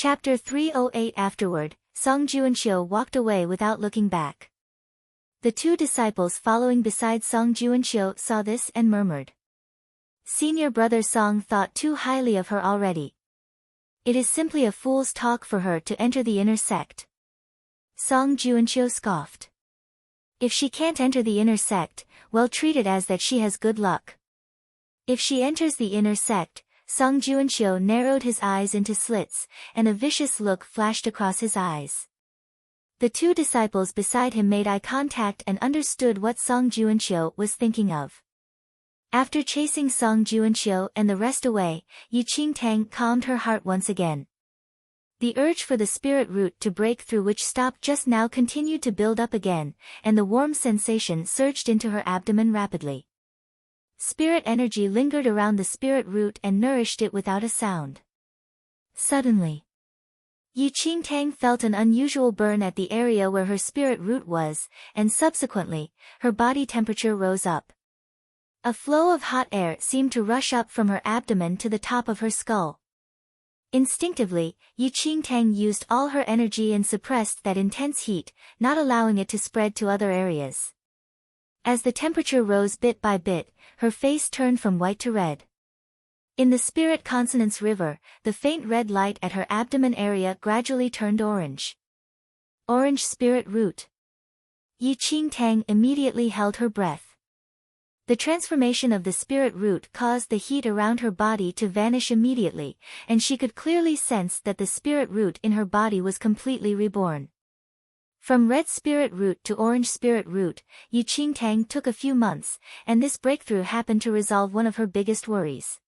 Chapter 308. Afterward, Song Juanxiu walked away without looking back. The two disciples following beside Song Juanxiu saw this and murmured. Senior brother Song thought too highly of her already. It is simply a fool's talk for her to enter the inner sect. Song Juanxiu scoffed. If she can't enter the inner sect, well, treat it as that she has good luck. If she enters the inner sect, Song Juanxiu narrowed his eyes into slits, and a vicious look flashed across his eyes. The two disciples beside him made eye contact and understood what Song Juanxiu was thinking of. After chasing Song Juanxiu and the rest away, Yi Qingtang calmed her heart once again. The urge for the spirit root to break through which stopped just now continued to build up again, and the warm sensation surged into her abdomen rapidly. Spirit energy lingered around the spirit root and nourished it without a sound. Suddenly, Yi Qingtang felt an unusual burn at the area where her spirit root was, and subsequently, her body temperature rose up. A flow of hot air seemed to rush up from her abdomen to the top of her skull. Instinctively, Yi Qingtang used all her energy and suppressed that intense heat, not allowing it to spread to other areas. As the temperature rose bit by bit, her face turned from white to red. In the spirit consonance river, the faint red light at her abdomen area gradually turned orange. Orange spirit root. Yi Qingtang immediately held her breath. The transformation of the spirit root caused the heat around her body to vanish immediately, and she could clearly sense that the spirit root in her body was completely reborn. From red spirit root to orange spirit root, Yi Qingtang took a few months, and this breakthrough happened to resolve one of her biggest worries.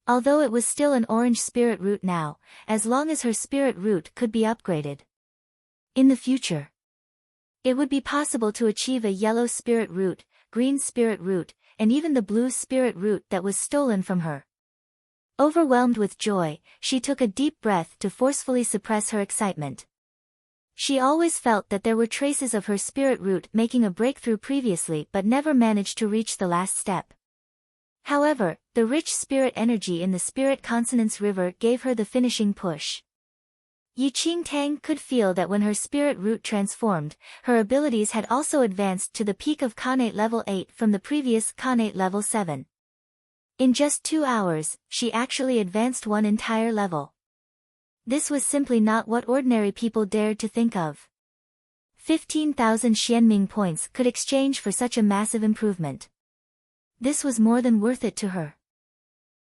Although it was still an orange spirit root now, as long as her spirit root could be upgraded. In the future, it would be possible to achieve a yellow spirit root, green spirit root, and even the blue spirit root that was stolen from her. Overwhelmed with joy, she took a deep breath to forcefully suppress her excitement. She always felt that there were traces of her spirit root making a breakthrough previously but never managed to reach the last step. However, the rich spirit energy in the spirit consonance river gave her the finishing push. Yi Qingtang could feel that when her spirit root transformed, her abilities had also advanced to the peak of Khanate level 8 from the previous Khanate level 7. In just 2 hours, she actually advanced one entire level. This was simply not what ordinary people dared to think of. 15,000 Xianming points could exchange for such a massive improvement. This was more than worth it to her.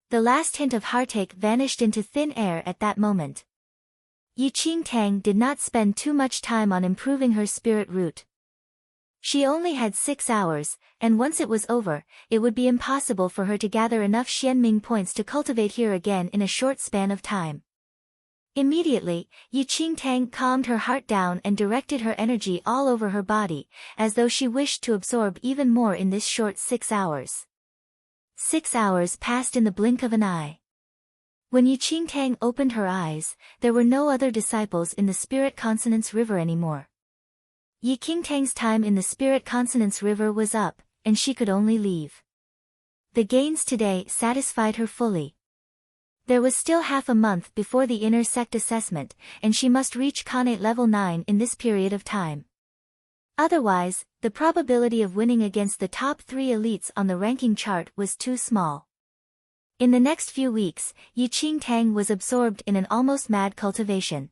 The last hint of heartache vanished into thin air at that moment. Yi Qingtang did not spend too much time on improving her spirit root. She only had 6 hours, and once it was over, it would be impossible for her to gather enough Xianming points to cultivate here again in a short span of time. Immediately, Yi Qingtang calmed her heart down and directed her energy all over her body, as though she wished to absorb even more in this short 6 hours. 6 hours passed in the blink of an eye. When Yi Qingtang opened her eyes, there were no other disciples in the spirit consonance river anymore. Yi Qingtang's time in the spirit consonance river was up, and she could only leave. The gains today satisfied her fully. There was still half a month before the inner sect assessment, and she must reach Khanate level 9 in this period of time. Otherwise, the probability of winning against the top 3 elites on the ranking chart was too small. In the next few weeks, Yi Qingtang was absorbed in an almost mad cultivation.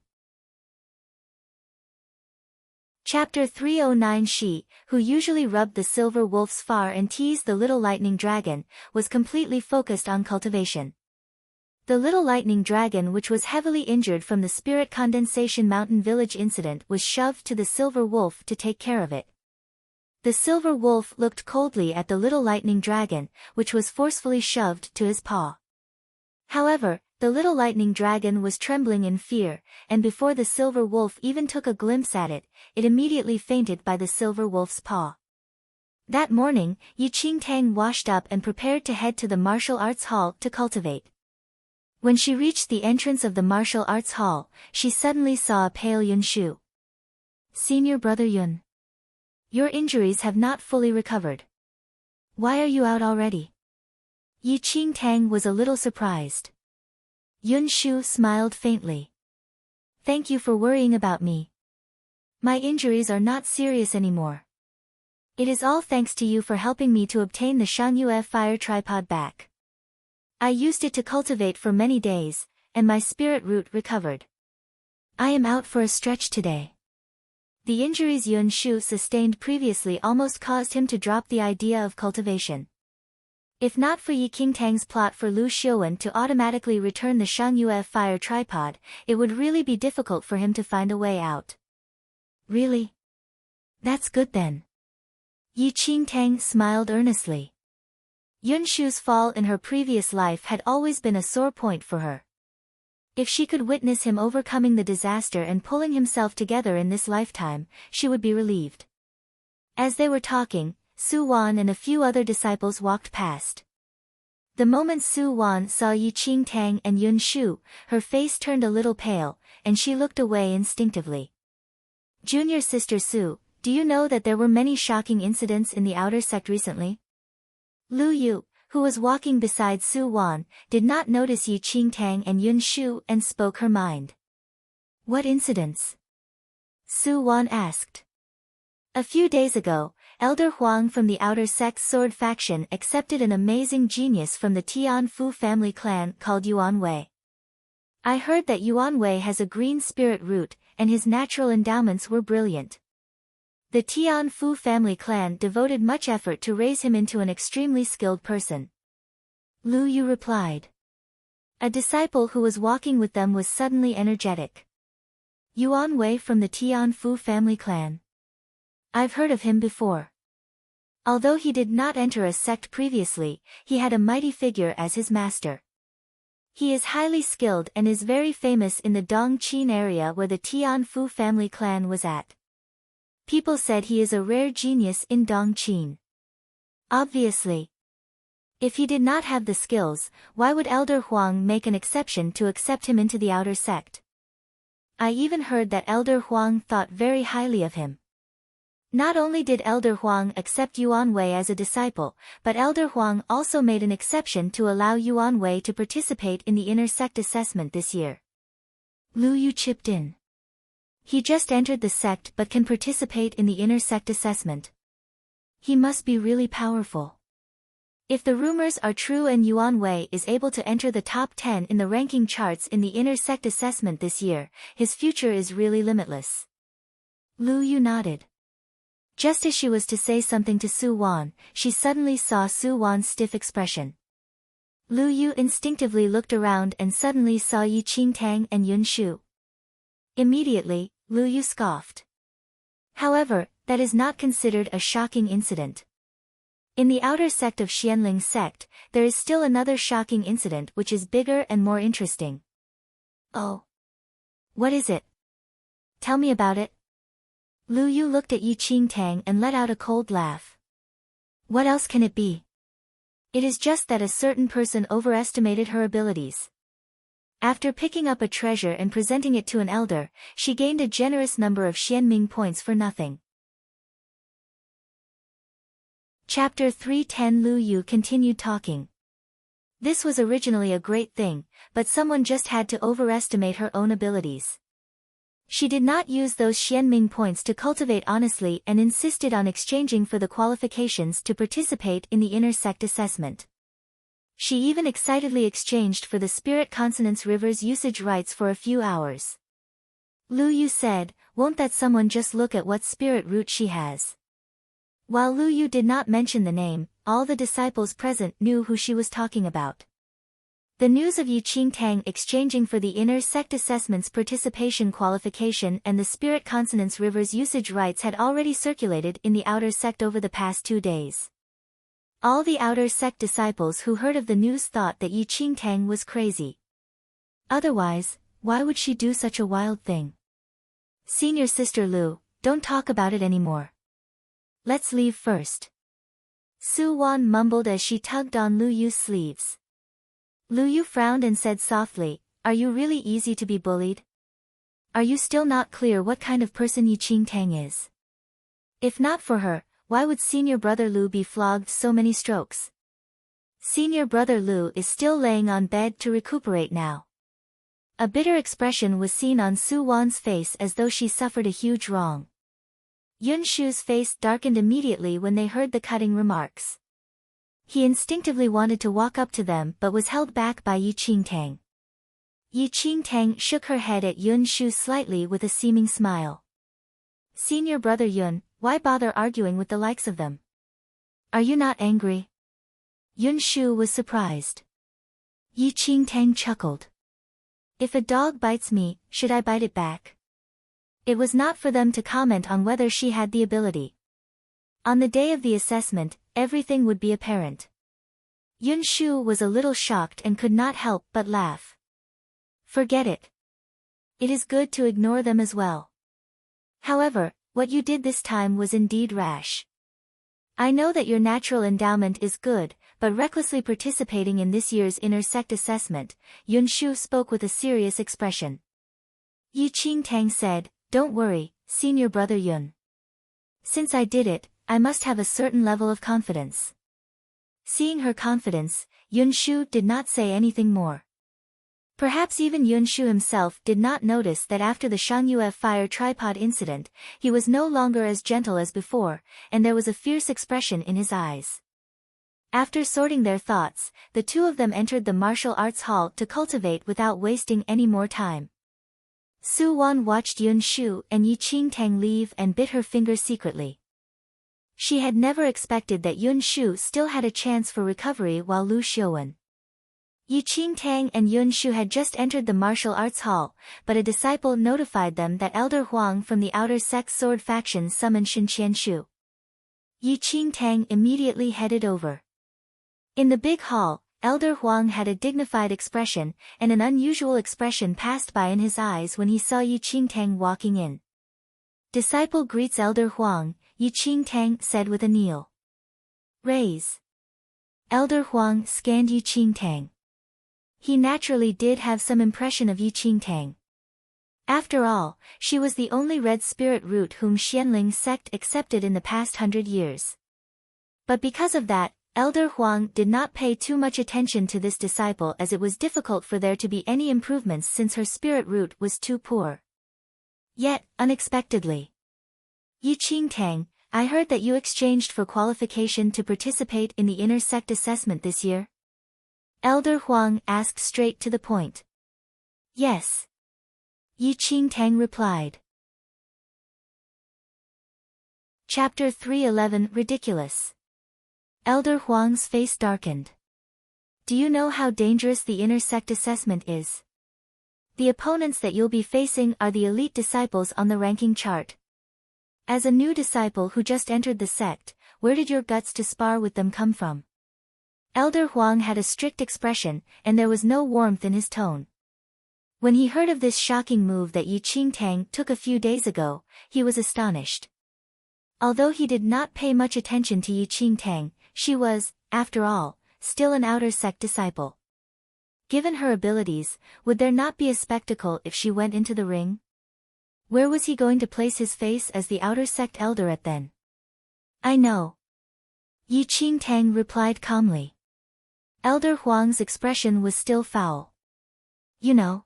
Chapter 309. She, who usually rubbed the silver wolf's fur and teased the little lightning dragon, was completely focused on cultivation. The little lightning dragon, which was heavily injured from the spirit condensation mountain village incident, was shoved to the silver wolf to take care of it. The silver wolf looked coldly at the little lightning dragon, which was forcefully shoved to his paw. However, the little lightning dragon was trembling in fear, and before the silver wolf even took a glimpse at it, it immediately fainted by the silver wolf's paw. That morning, Yi Qingtang washed up and prepared to head to the martial arts hall to cultivate. When she reached the entrance of the martial arts hall, she suddenly saw a pale Yun Shu. Senior brother Yun. Your injuries have not fully recovered. Why are you out already? Yi Qingtang was a little surprised. Yun Shu smiled faintly. Thank you for worrying about me. My injuries are not serious anymore. It is all thanks to you for helping me to obtain the Shangyue fire tripod back. I used it to cultivate for many days, and my spirit root recovered. I am out for a stretch today. The injuries Yun Shu sustained previously almost caused him to drop the idea of cultivation. If not for Yi Qingtang's plot for Lu Xiuwen to automatically return the Shangyue fire tripod, it would really be difficult for him to find a way out. Really? That's good then. Yi Qingtang smiled earnestly. Yun Shu's fall in her previous life had always been a sore point for her. If she could witness him overcoming the disaster and pulling himself together in this lifetime, she would be relieved. As they were talking, Su Wan and a few other disciples walked past. The moment Su Wan saw Yi Qingtang and Yun Shu, her face turned a little pale, and she looked away instinctively. Junior sister Su, do you know that there were many shocking incidents in the outer sect recently? Lu Yu, who was walking beside Su Wan, did not notice Yi Qingtang and Yun Shu and spoke her mind. What incidents? Su Wan asked. A few days ago, Elder Huang from the Outer Sect Sword faction accepted an amazing genius from the Tianfu family clan called Yuan Wei. I heard that Yuan Wei has a green spirit root, and his natural endowments were brilliant. The Tianfu family clan devoted much effort to raise him into an extremely skilled person. Lu Yu replied. A disciple who was walking with them was suddenly energetic. Yuan Wei from the Tianfu family clan. I've heard of him before. Although he did not enter a sect previously, he had a mighty figure as his master. He is highly skilled and is very famous in the Dongqing area where the Tianfu family clan was at. People said he is a rare genius in Dongqing. Obviously. If he did not have the skills, why would Elder Huang make an exception to accept him into the outer sect? I even heard that Elder Huang thought very highly of him. Not only did Elder Huang accept Yuan Wei as a disciple, but Elder Huang also made an exception to allow Yuan Wei to participate in the inner sect assessment this year. Lu Yu chipped in. He just entered the sect but can participate in the inner sect assessment. He must be really powerful. If the rumors are true and Yuan Wei is able to enter the top 10 in the ranking charts in the inner sect assessment this year, his future is really limitless. Lu Yu nodded. Just as she was to say something to Su Wan, she suddenly saw Su Wan's stiff expression. Lu Yu instinctively looked around and suddenly saw Yi Qingtang and Yun Shu. Immediately, Lu Yu scoffed. However, that is not considered a shocking incident. In the outer sect of Xianling sect, there is still another shocking incident which is bigger and more interesting. Oh. What is it? Tell me about it. Lu Yu looked at Yi Qingtang and let out a cold laugh. What else can it be? It is just that a certain person overestimated her abilities. After picking up a treasure and presenting it to an elder, she gained a generous number of Xianming points for nothing. Chapter 310 Lu Yu continued talking. This was originally a great thing, but someone just had to overestimate her own abilities. She did not use those Xianming points to cultivate honestly and insisted on exchanging for the qualifications to participate in the inner sect assessment. She even excitedly exchanged for the spirit consonance river's usage rights for a few hours. Lu Yu said, won't that someone just look at what spirit root she has? While Lu Yu did not mention the name, all the disciples present knew who she was talking about. The news of Yi Qingtang exchanging for the inner sect assessment's participation qualification and the spirit consonance river's usage rights had already circulated in the outer sect over the past 2 days. All the outer sect disciples who heard of the news thought that Yi Qingtang was crazy. Otherwise, why would she do such a wild thing? Senior sister Lu, don't talk about it anymore. Let's leave first. Su Wan mumbled as she tugged on Lu Yu's sleeves. Lu Yu frowned and said softly, are you really easy to be bullied? Are you still not clear what kind of person Yi Qingtang is? If not for her, why would senior brother Lu be flogged so many strokes? Senior brother Lu is still laying on bed to recuperate now. A bitter expression was seen on Su Wan's face as though she suffered a huge wrong. Yun Shu's face darkened immediately when they heard the cutting remarks. He instinctively wanted to walk up to them but was held back by Yi Qingtang. Yi Qingtang shook her head at Yun Shu slightly with a seeming smile. Senior brother Yun, why bother arguing with the likes of them? Are you not angry? Yun Shu was surprised. Yi Qingtang chuckled. If a dog bites me, should I bite it back? It was not for them to comment on whether she had the ability. On the day of the assessment, everything would be apparent. Yun Shu was a little shocked and could not help but laugh. Forget it. It is good to ignore them as well. However, what you did this time was indeed rash. I know that your natural endowment is good, but recklessly participating in this year's inner sect assessment, Yun Shu spoke with a serious expression. Yi Qingtang said, don't worry, senior brother Yun. Since I did it, I must have a certain level of confidence. Seeing her confidence, Yun Shu did not say anything more. Perhaps even Yun Shu himself did not notice that after the Shangyue fire tripod incident, he was no longer as gentle as before, and there was a fierce expression in his eyes. After sorting their thoughts, the two of them entered the martial arts hall to cultivate without wasting any more time. Su Wan watched Yun Shu and Yi Qingtang leave and bit her finger secretly. She had never expected that Yun Shu still had a chance for recovery while Lu Xiuwen. Yi Qingtang and Yun Shu had just entered the martial arts hall, but a disciple notified them that Elder Huang from the outer sect sword faction summoned Shin Qianshu. Yi Qingtang immediately headed over. In the big hall, Elder Huang had a dignified expression, and an unusual expression passed by in his eyes when he saw Yi Qingtang walking in. Disciple greets Elder Huang, Yi Qingtang said with a kneel. Raise. Elder Huang scanned Yi Qingtang. He naturally did have some impression of Yi Qingtang. After all, she was the only red spirit root whom Xianling sect accepted in the past 100 years. But because of that, Elder Huang did not pay too much attention to this disciple as it was difficult for there to be any improvements since her spirit root was too poor. Yet, unexpectedly. Yi Qingtang, I heard that you exchanged for qualification to participate in the inner sect assessment this year? Elder Huang asked straight to the point. Yes. Yi Qingtang replied. Chapter 311 Ridiculous. Elder Huang's face darkened. Do you know how dangerous the inner sect assessment is? The opponents that you'll be facing are the elite disciples on the ranking chart. As a new disciple who just entered the sect, where did your guts to spar with them come from? Elder Huang had a strict expression, and there was no warmth in his tone. When he heard of this shocking move that Yi Qingtang took a few days ago, he was astonished. Although he did not pay much attention to Yi Qingtang, she was, after all, still an outer sect disciple. Given her abilities, would there not be a spectacle if she went into the ring? Where was he going to place his face as the outer sect elderette then? I know. Yi Qingtang replied calmly. Elder Huang's expression was still foul. You know.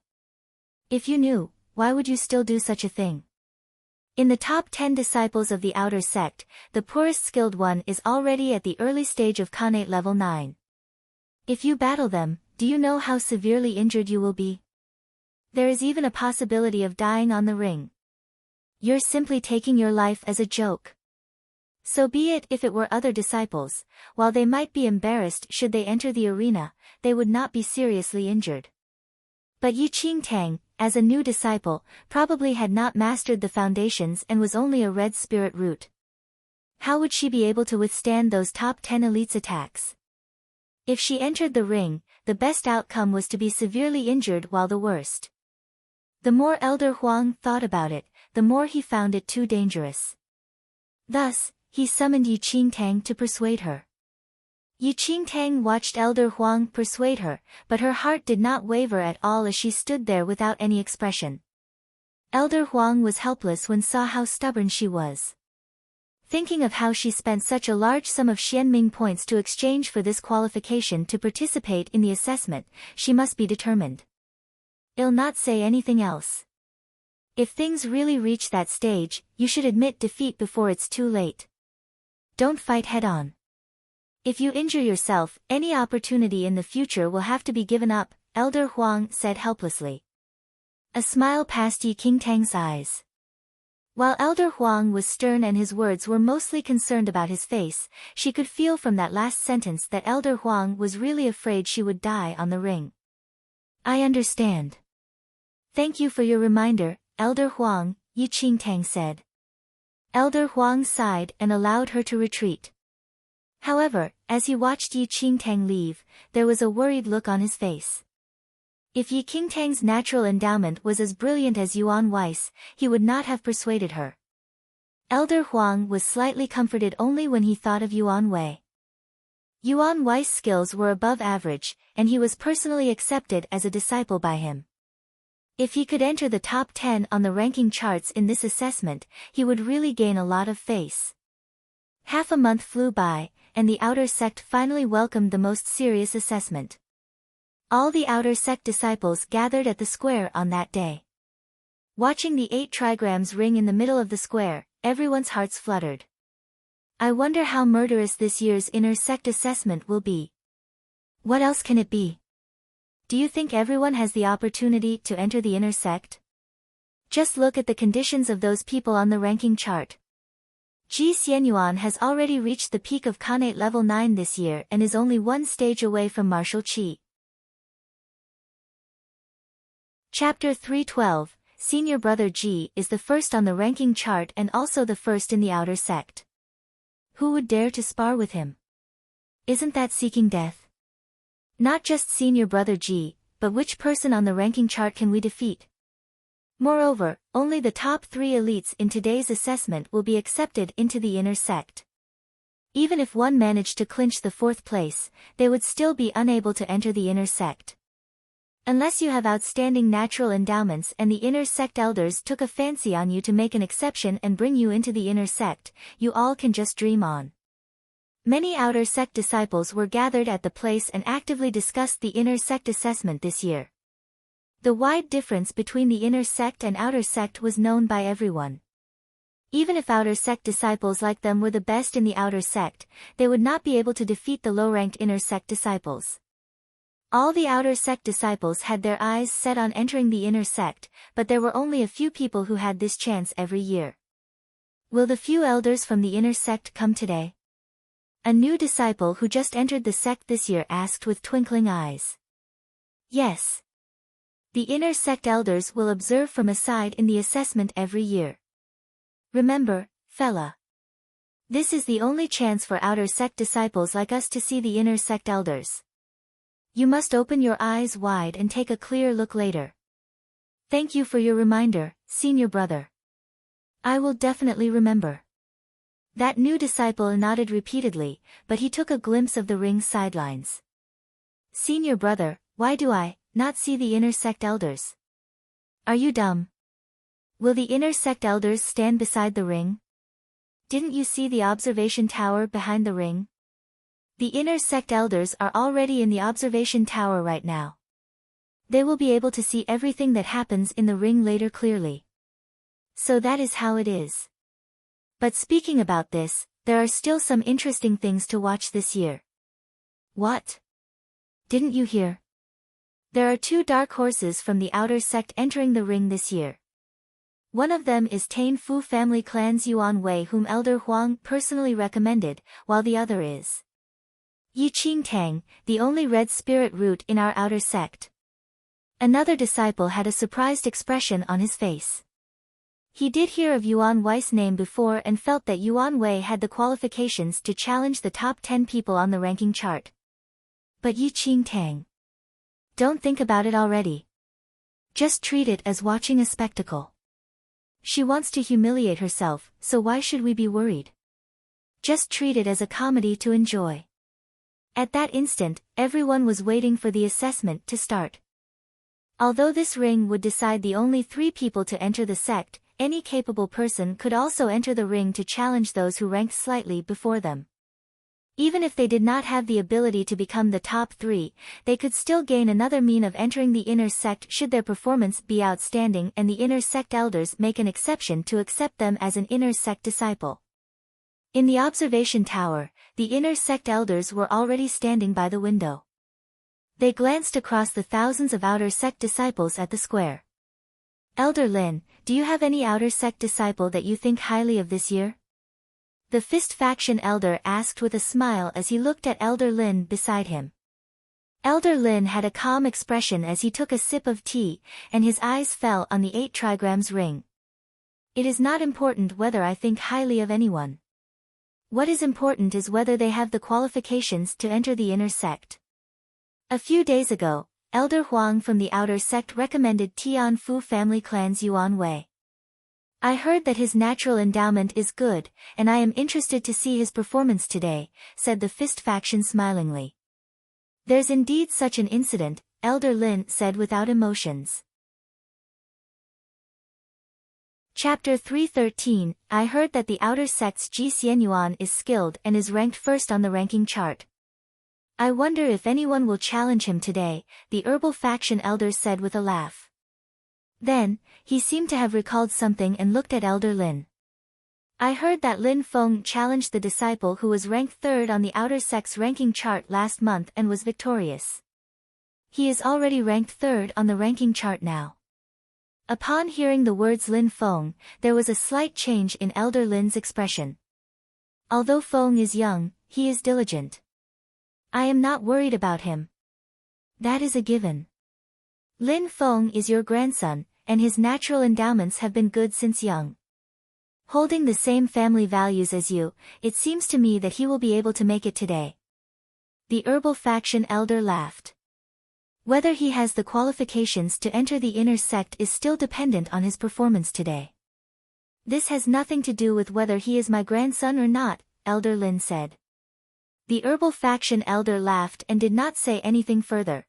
If you knew, why would you still do such a thing? In the top 10 disciples of the outer sect, the poorest skilled one is already at the early stage of Khanate level 9. If you battle them, do you know how severely injured you will be? There is even a possibility of dying on the ring. You're simply taking your life as a joke. So be it if it were other disciples, while they might be embarrassed should they enter the arena, they would not be seriously injured. But Yi Qingtang, as a new disciple, probably had not mastered the foundations and was only a red spirit root. How would she be able to withstand those top 10 elites' attacks? If she entered the ring, the best outcome was to be severely injured while the worst. The more Elder Huang thought about it, the more he found it too dangerous. Thus, he summoned Yi Qingtang to persuade her. Yi Qingtang watched Elder Huang persuade her, but her heart did not waver at all as she stood there without any expression. Elder Huang was helpless when saw how stubborn she was. Thinking of how she spent such a large sum of Xianming points to exchange for this qualification to participate in the assessment, she must be determined. I'll not say anything else. If things really reach that stage, you should admit defeat before it's too late. Don't fight head-on. If you injure yourself, any opportunity in the future will have to be given up, Elder Huang said helplessly. A smile passed Yi Qingtang's eyes. While Elder Huang was stern and his words were mostly concerned about his face, she could feel from that last sentence that Elder Huang was really afraid she would die on the ring. I understand. Thank you for your reminder, Elder Huang, Yi Qingtang said. Elder Huang sighed and allowed her to retreat. However, as he watched Yi Qingtang leave, there was a worried look on his face. If Yi Qingtang's natural endowment was as brilliant as Yuan Weiss, he would not have persuaded her. Elder Huang was slightly comforted only when he thought of Yuan Wei. Yuan Weiss' skills were above average, and he was personally accepted as a disciple by him. If he could enter the top 10 on the ranking charts in this assessment, he would really gain a lot of face. Half a month flew by, and the outer sect finally welcomed the most serious assessment. All the outer sect disciples gathered at the square on that day. Watching the 8 trigrams ring in the middle of the square, everyone's hearts fluttered. I wonder how murderous this year's inner sect assessment will be. What else can it be? Do you think everyone has the opportunity to enter the inner sect? Just look at the conditions of those people on the ranking chart. Ji Xianyuan has already reached the peak of Khanate level 9 this year and is only one stage away from martial qi. Chapter 312, Senior Brother Ji is the first on the ranking chart and also the first in the outer sect. Who would dare to spar with him? Isn't that seeking death? Not just Senior Brother Ji, but which person on the ranking chart can we defeat? Moreover, only the top 3 elites in today's assessment will be accepted into the inner sect. Even if one managed to clinch the 4th place, they would still be unable to enter the inner sect. Unless you have outstanding natural endowments and the inner sect elders took a fancy on you to make an exception and bring you into the inner sect, you all can just dream on. Many outer sect disciples were gathered at the place and actively discussed the inner sect assessment this year. The wide difference between the inner sect and outer sect was known by everyone. Even if outer sect disciples like them were the best in the outer sect, they would not be able to defeat the low-ranked inner sect disciples. All the outer sect disciples had their eyes set on entering the inner sect, but there were only a few people who had this chance every year. Will the few elders from the inner sect come today? A new disciple who just entered the sect this year asked with twinkling eyes. Yes. The inner sect elders will observe from a side in the assessment every year. Remember, fella. This is the only chance for outer sect disciples like us to see the inner sect elders. You must open your eyes wide and take a clear look later. Thank you for your reminder, Senior Brother. I will definitely remember. That new disciple nodded repeatedly, but he took a glimpse of the ring's sidelines. Senior Brother, why do I not see the inner sect elders? Are you dumb? Will the inner sect elders stand beside the ring? Didn't you see the observation tower behind the ring? The inner sect elders are already in the observation tower right now. They will be able to see everything that happens in the ring later clearly. So that is how it is. But speaking about this, there are still some interesting things to watch this year. What? Didn't you hear? There are 2 dark horses from the outer sect entering the ring this year. One of them is Tain Fu family clan's Yuan Wei, whom Elder Huang personally recommended, while the other is Yi Qingtang, the only red spirit root in our outer sect. Another disciple had a surprised expression on his face. He did hear of Yuan Wei's name before and felt that Yuan Wei had the qualifications to challenge the top 10 people on the ranking chart. But Yi Qingtang. Don't think about it already. Just treat it as watching a spectacle. She wants to humiliate herself, so why should we be worried? Just treat it as a comedy to enjoy. At that instant, everyone was waiting for the assessment to start. Although this ring would decide the only 3 people to enter the sect, any capable person could also enter the ring to challenge those who ranked slightly before them. Even if they did not have the ability to become the top 3, they could still gain another mean of entering the inner sect should their performance be outstanding and the inner sect elders make an exception to accept them as an inner sect disciple. In the observation tower, the inner sect elders were already standing by the window. They glanced across the thousands of outer sect disciples at the square. Elder Lin, do you have any outer sect disciple that you think highly of this year? The Fist Faction elder asked with a smile as he looked at Elder Lin beside him. Elder Lin had a calm expression as he took a sip of tea, and his eyes fell on the 8 trigrams ring. It is not important whether I think highly of anyone. What is important is whether they have the qualifications to enter the inner sect. A few days ago, Elder Huang from the outer sect recommended Tianfu family clan's Yuan Wei. I heard that his natural endowment is good, and I am interested to see his performance today, said the Fist Faction smilingly. There's indeed such an incident, Elder Lin said without emotions. Chapter 313, I heard that the outer sect's Ji Xianyuan is skilled and is ranked first on the ranking chart. I wonder if anyone will challenge him today, the Herbal Faction elder said with a laugh. Then, he seemed to have recalled something and looked at Elder Lin. I heard that Lin Feng challenged the disciple who was ranked 3rd on the outer sect's ranking chart last month and was victorious. He is already ranked 3rd on the ranking chart now. Upon hearing the words Lin Feng, there was a slight change in Elder Lin's expression. Although Feng is young, he is diligent. I am not worried about him. That is a given. Lin Feng is your grandson, and his natural endowments have been good since young. Holding the same family values as you, it seems to me that he will be able to make it today. The Herbal Faction elder laughed. Whether he has the qualifications to enter the inner sect is still dependent on his performance today. This has nothing to do with whether he is my grandson or not, Elder Lin said. The Herbal Faction elder laughed and did not say anything further.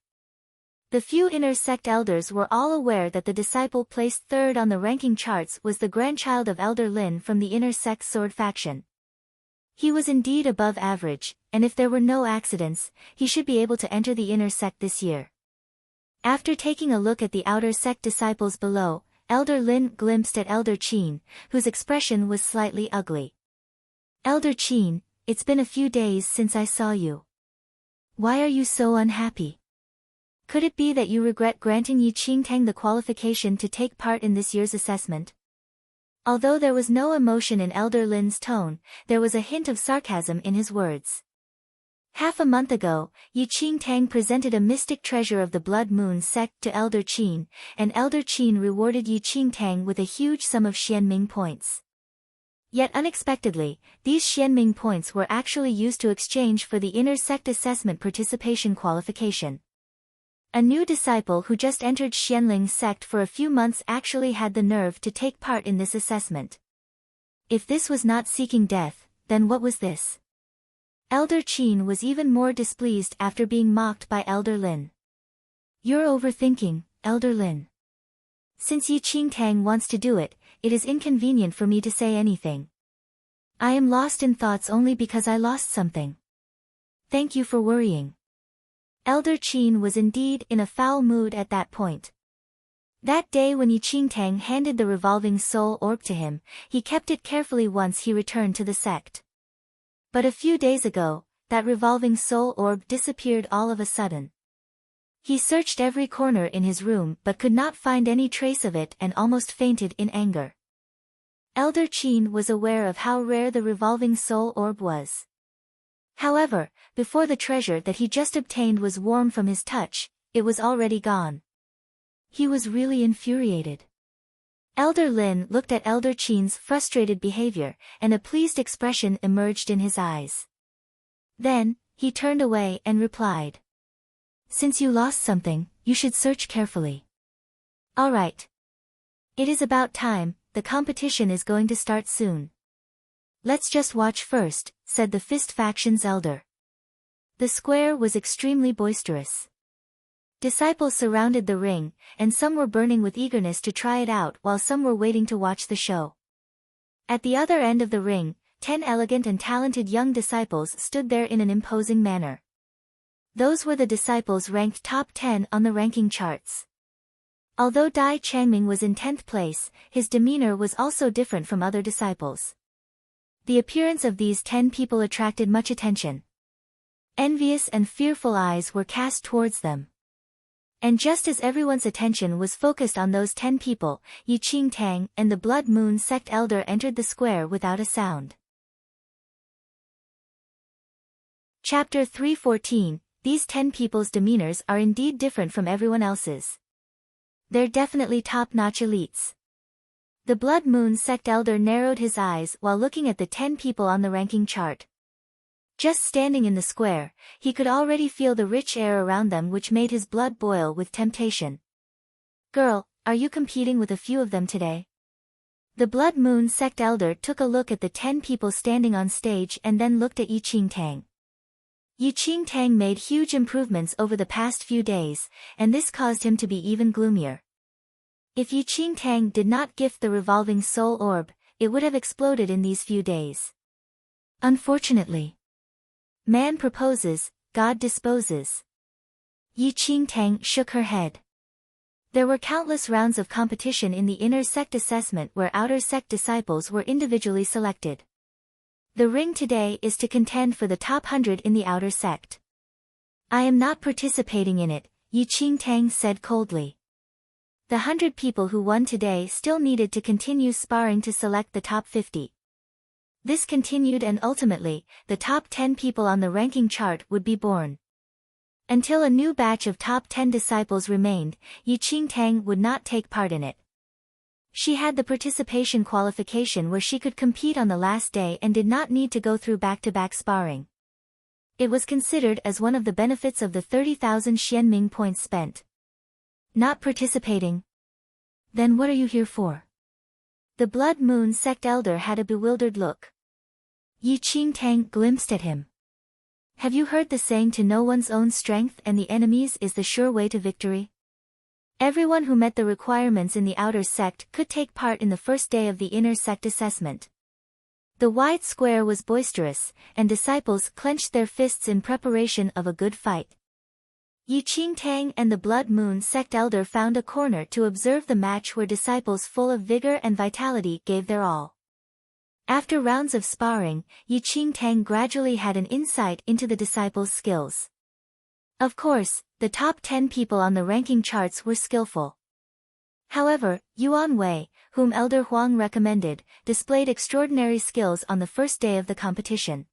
The few inner sect elders were all aware that the disciple placed 3rd on the ranking charts was the grandchild of Elder Lin from the inner sect Sword Faction. He was indeed above average, and if there were no accidents, he should be able to enter the inner sect this year. After taking a look at the outer sect disciples below, Elder Lin glimpsed at Elder Qin, whose expression was slightly ugly. Elder Qin, it's been a few days since I saw you. Why are you so unhappy? Could it be that you regret granting Yi Qingtang the qualification to take part in this year's assessment? Although there was no emotion in Elder Lin's tone, there was a hint of sarcasm in his words. Half a month ago, Yi Qingtang presented a mystic treasure of the Blood Moon sect to Elder Qin, and Elder Qin rewarded Yi Qingtang with a huge sum of Xianming points. Yet unexpectedly, these Xianming points were actually used to exchange for the inner sect assessment participation qualification. A new disciple who just entered Xianling sect for a few months actually had the nerve to take part in this assessment. If this was not seeking death, then what was this? Elder Qin was even more displeased after being mocked by Elder Lin. You're overthinking, Elder Lin. Since Yi Qingtang wants to do it, it is inconvenient for me to say anything. I am lost in thoughts only because I lost something. Thank you for worrying. Elder Qin was indeed in a foul mood at that point. That day when Yi Qingtang handed the revolving soul orb to him, he kept it carefully once he returned to the sect. But a few days ago, that revolving soul orb disappeared all of a sudden. He searched every corner in his room but could not find any trace of it and almost fainted in anger. Elder Qin was aware of how rare the revolving soul orb was. However, before the treasure that he just obtained was warm from his touch, it was already gone. He was really infuriated. Elder Lin looked at Elder Qin's frustrated behavior, and a pleased expression emerged in his eyes. Then, he turned away and replied. Since you lost something, you should search carefully. All right. It is about time, the competition is going to start soon. Let's just watch first, said the Fist Faction's elder. The square was extremely boisterous. Disciples surrounded the ring, and some were burning with eagerness to try it out while some were waiting to watch the show. At the other end of the ring, 10 elegant and talented young disciples stood there in an imposing manner. Those were the disciples ranked top 10 on the ranking charts. Although Dai Changming was in 10th place, his demeanor was also different from other disciples. The appearance of these 10 people attracted much attention. Envious and fearful eyes were cast towards them. And just as everyone's attention was focused on those 10 people, Yi Qingtang and the Blood Moon sect elder entered the square without a sound. Chapter 314. These 10 people's demeanors are indeed different from everyone else's. They're definitely top-notch elites. The Blood Moon sect elder narrowed his eyes while looking at the 10 people on the ranking chart. Just standing in the square, he could already feel the rich air around them, which made his blood boil with temptation. Girl, are you competing with a few of them today? The Blood Moon sect elder took a look at the 10 people standing on stage and then looked at Yi Qingtang. Yi Qingtang made huge improvements over the past few days, and this caused him to be even gloomier. If Yi Qingtang did not gift the revolving soul orb, it would have exploded in these few days. Unfortunately, man proposes, God disposes. Yi Qingtang shook her head. There were countless rounds of competition in the inner sect assessment where outer sect disciples were individually selected. The ring today is to contend for the top 100 in the outer sect. I am not participating in it, Yi Qingtang said coldly. The 100 people who won today still needed to continue sparring to select the top 50. This continued, and ultimately, the top 10 people on the ranking chart would be born. Until a new batch of top 10 disciples remained, Yi Qingtang would not take part in it. She had the participation qualification where she could compete on the last day and did not need to go through back-to-back sparring. It was considered as one of the benefits of the 30,000 Xianming points spent. Not participating? Then what are you here for? The Blood Moon sect elder had a bewildered look. Yi Qingtang glimpsed at him. Have you heard the saying, to know one's own strength and the enemy's is the sure way to victory? Everyone who met the requirements in the outer sect could take part in the first day of the inner sect assessment. The wide square was boisterous, and disciples clenched their fists in preparation of a good fight. Yi Qingtang and the Blood Moon sect elder found a corner to observe the match where disciples full of vigor and vitality gave their all. After rounds of sparring, Yi Qingtang gradually had an insight into the disciples' skills. Of course, the top 10 people on the ranking charts were skillful. However, Yuan Wei, whom Elder Huang recommended, displayed extraordinary skills on the first day of the competition.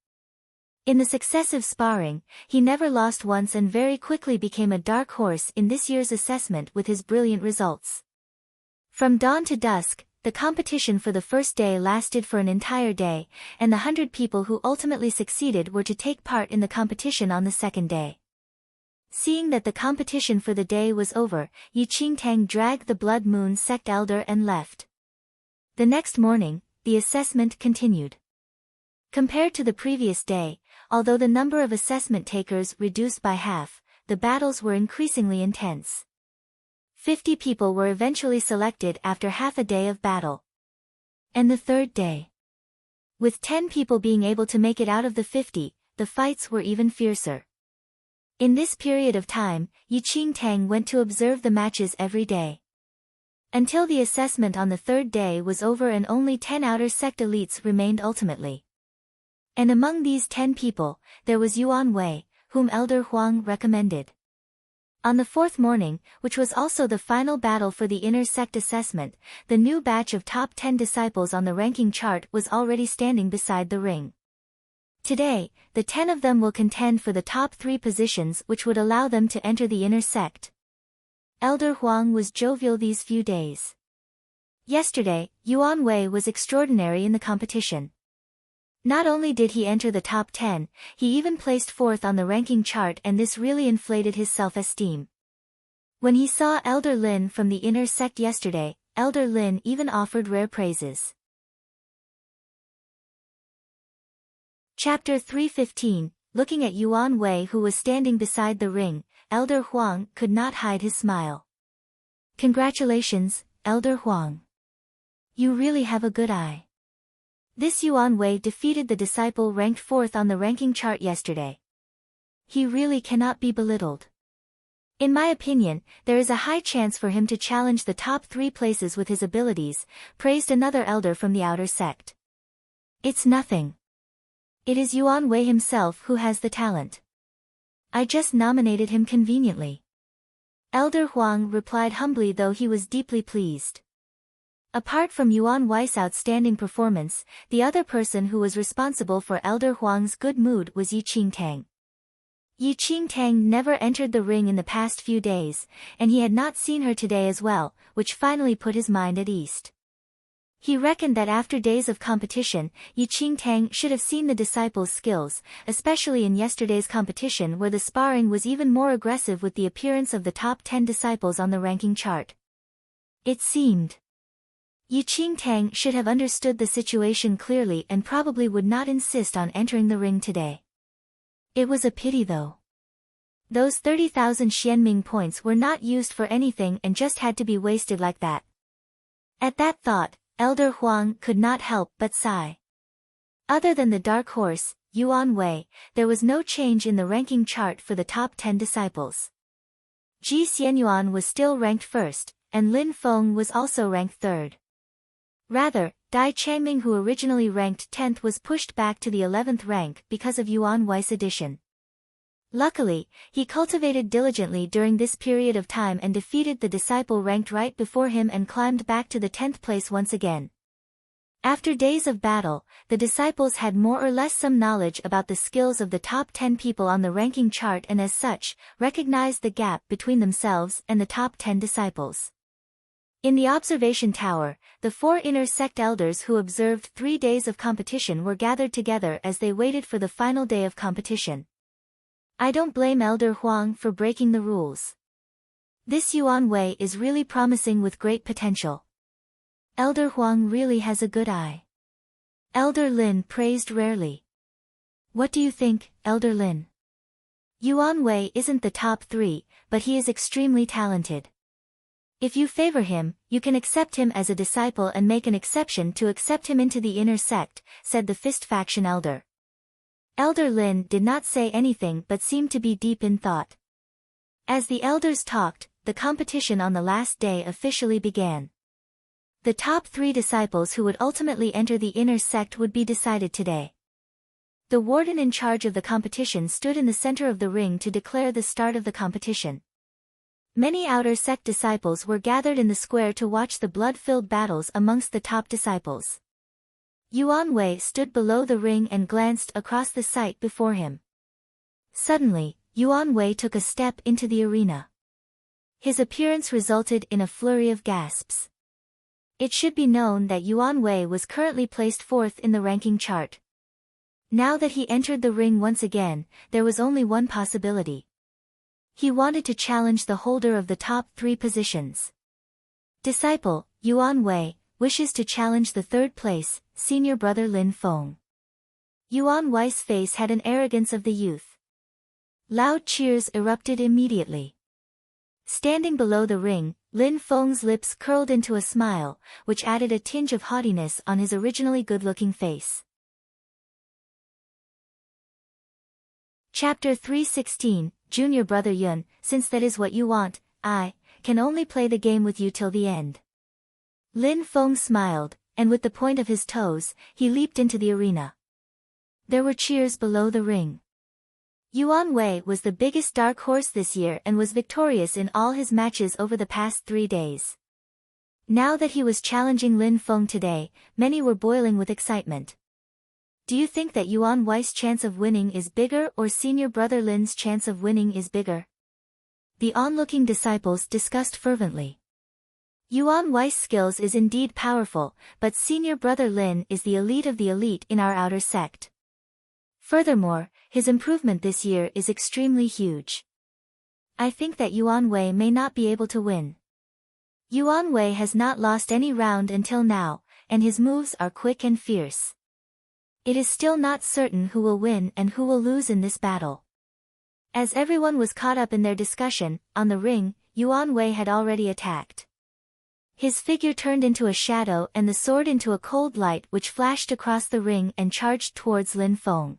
In the successive sparring, he never lost once and very quickly became a dark horse in this year's assessment with his brilliant results. From dawn to dusk, the competition for the first day lasted for an entire day, and the 100 people who ultimately succeeded were to take part in the competition on the second day. Seeing that the competition for the day was over, Yi Qingtang dragged the Blood Moon sect elder and left. The next morning, the assessment continued. Compared to the previous day, although the number of assessment takers reduced by half, the battles were increasingly intense. 50 people were eventually selected after half a day of battle. And the third day, with 10 people being able to make it out of the 50, the fights were even fiercer. In this period of time, Yi Qingtang went to observe the matches every day. Until the assessment on the third day was over and only 10 outer sect elites remained ultimately. And among these 10 people, there was Yuan Wei, whom Elder Huang recommended. On the fourth morning, which was also the final battle for the inner sect assessment, the new batch of top 10 disciples on the ranking chart was already standing beside the ring. Today, the 10 of them will contend for the top 3 positions, which would allow them to enter the inner sect. Elder Huang was jovial these few days. Yesterday, Yuan Wei was extraordinary in the competition. Not only did he enter the top 10, he even placed 4th on the ranking chart, and this really inflated his self-esteem. When he saw Elder Lin from the inner sect yesterday, Elder Lin even offered rare praises. Chapter 315. Looking at Yuan Wei, who was standing beside the ring, Elder Huang could not hide his smile. Congratulations, Elder Huang. You really have a good eye. This Yuan Wei defeated the disciple ranked 4th on the ranking chart yesterday. He really cannot be belittled. In my opinion, there is a high chance for him to challenge the top 3 places with his abilities, praised another elder from the outer sect. It's nothing. It is Yuan Wei himself who has the talent. I just nominated him conveniently. Elder Huang replied humbly, though he was deeply pleased. Apart from Yuan Wei's outstanding performance, the other person who was responsible for Elder Huang's good mood was Yi Qingtang. Yi Qingtang never entered the ring in the past few days, and he had not seen her today as well, which finally put his mind at ease. He reckoned that after days of competition, Yi Qingtang should have seen the disciples' skills, especially in yesterday's competition where the sparring was even more aggressive with the appearance of the top 10 disciples on the ranking chart. It seemed Yi Qingtang should have understood the situation clearly and probably would not insist on entering the ring today. It was a pity though. Those 30,000 Xianming points were not used for anything and just had to be wasted like that. At that thought, Elder Huang could not help but sigh. Other than the dark horse, Yuan Wei, there was no change in the ranking chart for the top 10 disciples. Ji Xianyuan was still ranked 1st, and Lin Feng was also ranked 3rd. Rather, Dai Changming, who originally ranked 10th, was pushed back to the 11th rank because of Yuan Wei's addition. Luckily, he cultivated diligently during this period of time and defeated the disciple ranked right before him and climbed back to the 10th place once again. After days of battle, the disciples had more or less some knowledge about the skills of the top 10 people on the ranking chart and as such, recognized the gap between themselves and the top 10 disciples. In the observation tower, the 4 inner sect elders who observed 3 days of competition were gathered together as they waited for the final day of competition. I don't blame Elder Huang for breaking the rules. This Yuan Wei is really promising with great potential. Elder Huang really has a good eye. Elder Lin praised rarely. What do you think, Elder Lin? Yuan Wei isn't the top 3, but he is extremely talented. If you favor him, you can accept him as a disciple and make an exception to accept him into the inner sect, said the Fist faction elder. Elder Lin did not say anything but seemed to be deep in thought. As the elders talked, the competition on the last day officially began. The top 3 disciples who would ultimately enter the inner sect would be decided today. The warden in charge of the competition stood in the center of the ring to declare the start of the competition. Many outer sect disciples were gathered in the square to watch the blood-filled battles amongst the top disciples. Yuan Wei stood below the ring and glanced across the sight before him. Suddenly, Yuan Wei took a step into the arena. His appearance resulted in a flurry of gasps. It should be known that Yuan Wei was currently placed 4th in the ranking chart. Now that he entered the ring once again, there was only one possibility. He wanted to challenge the holder of the top 3 positions. Disciple, Yuan Wei, wishes to challenge the 3rd place, senior brother Lin Feng. Yuan Wei's face had an arrogance of the youth. Loud cheers erupted immediately. Standing below the ring, Lin Feng's lips curled into a smile, which added a tinge of haughtiness on his originally good-looking face. Chapter 316, Junior Brother Yun, since that is what you want, I can only play the game with you till the end. Lin Feng smiled, and with the point of his toes, he leaped into the arena. There were cheers below the ring. Yuan Wei was the biggest dark horse this year and was victorious in all his matches over the past 3 days. Now that he was challenging Lin Feng today, many were boiling with excitement. Do you think that Yuan Wei's chance of winning is bigger or senior brother Lin's chance of winning is bigger? The onlooking disciples discussed fervently. Yuan Wei's skills is indeed powerful, but senior brother Lin is the elite of the elite in our outer sect. Furthermore, his improvement this year is extremely huge. I think that Yuan Wei may not be able to win. Yuan Wei has not lost any round until now, and his moves are quick and fierce. It is still not certain who will win and who will lose in this battle. As everyone was caught up in their discussion, on the ring, Yuan Wei had already attacked. His figure turned into a shadow and the sword into a cold light which flashed across the ring and charged towards Lin Feng.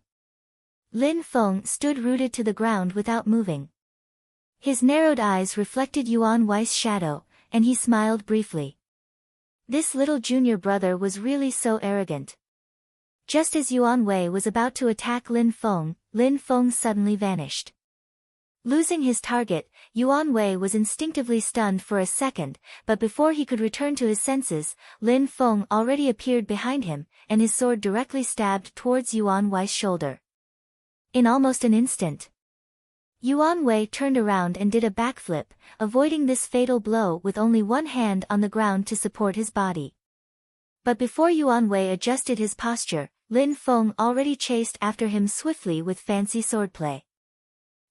Lin Feng stood rooted to the ground without moving. His narrowed eyes reflected Yuan Wei's shadow, and he smiled briefly. This little junior brother was really so arrogant. Just as Yuan Wei was about to attack Lin Feng suddenly vanished. Losing his target, Yuan Wei was instinctively stunned for a second, but before he could return to his senses, Lin Feng already appeared behind him, and his sword directly stabbed towards Yuan Wei's shoulder. In almost an instant, Yuan Wei turned around and did a backflip, avoiding this fatal blow with only one hand on the ground to support his body. But before Yuan Wei adjusted his posture, Lin Feng already chased after him swiftly with fancy swordplay.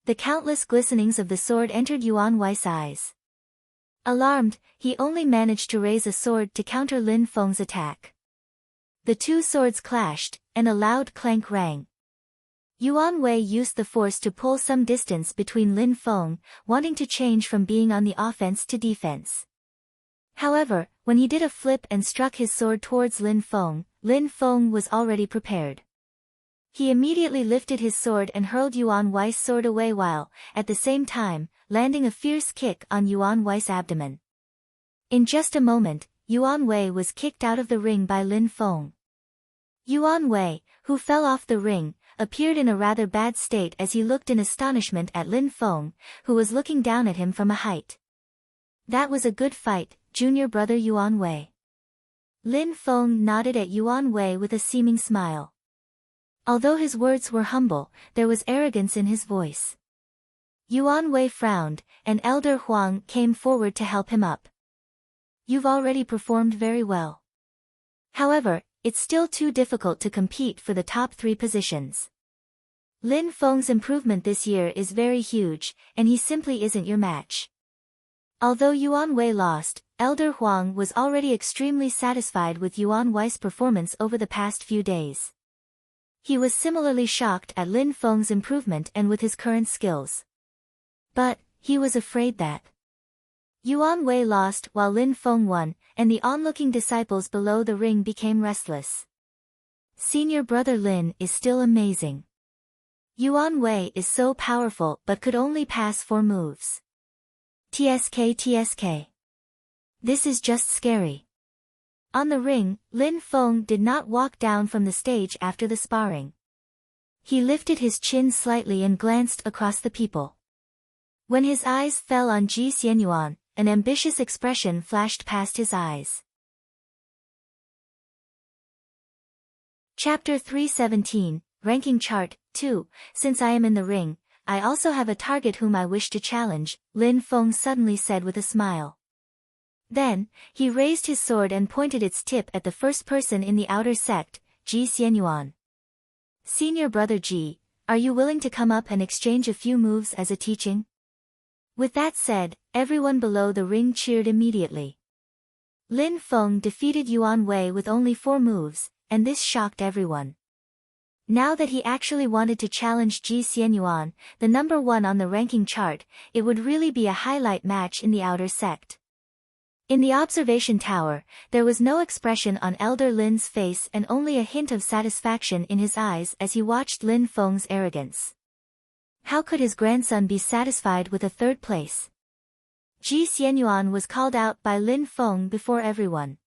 The countless glistenings of the sword entered Yuan Wei's eyes. Alarmed, he only managed to raise a sword to counter Lin Feng's attack. The two swords clashed, and a loud clank rang. Yuan Wei used the force to pull some distance between Lin Feng, wanting to change from being on the offense to defense. However, when he did a flip and struck his sword towards Lin Feng was already prepared. He immediately lifted his sword and hurled Yuan Wei's sword away while, at the same time, landing a fierce kick on Yuan Wei's abdomen. In just a moment, Yuan Wei was kicked out of the ring by Lin Feng. Yuan Wei, who fell off the ring, appeared in a rather bad state as he looked in astonishment at Lin Feng, who was looking down at him from a height. "That was a good fight, junior brother Yuan Wei." Lin Feng nodded at Yuan Wei with a seeming smile. Although his words were humble, there was arrogance in his voice. Yuan Wei frowned, and Elder Huang came forward to help him up. "You've already performed very well. However, it's still too difficult to compete for the top 3 positions. Lin Feng's improvement this year is very huge, and he simply isn't your match." Although Yuan Wei lost, Elder Huang was already extremely satisfied with Yuan Wei's performance over the past few days. He was similarly shocked at Lin Feng's improvement and with his current skills. But, he was afraid that Yuan Wei lost while Lin Feng won, and the onlooking disciples below the ring became restless. Senior brother Lin is still amazing. Yuan Wei is so powerful but could only pass 4 moves. TSK. This is just scary. On the ring, Lin Feng did not walk down from the stage after the sparring. He lifted his chin slightly and glanced across the people. When his eyes fell on Ji Xianyuan, an ambitious expression flashed past his eyes. Chapter 317, Ranking Chart, 2. Since I am in the ring, I also have a target whom I wish to challenge, Lin Feng suddenly said with a smile. Then, he raised his sword and pointed its tip at the first person in the outer sect, Ji Xianyuan. "Senior brother Ji, are you willing to come up and exchange a few moves as a teaching?" With that said, everyone below the ring cheered immediately. Lin Feng defeated Yuan Wei with only 4 moves, and this shocked everyone. Now that he actually wanted to challenge Ji Xianyuan, the number 1 on the ranking chart, it would really be a highlight match in the outer sect. In the observation tower, there was no expression on Elder Lin's face and only a hint of satisfaction in his eyes as he watched Lin Feng's arrogance. How could his grandson be satisfied with a 3rd place? Ji Xianyuan was called out by Lin Feng before everyone.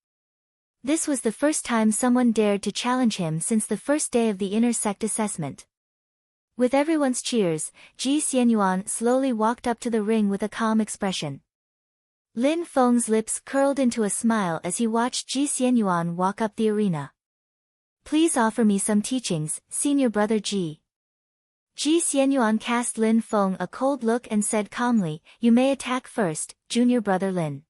This was the first time someone dared to challenge him since the first day of the inner sect assessment. With everyone's cheers, Ji Xianyuan slowly walked up to the ring with a calm expression. Lin Feng's lips curled into a smile as he watched Ji Xianyuan walk up the arena. "Please offer me some teachings, senior brother Ji." Ji Xianyuan cast Lin Feng a cold look and said calmly, "You may attack first, junior brother Lin."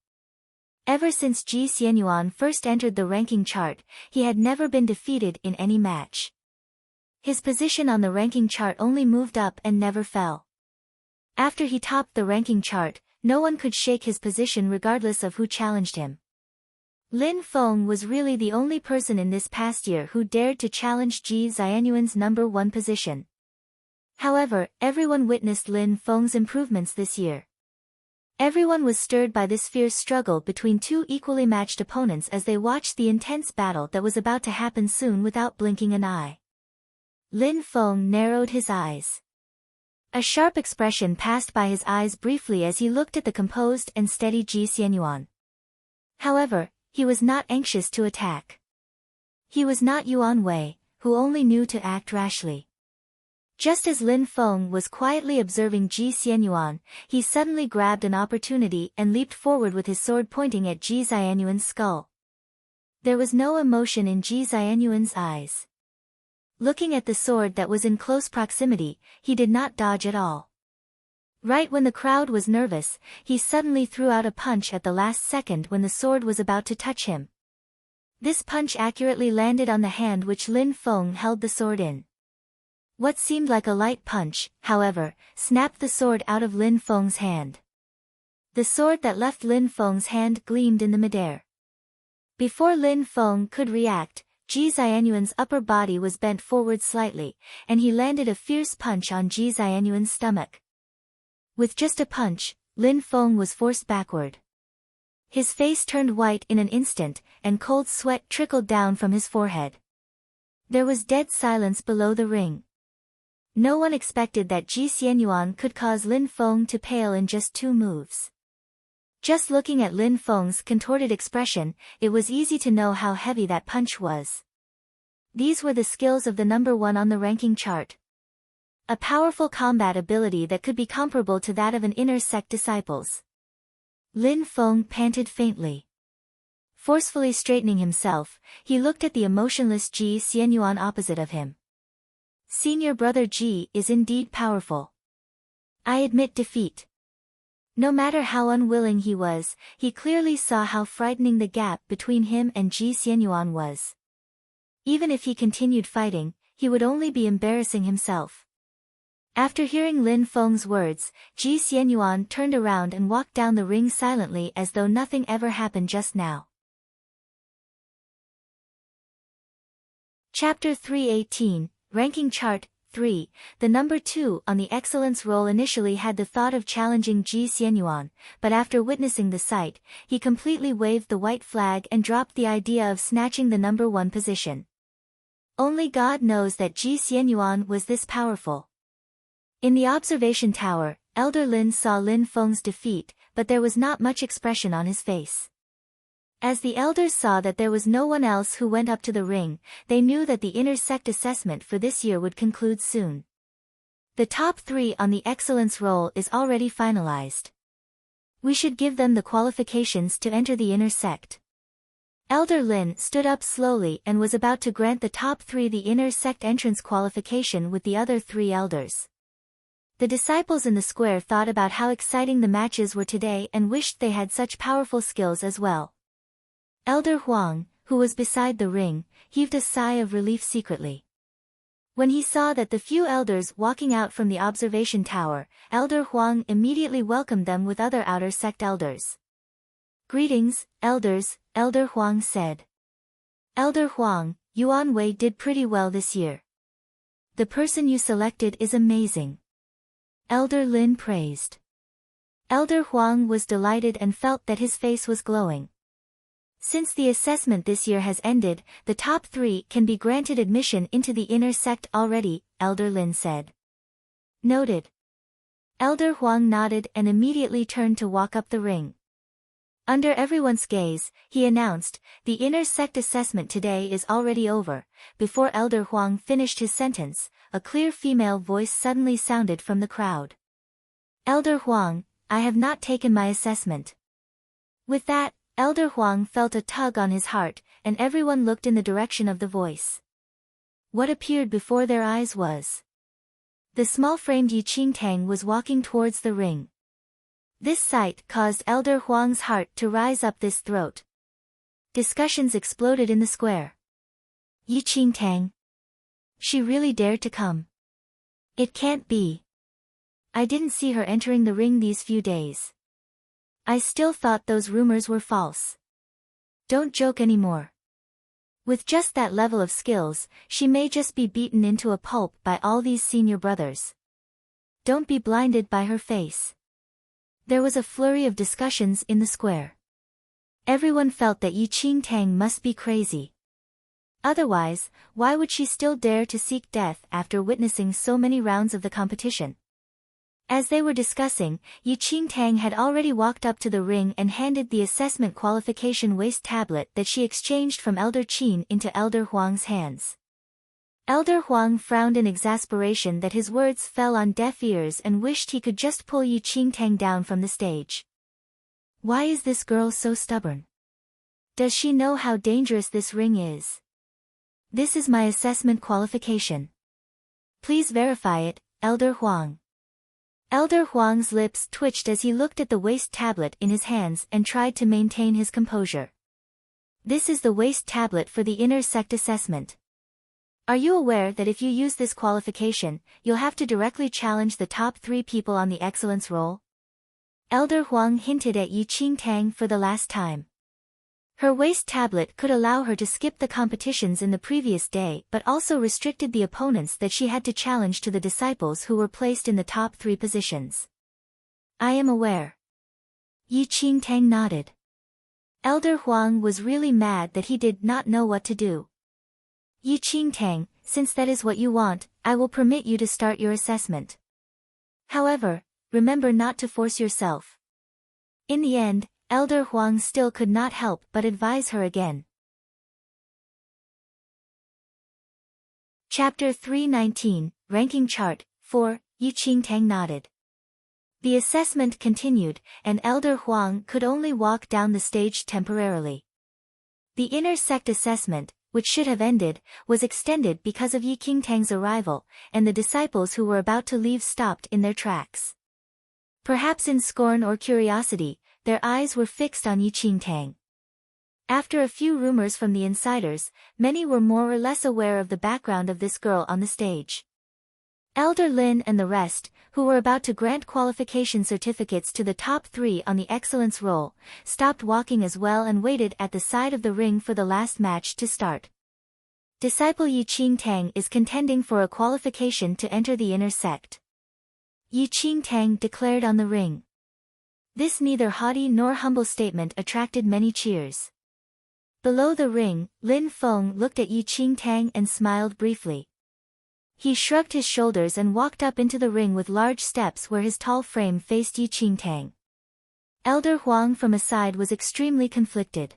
Ever since Ji Xianyuan first entered the ranking chart, he had never been defeated in any match. His position on the ranking chart only moved up and never fell. After he topped the ranking chart, no one could shake his position regardless of who challenged him. Lin Feng was really the only person in this past year who dared to challenge Ji Xianyuan's number 1 position. However, everyone witnessed Lin Feng's improvements this year. Everyone was stirred by this fierce struggle between two equally matched opponents as they watched the intense battle that was about to happen soon without blinking an eye. Lin Feng narrowed his eyes. A sharp expression passed by his eyes briefly as he looked at the composed and steady Ji Xianyuan. However, he was not anxious to attack. He was not Yuan Wei, who only knew to act rashly. Just as Lin Feng was quietly observing Ji Xianyuan, he suddenly grabbed an opportunity and leaped forward with his sword pointing at Ji Xianyuan's skull. There was no emotion in Ji Xianyuan's eyes. Looking at the sword that was in close proximity, he did not dodge at all. Right when the crowd was nervous, he suddenly threw out a punch at the last second when the sword was about to touch him. This punch accurately landed on the hand which Lin Feng held the sword in. What seemed like a light punch, however, snapped the sword out of Lin Feng's hand. The sword that left Lin Feng's hand gleamed in the midair. Before Lin Feng could react, Ji Xianyuan's upper body was bent forward slightly, and he landed a fierce punch on Ji Xianyuan's stomach. With just a punch, Lin Feng was forced backward. His face turned white in an instant, and cold sweat trickled down from his forehead. There was dead silence below the ring. No one expected that Ji Xianyuan could cause Lin Feng to pale in just 2 moves. Just looking at Lin Feng's contorted expression, it was easy to know how heavy that punch was. These were the skills of the number 1 on the ranking chart. A powerful combat ability that could be comparable to that of an inner sect disciples. Lin Feng panted faintly. Forcefully straightening himself, he looked at the emotionless Ji Xianyuan opposite of him. Senior brother Ji is indeed powerful. I admit defeat. No matter how unwilling he was, he clearly saw how frightening the gap between him and Ji Xianyuan was. Even if he continued fighting, he would only be embarrassing himself. After hearing Lin Feng's words, Ji Xianyuan turned around and walked down the ring silently as though nothing ever happened just now. Chapter 318, Ranking Chart 3. The number 2 on the excellence roll initially had the thought of challenging Ji Xianyuan, but after witnessing the sight, he completely waved the white flag and dropped the idea of snatching the number 1 position. Only God knows that Ji Xianyuan was this powerful. In the observation tower, Elder Lin saw Lin Feng's defeat, but there was not much expression on his face. As the elders saw that there was no one else who went up to the ring, they knew that the inner sect assessment for this year would conclude soon. The top 3 on the excellence roll is already finalized. We should give them the qualifications to enter the inner sect. Elder Lin stood up slowly and was about to grant the top 3 the inner sect entrance qualification with the other 3 elders. The disciples in the square thought about how exciting the matches were today and wished they had such powerful skills as well. Elder Huang, who was beside the ring, heaved a sigh of relief secretly. When he saw that the few elders walking out from the observation tower, Elder Huang immediately welcomed them with other outer sect elders. Greetings, elders, Elder Huang said. Elder Huang, Yuan Wei did pretty well this year. The person you selected is amazing. Elder Lin praised. Elder Huang was delighted and felt that his face was glowing. Since the assessment this year has ended, the top 3 can be granted admission into the inner sect already, Elder Lin said. Noted. Elder Huang nodded and immediately turned to walk up the ring. Under everyone's gaze, he announced, the inner sect assessment today is already over. Before Elder Huang finished his sentence, a clear female voice suddenly sounded from the crowd. Elder Huang, I have not taken my assessment. With that, Elder Huang felt a tug on his heart, and everyone looked in the direction of the voice. What appeared before their eyes was the small-framed Yi Qingtang was walking towards the ring. This sight caused Elder Huang's heart to rise up his throat. Discussions exploded in the square. Yi Qingtang? She really dared to come? It can't be. I didn't see her entering the ring these few days. I still thought those rumors were false. Don't joke anymore. With just that level of skills, she may just be beaten into a pulp by all these senior brothers. Don't be blinded by her face. There was a flurry of discussions in the square. Everyone felt that Yi Qingtang must be crazy. Otherwise, why would she still dare to seek death after witnessing so many rounds of the competition? As they were discussing, Yi Qingtang had already walked up to the ring and handed the assessment qualification waist tablet that she exchanged from Elder Qin into Elder Huang's hands. Elder Huang frowned in exasperation that his words fell on deaf ears and wished he could just pull Yi Qingtang down from the stage. Why is this girl so stubborn? Does she know how dangerous this ring is? This is my assessment qualification. Please verify it, Elder Huang. Elder Huang's lips twitched as he looked at the waist tablet in his hands and tried to maintain his composure. This is the waist tablet for the inner sect assessment. Are you aware that if you use this qualification, you'll have to directly challenge the top 3 people on the excellence roll? Elder Huang hinted at Yi Qingtang for the last time. Her waist tablet could allow her to skip the competitions in the previous day but also restricted the opponents that she had to challenge to the disciples who were placed in the top 3 positions. I am aware. Yi Qingtang nodded. Elder Huang was really mad that he did not know what to do. Yi Qingtang, since that is what you want, I will permit you to start your assessment. However, remember not to force yourself. In the end, Elder Huang still could not help but advise her again. Chapter 319, Ranking Chart, 4, Yi Qingtang nodded. The assessment continued, and Elder Huang could only walk down the stage temporarily. The inner sect assessment, which should have ended, was extended because of Yi Qingtang's arrival, and the disciples who were about to leave stopped in their tracks. Perhaps in scorn or curiosity, their eyes were fixed on Yi Qingtang. After a few rumors from the insiders, many were more or less aware of the background of this girl on the stage. Elder Lin and the rest, who were about to grant qualification certificates to the top 3 on the excellence roll, stopped walking as well and waited at the side of the ring for the last match to start. Disciple Yi Qingtang is contending for a qualification to enter the inner sect. Yi Qingtang declared on the ring. This neither haughty nor humble statement attracted many cheers. Below the ring, Lin Feng looked at Yi Qingtang and smiled briefly. He shrugged his shoulders and walked up into the ring with large steps where his tall frame faced Yi Qingtang. Elder Huang from aside was extremely conflicted.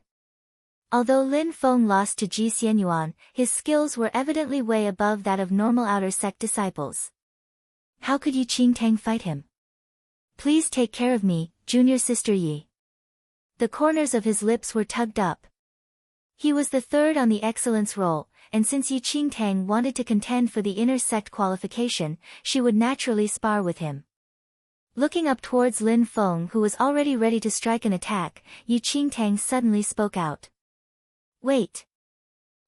Although Lin Feng lost to Ji Xianyuan, his skills were evidently way above that of normal outer sect disciples. How could Yi Qingtang fight him? Please take care of me, junior sister Yi. The corners of his lips were tugged up. He was the 3rd on the excellence roll, and since Yi Qingtang wanted to contend for the inner sect qualification, she would naturally spar with him. Looking up towards Lin Feng who was already ready to strike an attack, Yi Qingtang suddenly spoke out. Wait.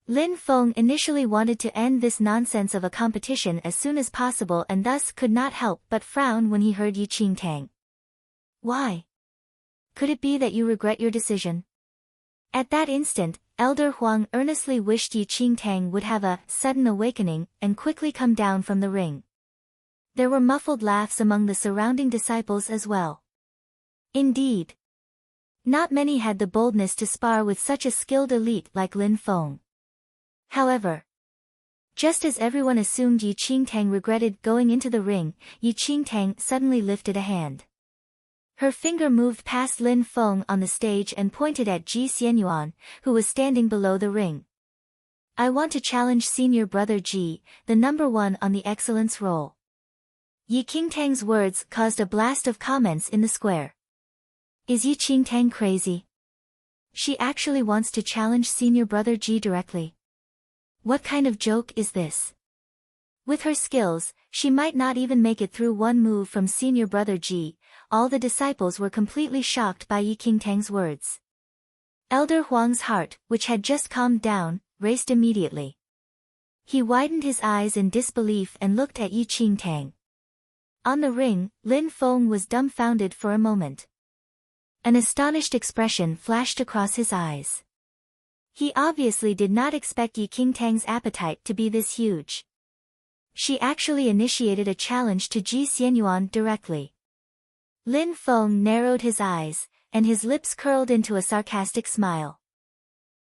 Lin Feng initially wanted to end this nonsense of a competition as soon as possible and thus could not help but frown when he heard Yi Qingtang. Why? Could it be that you regret your decision? At that instant, Elder Huang earnestly wished Yi Qingtang would have a sudden awakening and quickly come down from the ring. There were muffled laughs among the surrounding disciples as well. Indeed. Not many had the boldness to spar with such a skilled elite like Lin Feng. However, just as everyone assumed Yi Qingtang regretted going into the ring, Yi Qingtang suddenly lifted a hand. Her finger moved past Lin Feng on the stage and pointed at Ji Xianyuan, who was standing below the ring. I want to challenge senior brother Ji, the number 1 on the excellence roll. Yi Qingtang's words caused a blast of comments in the square. Is Yi Qingtang crazy? She actually wants to challenge senior brother Ji directly. What kind of joke is this? With her skills, she might not even make it through one move from senior brother Ji. All the disciples were completely shocked by Yi Qingtang's words. Elder Huang's heart, which had just calmed down, raced immediately. He widened his eyes in disbelief and looked at Yi Qingtang. On the ring, Lin Feng was dumbfounded for a moment. An astonished expression flashed across his eyes. He obviously did not expect Yi Qingtang's appetite to be this huge. She actually initiated a challenge to Ji Xianyuan directly. Lin Feng narrowed his eyes, and his lips curled into a sarcastic smile.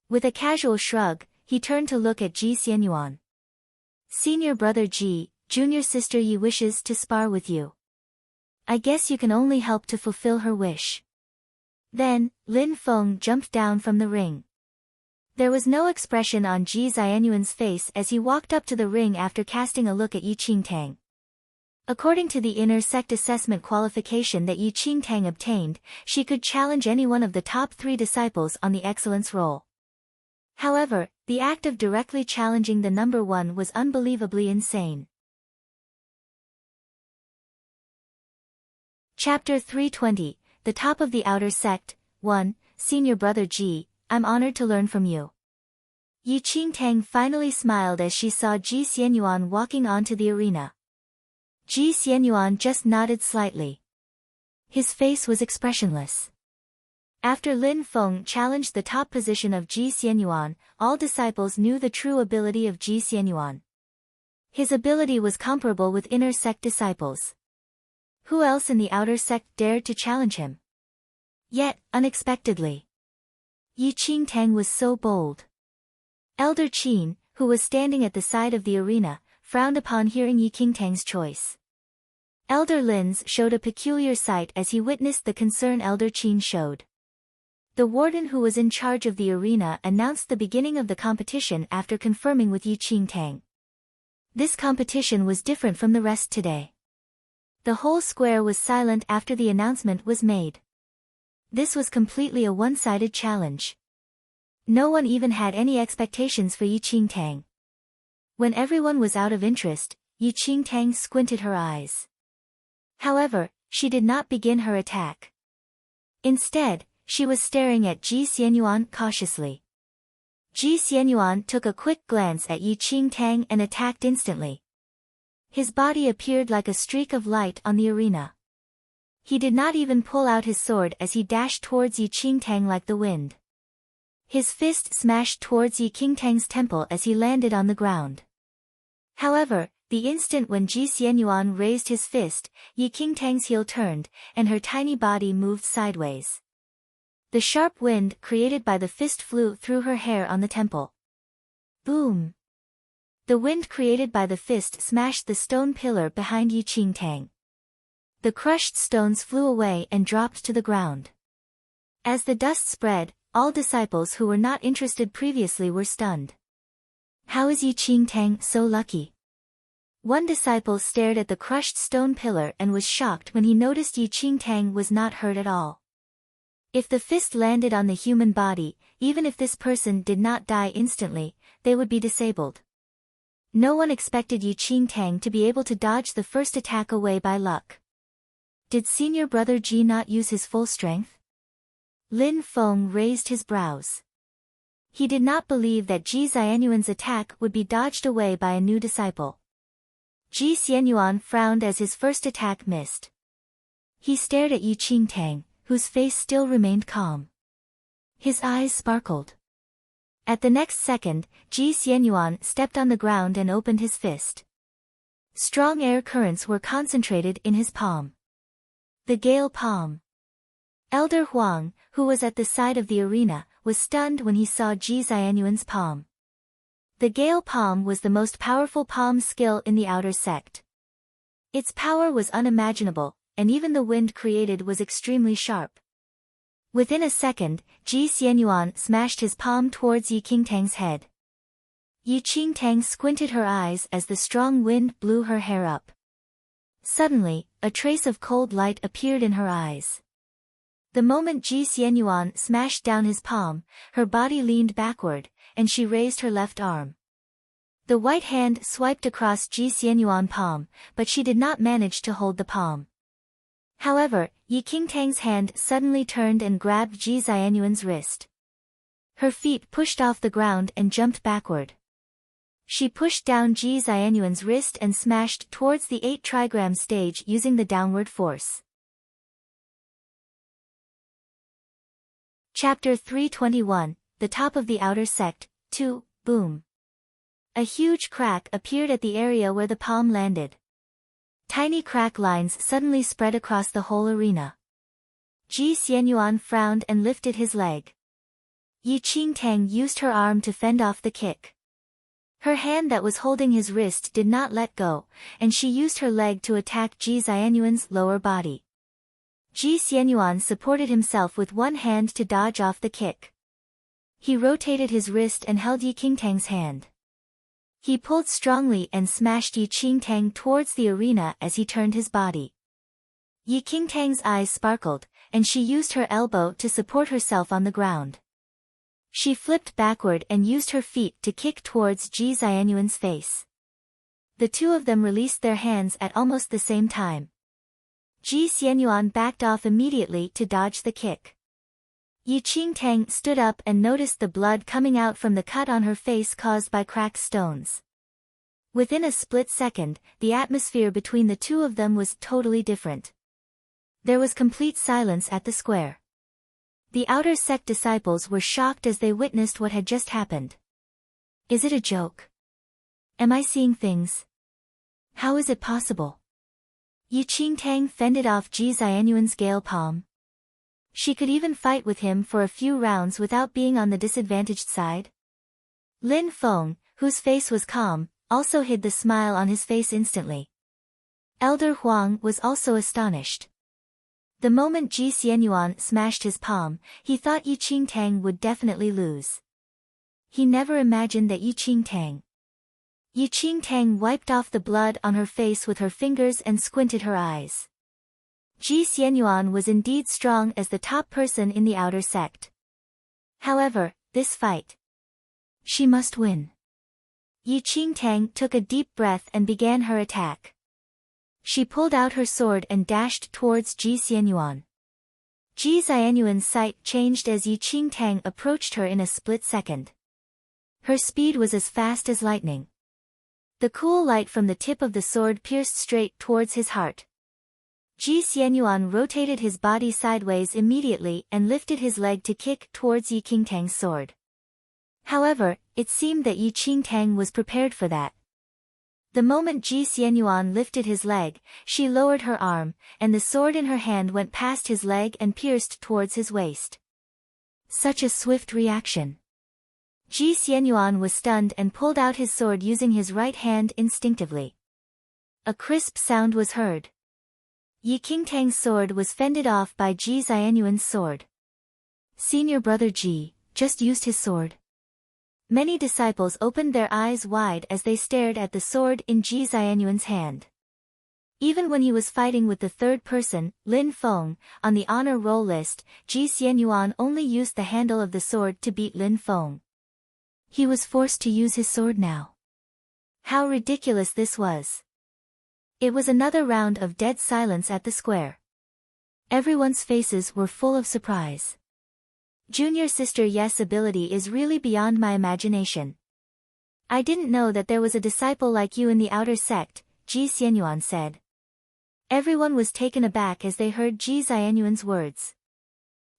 With a casual shrug, he turned to look at Ji Xianyuan. Senior brother Ji, junior sister Yi wishes to spar with you. I guess you can only help to fulfill her wish. Then, Lin Feng jumped down from the ring. There was no expression on Ji Xianyuan's face as he walked up to the ring after casting a look at Yi Qingtang. According to the inner sect assessment qualification that Yi Qingtang obtained, she could challenge any one of the top 3 disciples on the excellence roll. However, the act of directly challenging the number 1 was unbelievably insane. Chapter 320, The Top of the Outer Sect, 1, Senior Brother Ji, I'm honored to learn from you. Yi Qingtang finally smiled as she saw Ji Xianyuan walking onto the arena. Ji Xianyuan just nodded slightly. His face was expressionless. After Lin Feng challenged the top position of Ji Xianyuan, all disciples knew the true ability of Ji Xianyuan. His ability was comparable with inner sect disciples. Who else in the outer sect dared to challenge him? Yet, unexpectedly, Yi Qingtang was so bold. Elder Qin, who was standing at the side of the arena, frowned upon hearing Yi Qingtang's choice. Elder Lin's showed a peculiar sight as he witnessed the concern Elder Qin showed. The warden who was in charge of the arena announced the beginning of the competition after confirming with Yi Qingtang. This competition was different from the rest today. The whole square was silent after the announcement was made. This was completely a one-sided challenge. No one even had any expectations for Yi Qingtang. When everyone was out of interest, Yi Qingtang squinted her eyes. However, she did not begin her attack. Instead, she was staring at Ji Xianyuan cautiously. Ji Xianyuan took a quick glance at Yi Qingtang and attacked instantly. His body appeared like a streak of light on the arena. He did not even pull out his sword as he dashed towards Yi Qingtang like the wind. His fist smashed towards Yi Qingtang's temple as he landed on the ground. However, the instant when Ji Xianyuan raised his fist, Yi Qingtang's heel turned, and her tiny body moved sideways. The sharp wind created by the fist flew through her hair on the temple. Boom! The wind created by the fist smashed the stone pillar behind Yi Qingtang. The crushed stones flew away and dropped to the ground. As the dust spread, all disciples who were not interested previously were stunned. How is Yi Qingtang so lucky? One disciple stared at the crushed stone pillar and was shocked when he noticed Yi Qingtang was not hurt at all. If the fist landed on the human body, even if this person did not die instantly, they would be disabled. No one expected Yi Qingtang to be able to dodge the first attack away by luck. Did senior brother Ji not use his full strength? Lin Feng raised his brows. He did not believe that Ji Xianyuan's attack would be dodged away by a new disciple. Ji Xianyuan frowned as his first attack missed. He stared at Yi Qingtang, whose face still remained calm. His eyes sparkled. At the next second, Ji Xianyuan stepped on the ground and opened his fist. Strong air currents were concentrated in his palm. The Gale Palm. Elder Huang, who was at the side of the arena, was stunned when he saw Ji Xianyuan's palm. The Gale Palm was the most powerful palm skill in the outer sect. Its power was unimaginable, and even the wind created was extremely sharp. Within a second, Ji Xianyuan smashed his palm towards Yi Qingtang's head. Yi Qingtang squinted her eyes as the strong wind blew her hair up. Suddenly, a trace of cold light appeared in her eyes. The moment Ji Xianyuan smashed down his palm, her body leaned backward, and she raised her left arm. The white hand swiped across Ji Xianyuan's palm, but she did not manage to hold the palm. However, Yi Qingtang's hand suddenly turned and grabbed Ji Xianyuan's wrist. Her feet pushed off the ground and jumped backward. She pushed down Ji Xianyuan's wrist and smashed towards the 8 trigram stage using the downward force. Chapter 321, The Top of the Outer Sect, 2, Boom. A huge crack appeared at the area where the palm landed. Tiny crack lines suddenly spread across the whole arena. Ji Xianyuan frowned and lifted his leg. Yi Qingtang used her arm to fend off the kick. Her hand that was holding his wrist did not let go, and she used her leg to attack Ji Xianyuan's lower body. Ji Xianyuan supported himself with one hand to dodge off the kick. He rotated his wrist and held Yi Qingtang's hand. He pulled strongly and smashed Yi Qingtang towards the arena as he turned his body. Yi Qingtang's eyes sparkled, and she used her elbow to support herself on the ground. She flipped backward and used her feet to kick towards Ji Xianyuan's face. The two of them released their hands at almost the same time. Ji Xianyuan backed off immediately to dodge the kick. Yi Qingtang stood up and noticed the blood coming out from the cut on her face caused by cracked stones. Within a split second, the atmosphere between the two of them was totally different. There was complete silence at the square. The outer sect disciples were shocked as they witnessed what had just happened. Is it a joke? Am I seeing things? How is it possible? Yi Qingtang fended off Ji Xianyuan's gale palm. She could even fight with him for a few rounds without being on the disadvantaged side. Lin Feng, whose face was calm, also hid the smile on his face instantly. Elder Huang was also astonished. The moment Ji Xianyuan smashed his palm, he thought Yi Qingtang would definitely lose. He never imagined that Yi Qingtang. Yi Qingtang wiped off the blood on her face with her fingers and squinted her eyes. Ji Xianyuan was indeed strong as the top person in the outer sect. However, this fight. She must win. Yi Qingtang took a deep breath and began her attack. She pulled out her sword and dashed towards Ji Xianyuan. Ji Xianyuan's sight changed as Yi Qingtang approached her in a split second. Her speed was as fast as lightning. The cool light from the tip of the sword pierced straight towards his heart. Ji Xianyuan rotated his body sideways immediately and lifted his leg to kick towards Yi Qingtang's sword. However, it seemed that Yi Qingtang was prepared for that. The moment Ji Xianyuan lifted his leg, she lowered her arm, and the sword in her hand went past his leg and pierced towards his waist. Such a swift reaction. Ji Xianyuan was stunned and pulled out his sword using his right hand instinctively. A crisp sound was heard. Yi Qingtang's sword was fended off by Ji Xianyuan's sword. Senior brother Ji just used his sword. Many disciples opened their eyes wide as they stared at the sword in Ji Xianyuan's hand. Even when he was fighting with the third person, Lin Feng, on the honor roll list, Ji Xianyuan only used the handle of the sword to beat Lin Feng. He was forced to use his sword now. How ridiculous this was. It was another round of dead silence at the square. Everyone's faces were full of surprise. Junior sister Yes' ability is really beyond my imagination. I didn't know that there was a disciple like you in the outer sect, Ji Xianyuan said. Everyone was taken aback as they heard Ji Xianyuan's words.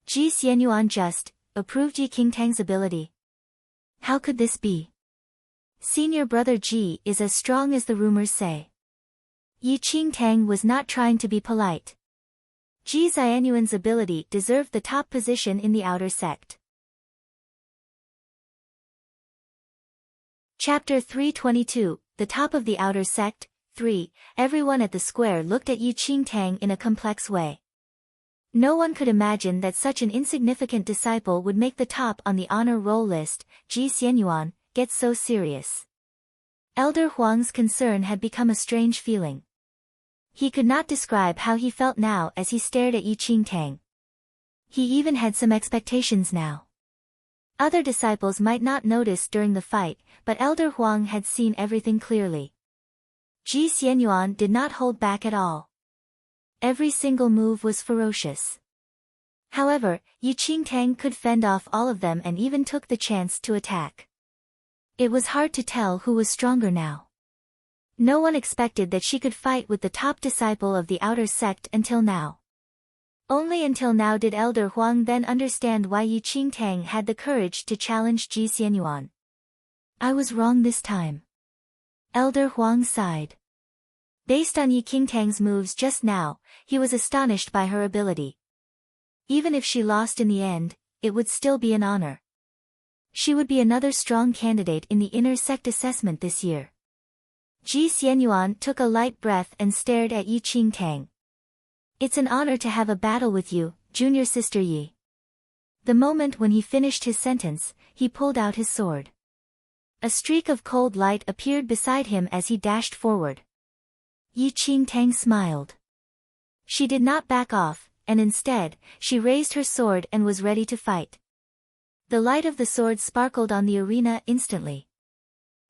Ji Xianyuan just approved Yi Qingtang's ability. How could this be? Senior brother Ji is as strong as the rumors say. Yi Qingtang was not trying to be polite. Ji Xianyuan's ability deserved the top position in the outer sect. Chapter 322, The Top of the Outer Sect, 3. Everyone at the square looked at Yi Qingtang in a complex way. No one could imagine that such an insignificant disciple would make the top on the honor roll list. Ji Xianyuan, get so serious. Elder Huang's concern had become a strange feeling. He could not describe how he felt now as he stared at Yi Qingtang. He even had some expectations now. Other disciples might not notice during the fight, but Elder Huang had seen everything clearly. Ji Xianyuan did not hold back at all. Every single move was ferocious. However, Yi Qingtang could fend off all of them and even took the chance to attack. It was hard to tell who was stronger now. No one expected that she could fight with the top disciple of the outer sect until now. Only until now did Elder Huang then understand why Yi Qingtang had the courage to challenge Ji Xianyuan. I was wrong this time. Elder Huang sighed. Based on Yi Qingtang's moves just now, he was astonished by her ability. Even if she lost in the end, it would still be an honor. She would be another strong candidate in the inner sect assessment this year. Ji Xianyuan took a light breath and stared at Yi Qingtang. It's an honor to have a battle with you, junior sister Yi. The moment when he finished his sentence, he pulled out his sword. A streak of cold light appeared beside him as he dashed forward. Yi Qingtang smiled. She did not back off, and instead, she raised her sword and was ready to fight. The light of the sword sparkled on the arena instantly.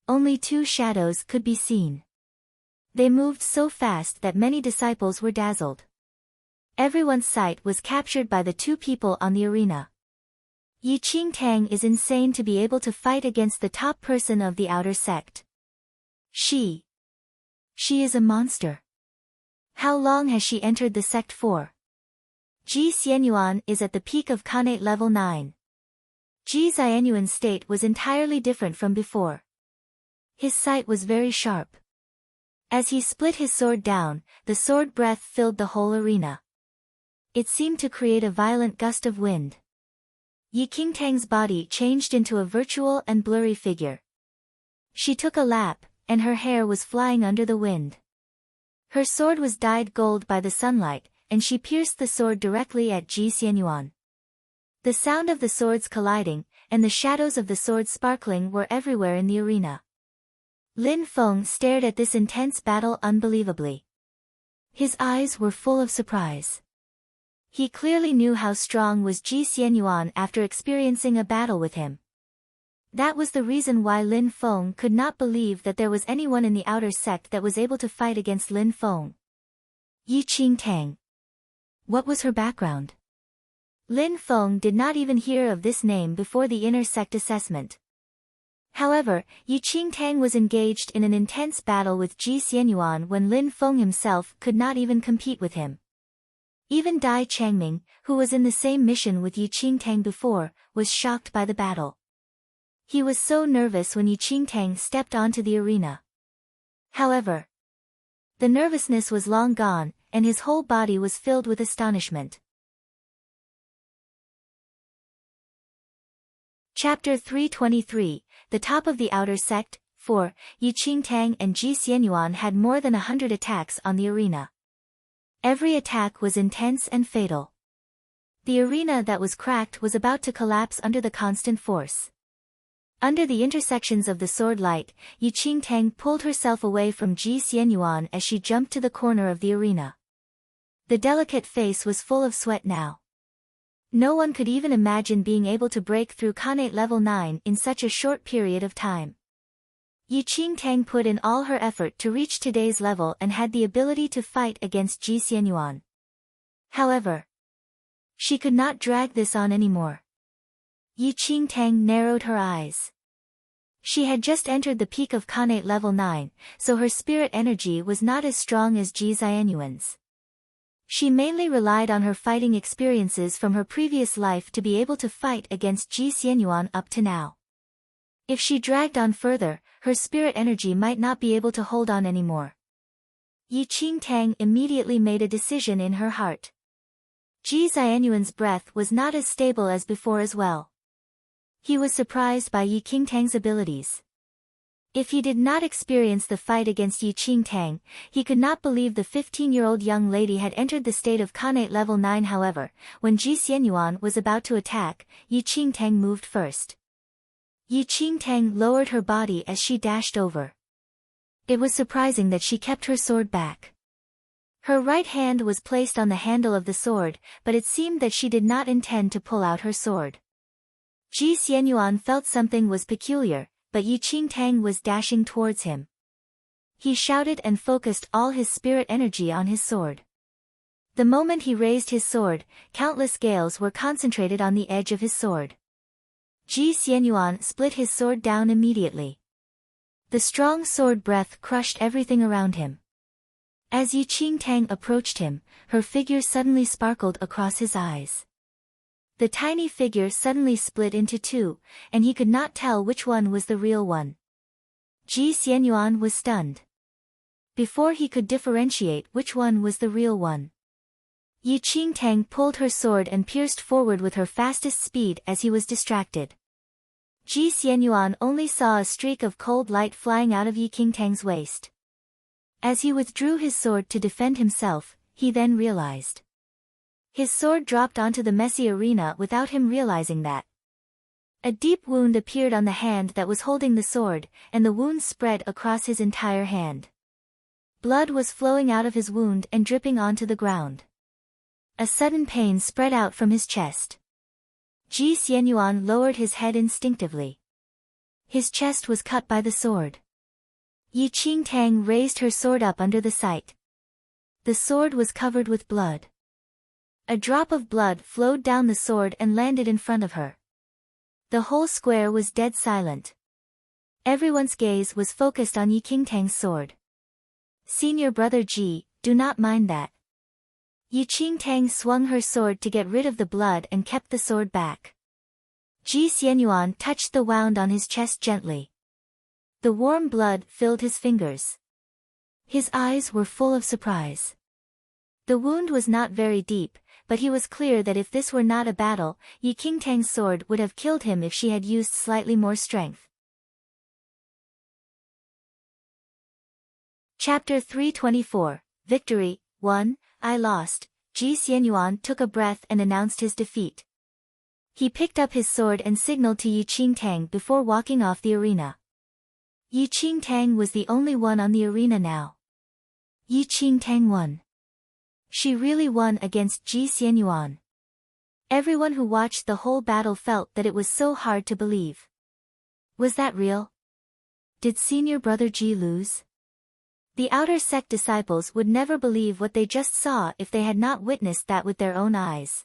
Only two shadows could be seen. They moved so fast that many disciples were dazzled. Everyone's sight was captured by the two people on the arena. Yi Qingtang is insane to be able to fight against the top person of the outer sect. She is a monster. How long has she entered the sect for? Ji Xianyuan is at the peak of Khanate level 9. Ji Xianyuan's state was entirely different from before. His sight was very sharp. As he split his sword down, the sword breath filled the whole arena. It seemed to create a violent gust of wind. Yi Qingtang's body changed into a virtual and blurry figure. She took a lap, and her hair was flying under the wind. Her sword was dyed gold by the sunlight, and she pierced the sword directly at Ji Xianyuan. The sound of the swords colliding, and the shadows of the swords sparkling were everywhere in the arena. Lin Feng stared at this intense battle unbelievably. His eyes were full of surprise. He clearly knew how strong was Ji Xianyuan after experiencing a battle with him. That was the reason why Lin Feng could not believe that there was anyone in the outer sect that was able to fight against Lin Feng. Yi Qingtang. What was her background? Lin Feng did not even hear of this name before the inner sect assessment. However, Yi Qingtang was engaged in an intense battle with Ji Xianyuan when Lin Feng himself could not even compete with him. Even Dai Changming, who was in the same mission with Yi Qingtang before, was shocked by the battle. He was so nervous when Yi Qingtang stepped onto the arena. However, the nervousness was long gone, and his whole body was filled with astonishment. Chapter 323, The Top of the Outer Sect, 4, Yi Qingtang and Ji Xianyuan had more than 100 attacks on the arena. Every attack was intense and fatal. The arena that was cracked was about to collapse under the constant force. Under the intersections of the sword light, Yi Qingtang pulled herself away from Ji Xianyuan as she jumped to the corner of the arena. The delicate face was full of sweat now. No one could even imagine being able to break through Khanate level 9 in such a short period of time. Yi Qingtang put in all her effort to reach today's level and had the ability to fight against Ji Xianyuan. However, she could not drag this on anymore. Yi Qingtang narrowed her eyes. She had just entered the peak of Khanate level 9, so her spirit energy was not as strong as Ji Xianyuan's. She mainly relied on her fighting experiences from her previous life to be able to fight against Ji Xianyuan up to now. If she dragged on further, her spirit energy might not be able to hold on anymore. Yi Qingtang immediately made a decision in her heart. Ji Xianyuan's breath was not as stable as before as well. He was surprised by Yi Qingtang's abilities. If he did not experience the fight against Yi Qingtang, he could not believe the 15-year-old young lady had entered the state of Khanate level 9. However, when Ji Xianyuan was about to attack, Yi Qingtang moved first. Yi Qingtang lowered her body as she dashed over. It was surprising that she kept her sword back. Her right hand was placed on the handle of the sword, but it seemed that she did not intend to pull out her sword. Ji Xianyuan felt something was peculiar, but Yi Qingtang was dashing towards him. He shouted and focused all his spirit energy on his sword. The moment he raised his sword, countless gales were concentrated on the edge of his sword. Ji Xianyuan split his sword down immediately. The strong sword breath crushed everything around him. As Yi Qingtang approached him, her figure suddenly sparkled across his eyes. The tiny figure suddenly split into two, and he could not tell which one was the real one. Ji Xianyuan was stunned. before he could differentiate which one was the real one. Yi Qingtang pulled her sword and pierced forward with her fastest speed as he was distracted. Ji Xianyuan only saw a streak of cold light flying out of Yi Qingtang's waist. As he withdrew his sword to defend himself, he then realized. His sword dropped onto the messy arena without him realizing that. A deep wound appeared on the hand that was holding the sword, and the wound spread across his entire hand. Blood was flowing out of his wound and dripping onto the ground. A sudden pain spread out from his chest. Ji Xianyuan lowered his head instinctively. His chest was cut by the sword. Yi Qingtang raised her sword up under the sight. The sword was covered with blood. A drop of blood flowed down the sword and landed in front of her. The whole square was dead silent. Everyone's gaze was focused on Yi Qingtang's sword. Senior brother Ji, do not mind that. Yi Qingtang swung her sword to get rid of the blood and kept the sword back. Ji Xianyuan touched the wound on his chest gently. The warm blood filled his fingers. His eyes were full of surprise. The wound was not very deep, but he was clear that if this were not a battle, Yi Qingtang's sword would have killed him if she had used slightly more strength. Chapter 324, Victory, 1, I lost. Ji Xianyuan took a breath and announced his defeat. He picked up his sword and signaled to Yi Qingtang before walking off the arena. Yi Qingtang was the only one on the arena now. Yi Qingtang won. She really won against Ji Xianyuan. Everyone who watched the whole battle felt that it was so hard to believe. Was that real? Did senior brother Ji lose? The outer sect disciples would never believe what they just saw if they had not witnessed that with their own eyes.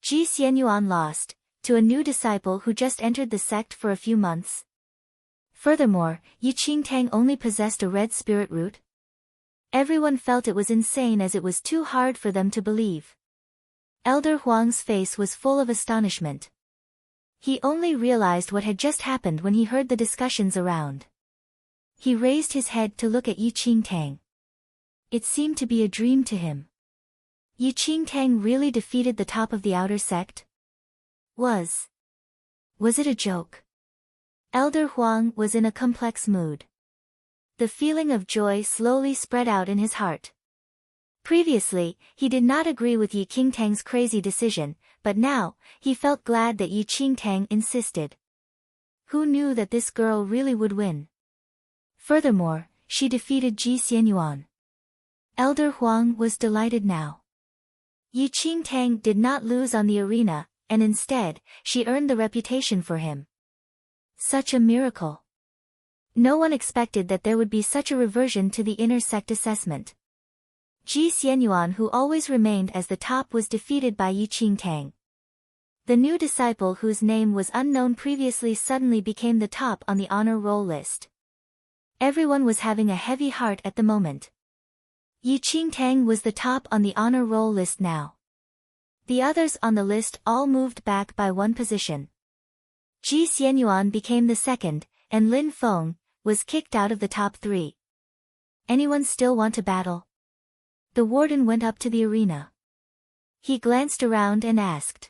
Ji Xianyuan lost, to a new disciple who just entered the sect for a few months. Furthermore, Yi Qingtang only possessed a red spirit root. Everyone felt it was insane as it was too hard for them to believe. Elder Huang's face was full of astonishment. He only realized what had just happened when he heard the discussions around. He raised his head to look at Yi Qingtang. It seemed to be a dream to him. Yi Qingtang really defeated the top of the outer sect? Was it a joke? Elder Huang was in a complex mood. The feeling of joy slowly spread out in his heart. Previously, he did not agree with Yi Qingtang's crazy decision, but now, he felt glad that Yi Qingtang insisted. Who knew that this girl really would win? Furthermore, she defeated Ji Xianyuan. Elder Huang was delighted now. Yi Qingtang did not lose on the arena, and instead, she earned the reputation for him. Such a miracle. No one expected that there would be such a reversion to the inner sect assessment. Ji Xianyuan, who always remained as the top, was defeated by Yi Qingtang. The new disciple whose name was unknown previously suddenly became the top on the honor roll list. Everyone was having a heavy heart at the moment. Yi Qingtang was the top on the honor roll list now. The others on the list all moved back by one position. Ji Xianyuan became the second, and Lin Feng was kicked out of the top 3. Anyone still want to battle? The warden went up to the arena. He glanced around and asked.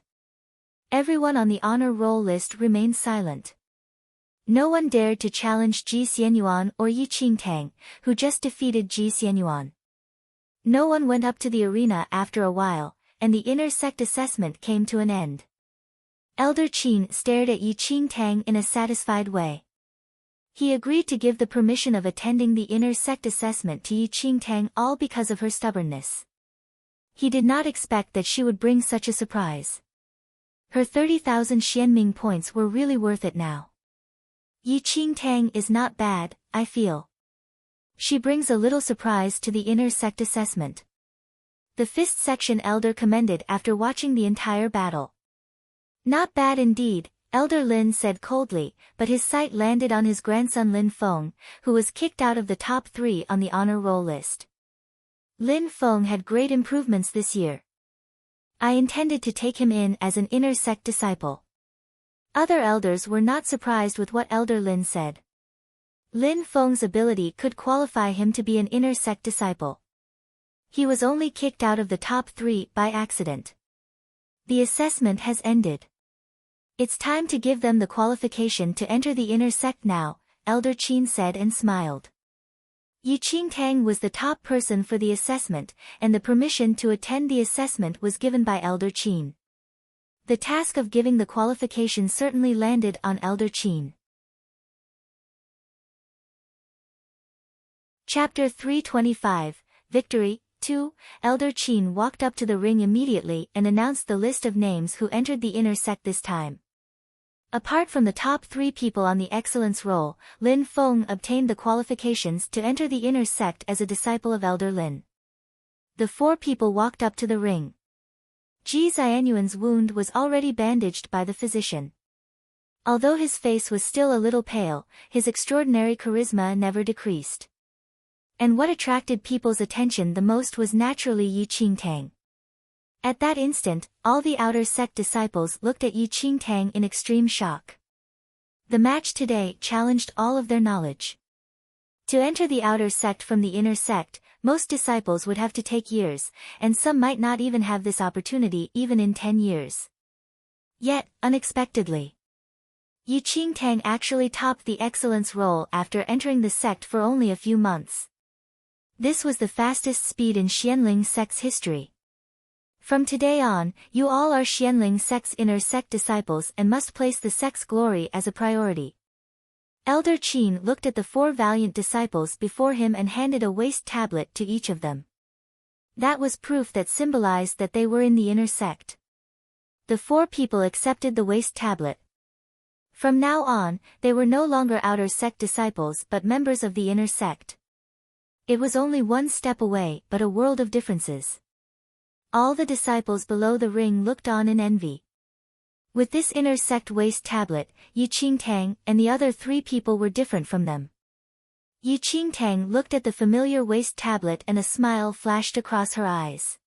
Everyone on the honor roll list remained silent. No one dared to challenge Ji Xianyuan or Yi Qingtang, who just defeated Ji Xianyuan. No one went up to the arena after a while, and the inner sect assessment came to an end. Elder Qin stared at Yi Qingtang in a satisfied way. He agreed to give the permission of attending the inner sect assessment to Yi Qingtang all because of her stubbornness. He did not expect that she would bring such a surprise. Her 30,000 Xianming points were really worth it now. Yi Qingtang is not bad, I feel. She brings a little surprise to the inner sect assessment. The fifth section elder commended after watching the entire battle. Not bad indeed, Elder Lin said coldly, but his sight landed on his grandson Lin Feng, who was kicked out of the top 3 on the honor roll list. Lin Feng had great improvements this year. I intended to take him in as an inner sect disciple. Other elders were not surprised with what Elder Lin said. Lin Feng's ability could qualify him to be an inner sect disciple. He was only kicked out of the top 3 by accident. The assessment has ended. It's time to give them the qualification to enter the inner sect now, Elder Qin said and smiled. Yi Qingtang was the top person for the assessment, and the permission to attend the assessment was given by Elder Qin. The task of giving the qualification certainly landed on Elder Qin. Chapter 325, Victory, 2. Elder Qin walked up to the ring immediately and announced the list of names who entered the inner sect this time. Apart from the top 3 people on the excellence roll, Lin Feng obtained the qualifications to enter the inner sect as a disciple of Elder Lin. The 4 people walked up to the ring. Ji Xianyuan's wound was already bandaged by the physician. Although his face was still a little pale, his extraordinary charisma never decreased. And what attracted people's attention the most was naturally Yi Qingtang. At that instant, all the outer sect disciples looked at Yi Qingtang in extreme shock. The match today challenged all of their knowledge. To enter the outer sect from the inner sect, most disciples would have to take years, and some might not even have this opportunity even in 10 years. Yet, unexpectedly, Yi Qingtang actually topped the excellence roll after entering the sect for only a few months. This was the fastest speed in Xianling sect's history. From today on, you all are Xianling sect's inner sect disciples and must place the sect's glory as a priority. Elder Qin looked at the 4 valiant disciples before him and handed a waist tablet to each of them. That was proof that symbolized that they were in the inner sect. The 4 people accepted the waist tablet. From now on, they were no longer outer sect disciples but members of the inner sect. It was only one step away, but a world of differences. All the disciples below the ring looked on in envy. With this inner sect waist tablet, Yi Qingtang and the other 3 people were different from them. Yi Qingtang looked at the familiar waist tablet and a smile flashed across her eyes.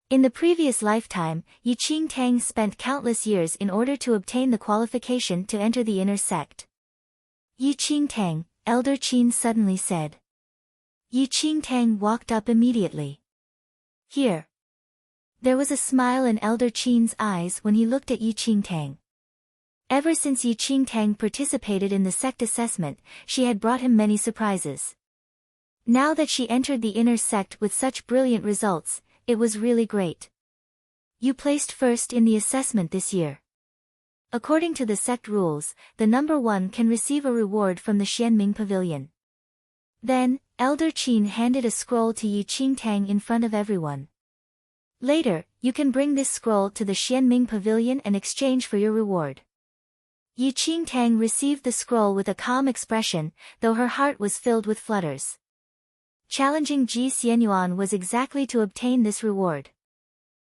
In the previous lifetime, Yi Qingtang spent countless years in order to obtain the qualification to enter the inner sect. Yi Qingtang, Elder Qin suddenly said. Yi Qingtang walked up immediately. Here. There was a smile in Elder Qin's eyes when he looked at Yi Qingtang. Ever since Yi Qingtang participated in the sect assessment, she had brought him many surprises. Now that she entered the inner sect with such brilliant results, it was really great. You placed first in the assessment this year. According to the sect rules, the number 1 can receive a reward from the Xianming Pavilion. Then, Elder Qin handed a scroll to Yi Qingtang in front of everyone. Later, you can bring this scroll to the Xianming Pavilion and exchange for your reward. Yi Qingtang received the scroll with a calm expression, though her heart was filled with flutters. Challenging Ji Xianyuan was exactly to obtain this reward.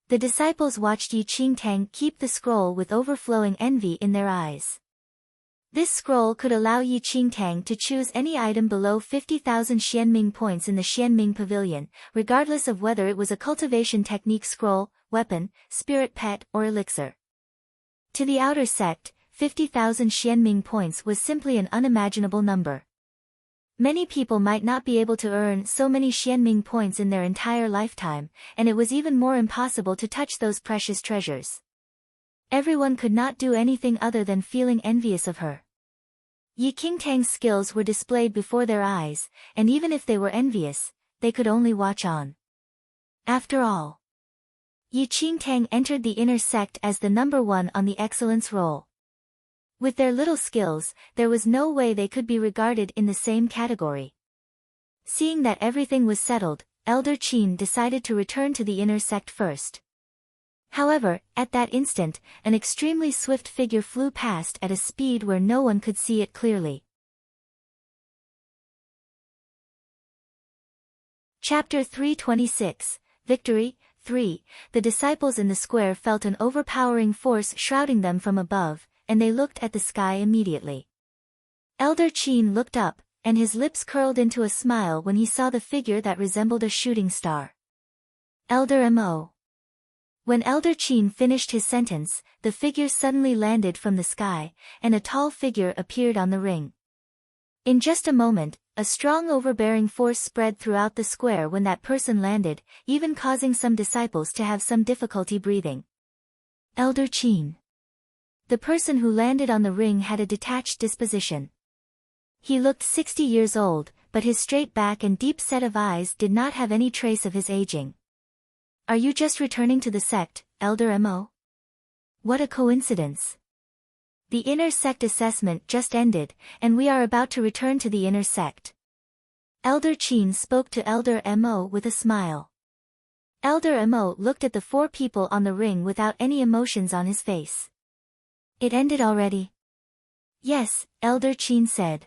The disciples watched Yi Qingtang keep the scroll with overflowing envy in their eyes. This scroll could allow Yi Qingtang to choose any item below 50,000 Xianming points in the Xianming Pavilion, regardless of whether it was a cultivation technique scroll, weapon, spirit pet, or elixir. To the outer sect, 50,000 Xianming points was simply an unimaginable number. Many people might not be able to earn so many Xianming points in their entire lifetime, and it was even more impossible to touch those precious treasures. Everyone could not do anything other than feeling envious of her. Yi Qingtang's skills were displayed before their eyes, and even if they were envious, they could only watch on. After all, Yi Qingtang entered the inner sect as the number 1 on the excellence roll. With their little skills, there was no way they could be regarded in the same category. Seeing that everything was settled, Elder Qin decided to return to the inner sect first. However, at that instant, an extremely swift figure flew past at a speed where no one could see it clearly. Chapter 326, Victory, 3. The disciples in the square felt an overpowering force shrouding them from above, and they looked at the sky immediately. Elder Qin looked up, and his lips curled into a smile when he saw the figure that resembled a shooting star. Elder Mo. When Elder Qin finished his sentence, the figure suddenly landed from the sky, and a tall figure appeared on the ring. In just a moment, a strong overbearing force spread throughout the square when that person landed, even causing some disciples to have some difficulty breathing. Elder Qin. The person who landed on the ring had a detached disposition. He looked 60 years old, but his straight back and deep set of eyes did not have any trace of his aging. Are you just returning to the sect, Elder Mo? What a coincidence. The inner sect assessment just ended, and we are about to return to the inner sect. Elder Qin spoke to Elder Mo with a smile. Elder Mo looked at the 4 people on the ring without any emotions on his face. It ended already? Yes, Elder Qin said.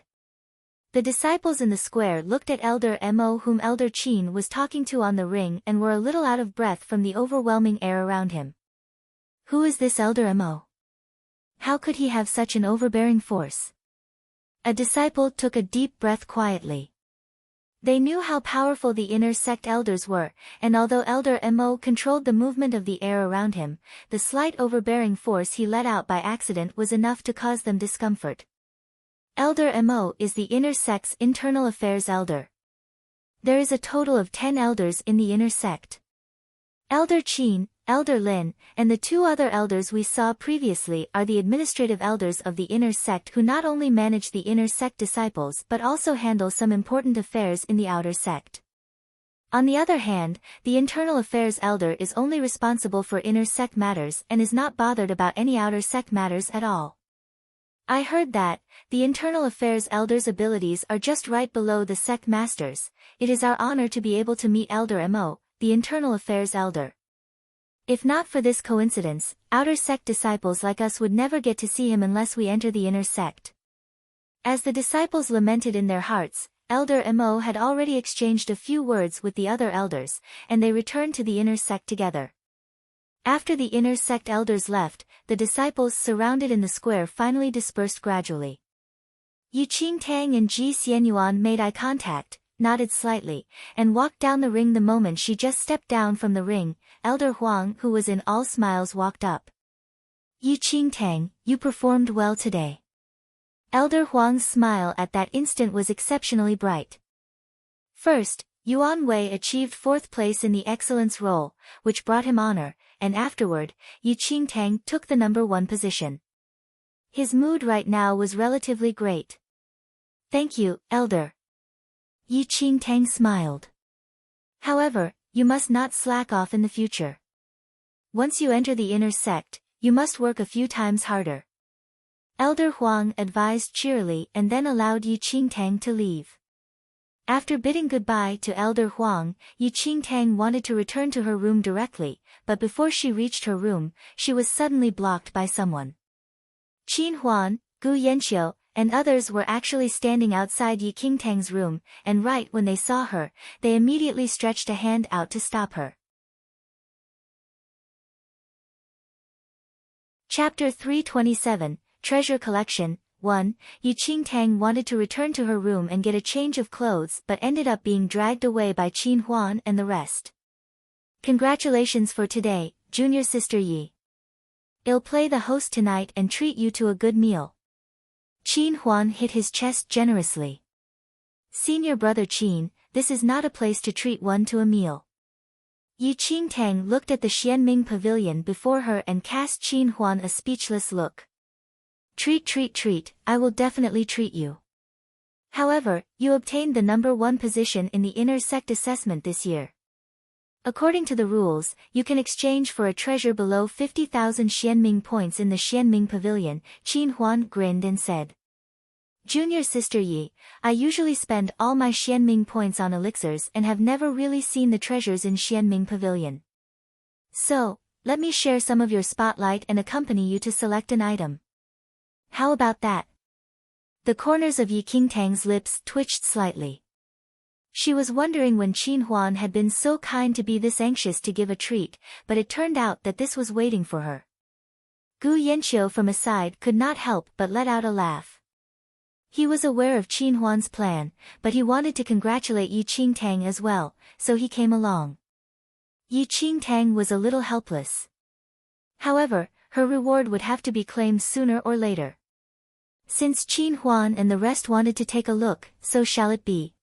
The disciples in the square looked at Elder Mo whom Elder Qin was talking to on the ring and were a little out of breath from the overwhelming air around him. Who is this Elder Mo? How could he have such an overbearing force? A disciple took a deep breath quietly. They knew how powerful the inner sect elders were, and although Elder Mo controlled the movement of the air around him, the slight overbearing force he let out by accident was enough to cause them discomfort. Elder Mo is the inner sect's internal affairs elder. There is a total of 10 elders in the inner sect. Elder Qin, Elder Lin, and the 2 other elders we saw previously are the administrative elders of the inner sect who not only manage the inner sect disciples but also handle some important affairs in the outer sect. On the other hand, the internal affairs elder is only responsible for inner sect matters and is not bothered about any outer sect matters at all. I heard that the internal affairs elder's abilities are just right below the sect master's. It is our honor to be able to meet Elder Mo, the internal affairs elder. If not for this coincidence, outer sect disciples like us would never get to see him unless we enter the inner sect. As the disciples lamented in their hearts, Elder Mo had already exchanged a few words with the other elders, and they returned to the inner sect together. After the inner sect elders left, the disciples surrounded in the square finally dispersed gradually. Yu Qingtang and Ji Xianyuan made eye contact, nodded slightly, and walked down the ring the moment she just stepped down from the ring. Elder Huang, who was in all smiles, walked up. Yu Qingtang, you performed well today. Elder Huang's smile at that instant was exceptionally bright. First, Yuan Wei achieved 4th place in the excellence role, which brought him honor, and afterward, Yu Qingtang took the number 1 position. His mood right now was relatively great. Thank you, Elder. Yu Qingtang smiled. However, you must not slack off in the future. Once you enter the inner sect, you must work a few times harder. Elder Huang advised cheerily and then allowed Yu Qingtang to leave. After bidding goodbye to Elder Huang, Yu Qingtang wanted to return to her room directly, but before she reached her room, she was suddenly blocked by someone. Qin Huan, Gu Yanxiu, and others were actually standing outside Yu Qingtang's room, and right when they saw her, they immediately stretched a hand out to stop her. Chapter 327, Treasure Collection. 1. Yu Qingtang wanted to return to her room and get a change of clothes but ended up being dragged away by Qin Huan and the rest. Congratulations for today, junior sister Yi. I'll play the host tonight and treat you to a good meal. Qin Huan hit his chest generously. Senior brother Qin, this is not a place to treat one to a meal. Yu Qingtang looked at the Xianming pavilion before her and cast Qin Huan a speechless look. Treat, I will definitely treat you. However, you obtained the number 1 position in the inner sect assessment this year. According to the rules, you can exchange for a treasure below 50,000 Xianming points in the Xianming pavilion. Qin Huan grinned and said. Junior sister Yi, I usually spend all my Xianming points on elixirs and have never really seen the treasures in Xianming pavilion. So, let me share some of your spotlight and accompany you to select an item. How about that? The corners of Yu Qingtang's lips twitched slightly. She was wondering when Qin Huan had been so kind to be this anxious to give a treat, but it turned out that this was waiting for her. Gu Yanxiu from aside could not help but let out a laugh. He was aware of Qin Huan's plan, but he wanted to congratulate Yu Qingtang as well, so he came along. Yu Qingtang was a little helpless. However, her reward would have to be claimed sooner or later. Since Qin Huan and the rest wanted to take a look, so shall it be.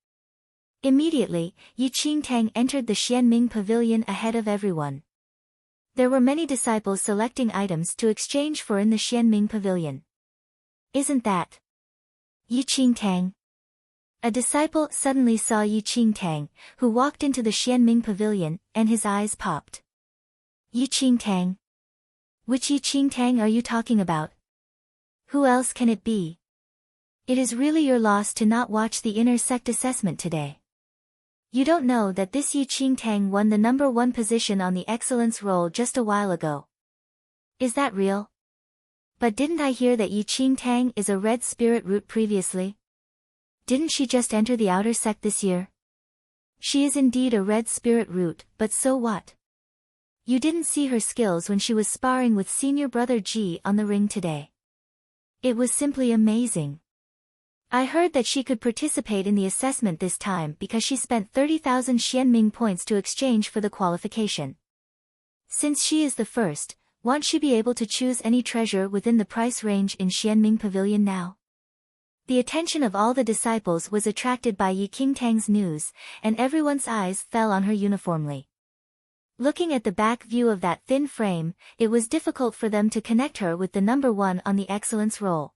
Immediately, Yi Qingtang entered the Xianming pavilion ahead of everyone. There were many disciples selecting items to exchange for in the Xianming pavilion. Isn't that Yi Qingtang? A disciple suddenly saw Yi Qingtang, who walked into the Xianming pavilion, and his eyes popped. Yi Qingtang? Which Yi Qingtang are you talking about? Who else can it be? It is really your loss to not watch the inner sect assessment today. You don't know that this Yi Qingtang won the number 1 position on the excellence roll just a while ago. Is that real? But didn't I hear that Yi Qingtang is a red spirit root previously? Didn't she just enter the outer sect this year? She is indeed a red spirit root, but so what? You didn't see her skills when she was sparring with senior brother Ji on the ring today. It was simply amazing. I heard that she could participate in the assessment this time because she spent 30,000 Xianming points to exchange for the qualification. Since she is the first, won't she be able to choose any treasure within the price range in Xianming Pavilion now? The attention of all the disciples was attracted by Yi Qingtang's news, and everyone's eyes fell on her uniformly. Looking at the back view of that thin frame, it was difficult for them to connect her with the number 1 on the excellence roll.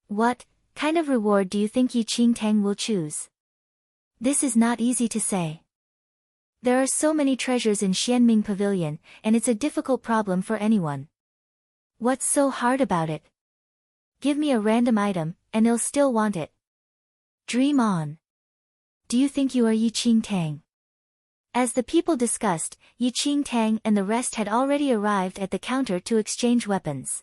What kind of reward do you think Yi Qingtang will choose? This is not easy to say. There are so many treasures in Xianming Pavilion, and it's a difficult problem for anyone. What's so hard about it? Give me a random item, and they'll still want it. Dream on. Do you think you are Yi Qingtang? As the people discussed, Yi Qingtang and the rest had already arrived at the counter to exchange weapons.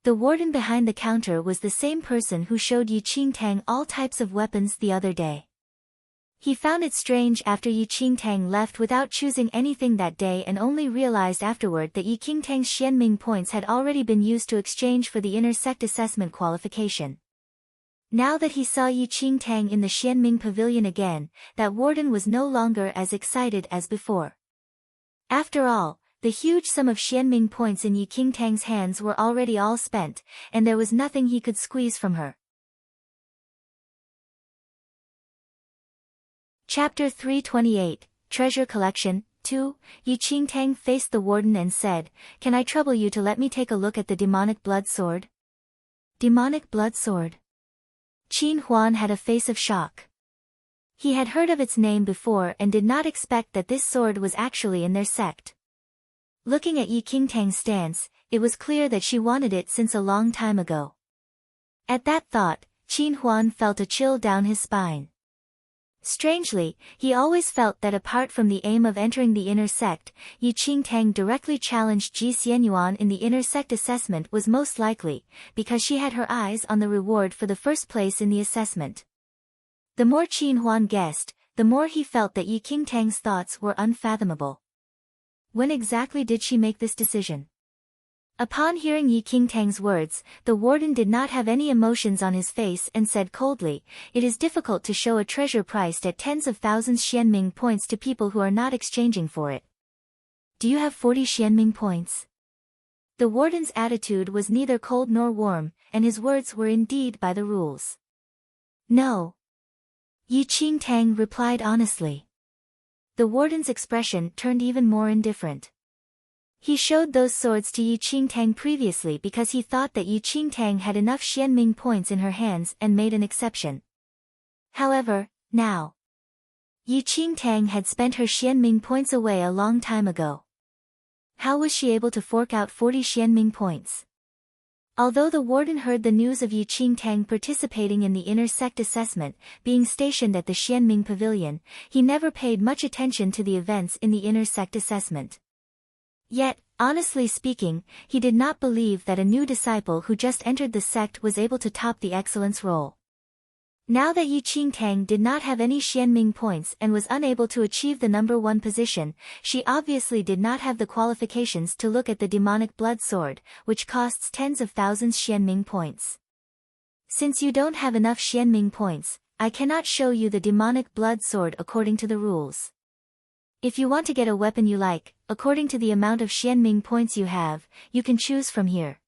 The warden behind the counter was the same person who showed Yi Qingtang all types of weapons the other day. He found it strange after Yi Qingtang left without choosing anything that day and only realized afterward that Yi Qingtang's Xianming points had already been used to exchange for the inner sect assessment qualification. Now that he saw Yi Qingtang in the Xianming Pavilion again, that warden was no longer as excited as before. After all, the huge sum of Xianming points in Yi Qingtang's hands were already all spent, and there was nothing he could squeeze from her. Chapter 328, Treasure Collection, 2. Yi Qingtang faced the warden and said, "Can I trouble you to let me take a look at the demonic blood sword?" Demonic blood sword? Qin Huan had a face of shock. He had heard of its name before and did not expect that this sword was actually in their sect. Looking at Yi Qingtang's stance, it was clear that she wanted it since a long time ago. At that thought, Qin Huan felt a chill down his spine. Strangely, he always felt that apart from the aim of entering the inner sect, Yi Qingtang directly challenged Ji Xianyuan in the inner sect assessment was most likely, because she had her eyes on the reward for the first place in the assessment. The more Qin Huan guessed, the more he felt that Yi Qingtang's thoughts were unfathomable. When exactly did she make this decision? Upon hearing Yi Qingtang's words, the warden did not have any emotions on his face and said coldly, "It is difficult to show a treasure priced at tens of thousands Xianming points to people who are not exchanging for it. Do you have 40 Xianming points?" The warden's attitude was neither cold nor warm, and his words were indeed by the rules. "No." Yi Qingtang replied honestly. The warden's expression turned even more indifferent. He showed those swords to Yi Qingtang previously because he thought that Yi Qingtang had enough Xianming points in her hands and made an exception. However, now, Yi Qingtang had spent her Xianming points away a long time ago. How was she able to fork out 40 Xianming points? Although the warden heard the news of Yi Qingtang participating in the inner sect assessment, being stationed at the Xianming Pavilion, he never paid much attention to the events in the inner sect assessment. Yet, honestly speaking, he did not believe that a new disciple who just entered the sect was able to top the excellence roll. Now that Yi Qingtang did not have any Xianming points and was unable to achieve the number 1 position, she obviously did not have the qualifications to look at the demonic blood sword, which costs tens of thousands Xianming points. Since you don't have enough Xianming points, I cannot show you the demonic blood sword according to the rules. If you want to get a weapon you like, according to the amount of Xianming points you have, you can choose from here.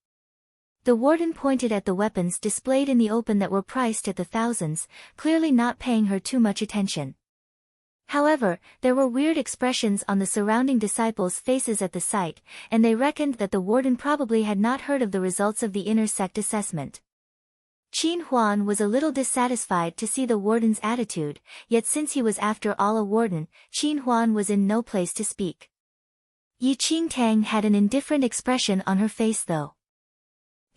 The warden pointed at the weapons displayed in the open that were priced at the thousands, clearly not paying her too much attention. However, there were weird expressions on the surrounding disciples' faces at the sight, and they reckoned that the warden probably had not heard of the results of the inner sect assessment. Qin Huan was a little dissatisfied to see the warden's attitude, yet since he was after all a warden, Qin Huan was in no place to speak. Yi Qingtang had an indifferent expression on her face though.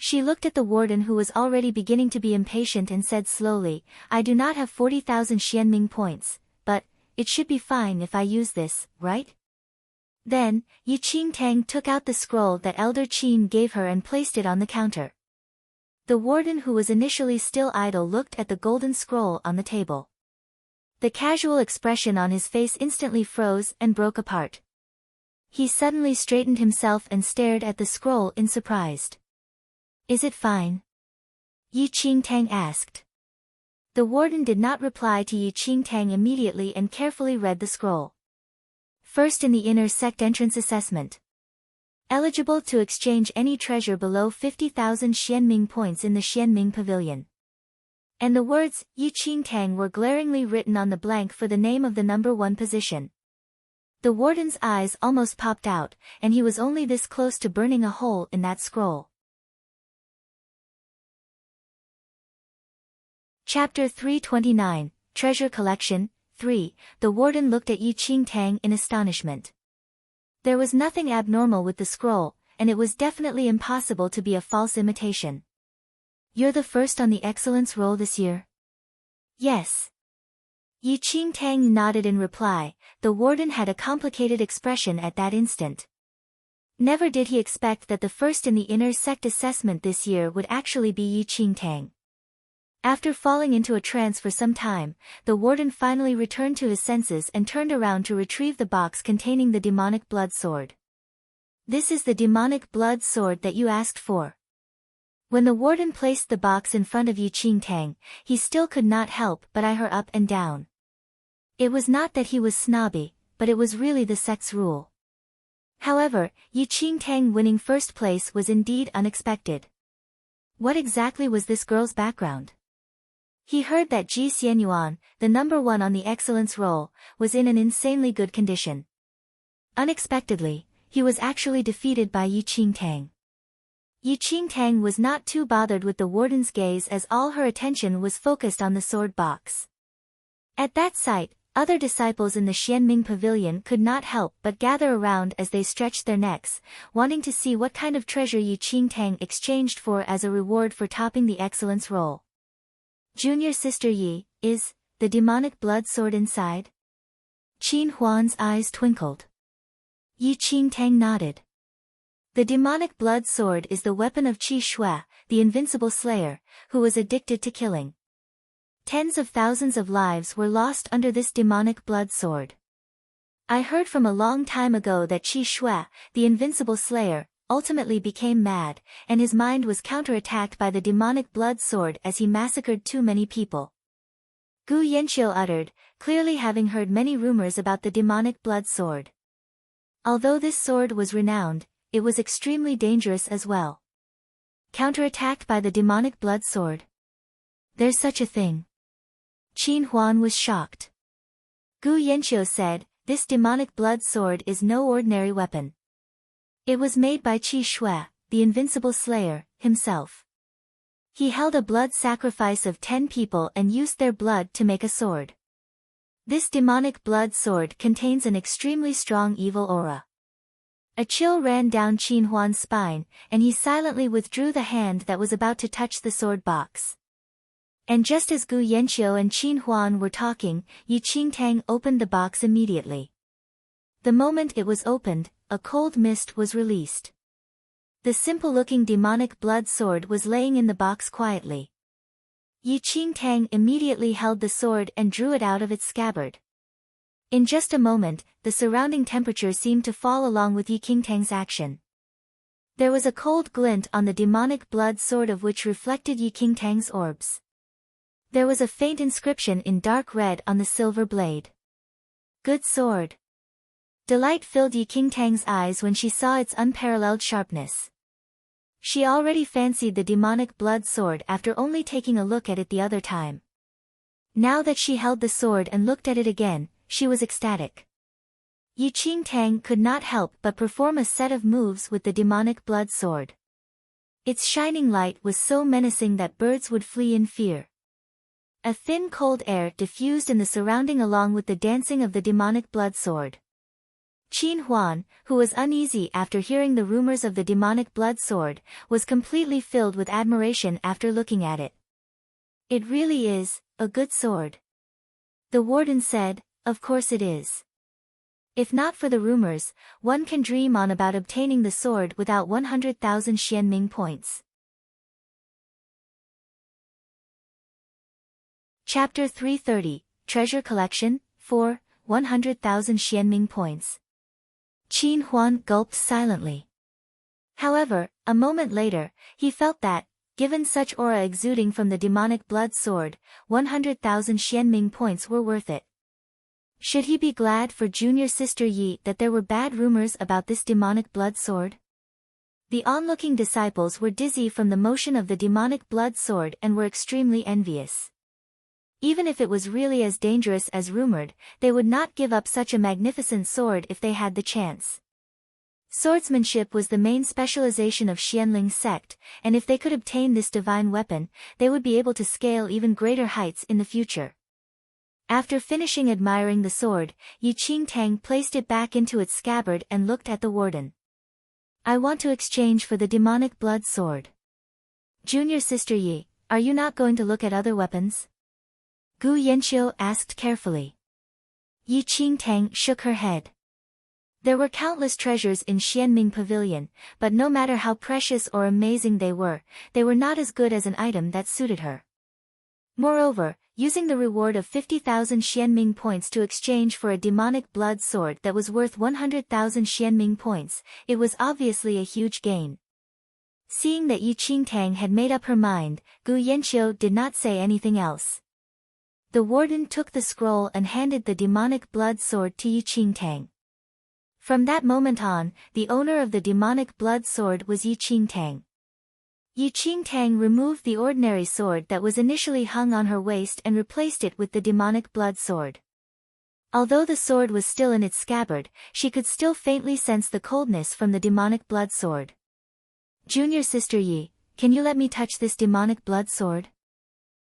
She looked at the warden who was already beginning to be impatient and said slowly, "I do not have 40,000 Xianming points, but it should be fine if I use this, right?" Then, Yi Qingtang took out the scroll that Elder Qin gave her and placed it on the counter. The warden who was initially still idle looked at the golden scroll on the table. The casual expression on his face instantly froze and broke apart. He suddenly straightened himself and stared at the scroll in surprise. "Is it fine?" Yi Qingtang asked. The warden did not reply to Yi Qingtang immediately and carefully read the scroll. First in the inner sect entrance assessment. Eligible to exchange any treasure below 50,000 Xianming points in the Xianming Pavilion. And the words, Yi Qingtang, were glaringly written on the blank for the name of the number 1 position. The warden's eyes almost popped out, and he was only this close to burning a hole in that scroll. Chapter 329, Treasure Collection, 3. The warden looked at Yi Qingtang in astonishment. There was nothing abnormal with the scroll, and it was definitely impossible to be a false imitation. "You're the first on the excellence roll this year?" "Yes." Yi Qingtang nodded in reply. The warden had a complicated expression at that instant. Never did he expect that the first in the inner sect assessment this year would actually be Yi Qingtang. After falling into a trance for some time, the warden finally returned to his senses and turned around to retrieve the box containing the demonic blood sword. "This is the demonic blood sword that you asked for." When the warden placed the box in front of Yi Qingtang, he still could not help but eye her up and down. It was not that he was snobby, but it was really the sect's rule. However, Yi Qingtang winning first place was indeed unexpected. What exactly was this girl's background? He heard that Ji Xianyuan, the number 1 on the excellence roll, was in an insanely good condition. Unexpectedly, he was actually defeated by Yi Qingtang. Yi Qingtang was not too bothered with the warden's gaze as all her attention was focused on the sword box. At that sight, other disciples in the Xianming Pavilion could not help but gather around as they stretched their necks, wanting to see what kind of treasure Yi Qingtang exchanged for as a reward for topping the excellence roll. "Junior sister Yi, is the demonic blood sword inside?" Qin Huan's eyes twinkled. Yi Qingtang nodded. The demonic blood sword is the weapon of Qi Shui, the invincible slayer, who was addicted to killing. Tens of thousands of lives were lost under this demonic blood sword. I heard from a long time ago that Qi Shui, the invincible slayer, ultimately became mad, and his mind was counterattacked by the demonic blood sword as he massacred too many people. Gu Yanqiu uttered, clearly having heard many rumors about the demonic blood sword. Although this sword was renowned, it was extremely dangerous as well. Counterattacked by the demonic blood sword? There's such a thing. Qin Huan was shocked. Gu Yanqiu said, "This demonic blood sword is no ordinary weapon. It was made by Qi Shui, the invincible slayer, himself. He held a blood sacrifice of 10 people and used their blood to make a sword. This demonic blood sword contains an extremely strong evil aura." A chill ran down Qin Huan's spine, and he silently withdrew the hand that was about to touch the sword box. And just as Gu Yanqiu and Qin Huan were talking, Yi Qingtang opened the box immediately. The moment it was opened, a cold mist was released. The simple-looking demonic blood sword was laying in the box quietly. Yi Qingtang immediately held the sword and drew it out of its scabbard. In just a moment, the surrounding temperature seemed to fall along with Yi Qingtang's action. There was a cold glint on the demonic blood sword of which reflected Yi Qingtang's orbs. There was a faint inscription in dark red on the silver blade. "Good sword." Delight filled Yi Qingtang's eyes when she saw its unparalleled sharpness. She already fancied the demonic blood sword after only taking a look at it the other time. Now that she held the sword and looked at it again, she was ecstatic. Yi Qingtang could not help but perform a set of moves with the demonic blood sword. Its shining light was so menacing that birds would flee in fear. A thin cold air diffused in the surrounding along with the dancing of the demonic blood sword. Qin Huan, who was uneasy after hearing the rumors of the demonic blood sword, was completely filled with admiration after looking at it. It really is a good sword. The warden said, of course it is. If not for the rumors, one can dream on about obtaining the sword without 100,000 Xianming points. Chapter 330, Treasure Collection, 4, 100,000 Xianming points. Qin Huan gulped silently. However, a moment later, he felt that, given such aura exuding from the demonic blood sword, 100,000 Xianming points were worth it. Should he be glad for junior sister Yi that there were bad rumors about this demonic blood sword? The onlooking disciples were dizzy from the motion of the demonic blood sword and were extremely envious. Even if it was really as dangerous as rumored, they would not give up such a magnificent sword if they had the chance. Swordsmanship was the main specialization of Xianling's sect, and if they could obtain this divine weapon, they would be able to scale even greater heights in the future. After finishing admiring the sword, Yi Qingtang placed it back into its scabbard and looked at the warden. I want to exchange for the demonic blood sword. Junior sister Yi, are you not going to look at other weapons? Gu Yanqiu asked carefully. Yi Qingtang shook her head. There were countless treasures in Xianming Pavilion, but no matter how precious or amazing they were not as good as an item that suited her. Moreover, using the reward of 50,000 Xianming points to exchange for a demonic blood sword that was worth 100,000 Xianming points, it was obviously a huge gain. Seeing that Yi Qingtang had made up her mind, Gu Yanqiu did not say anything else. The warden took the scroll and handed the demonic blood sword to Yi Qingtang. From that moment on, the owner of the demonic blood sword was Yi Qingtang. Yi Qingtang removed the ordinary sword that was initially hung on her waist and replaced it with the demonic blood sword. Although the sword was still in its scabbard, she could still faintly sense the coldness from the demonic blood sword. Junior sister Yi, can you let me touch this demonic blood sword?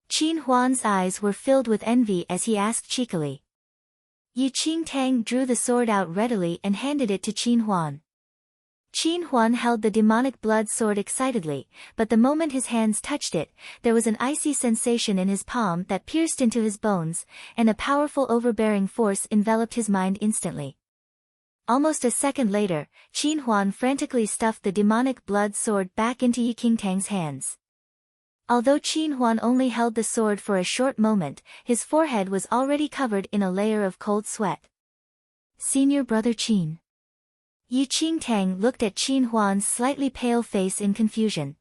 Qin Huan's eyes were filled with envy as he asked cheekily. Yi Qingtang drew the sword out readily and handed it to Qin Huan. Qin Huan held the demonic blood sword excitedly, but the moment his hands touched it, there was an icy sensation in his palm that pierced into his bones, and a powerful overbearing force enveloped his mind instantly. Almost a second later, Qin Huan frantically stuffed the demonic blood sword back into Yi Qingtang's hands. Although Qin Huan only held the sword for a short moment, his forehead was already covered in a layer of cold sweat. Senior brother Qin. Yi Qingtang looked at Qin Huan's slightly pale face in confusion.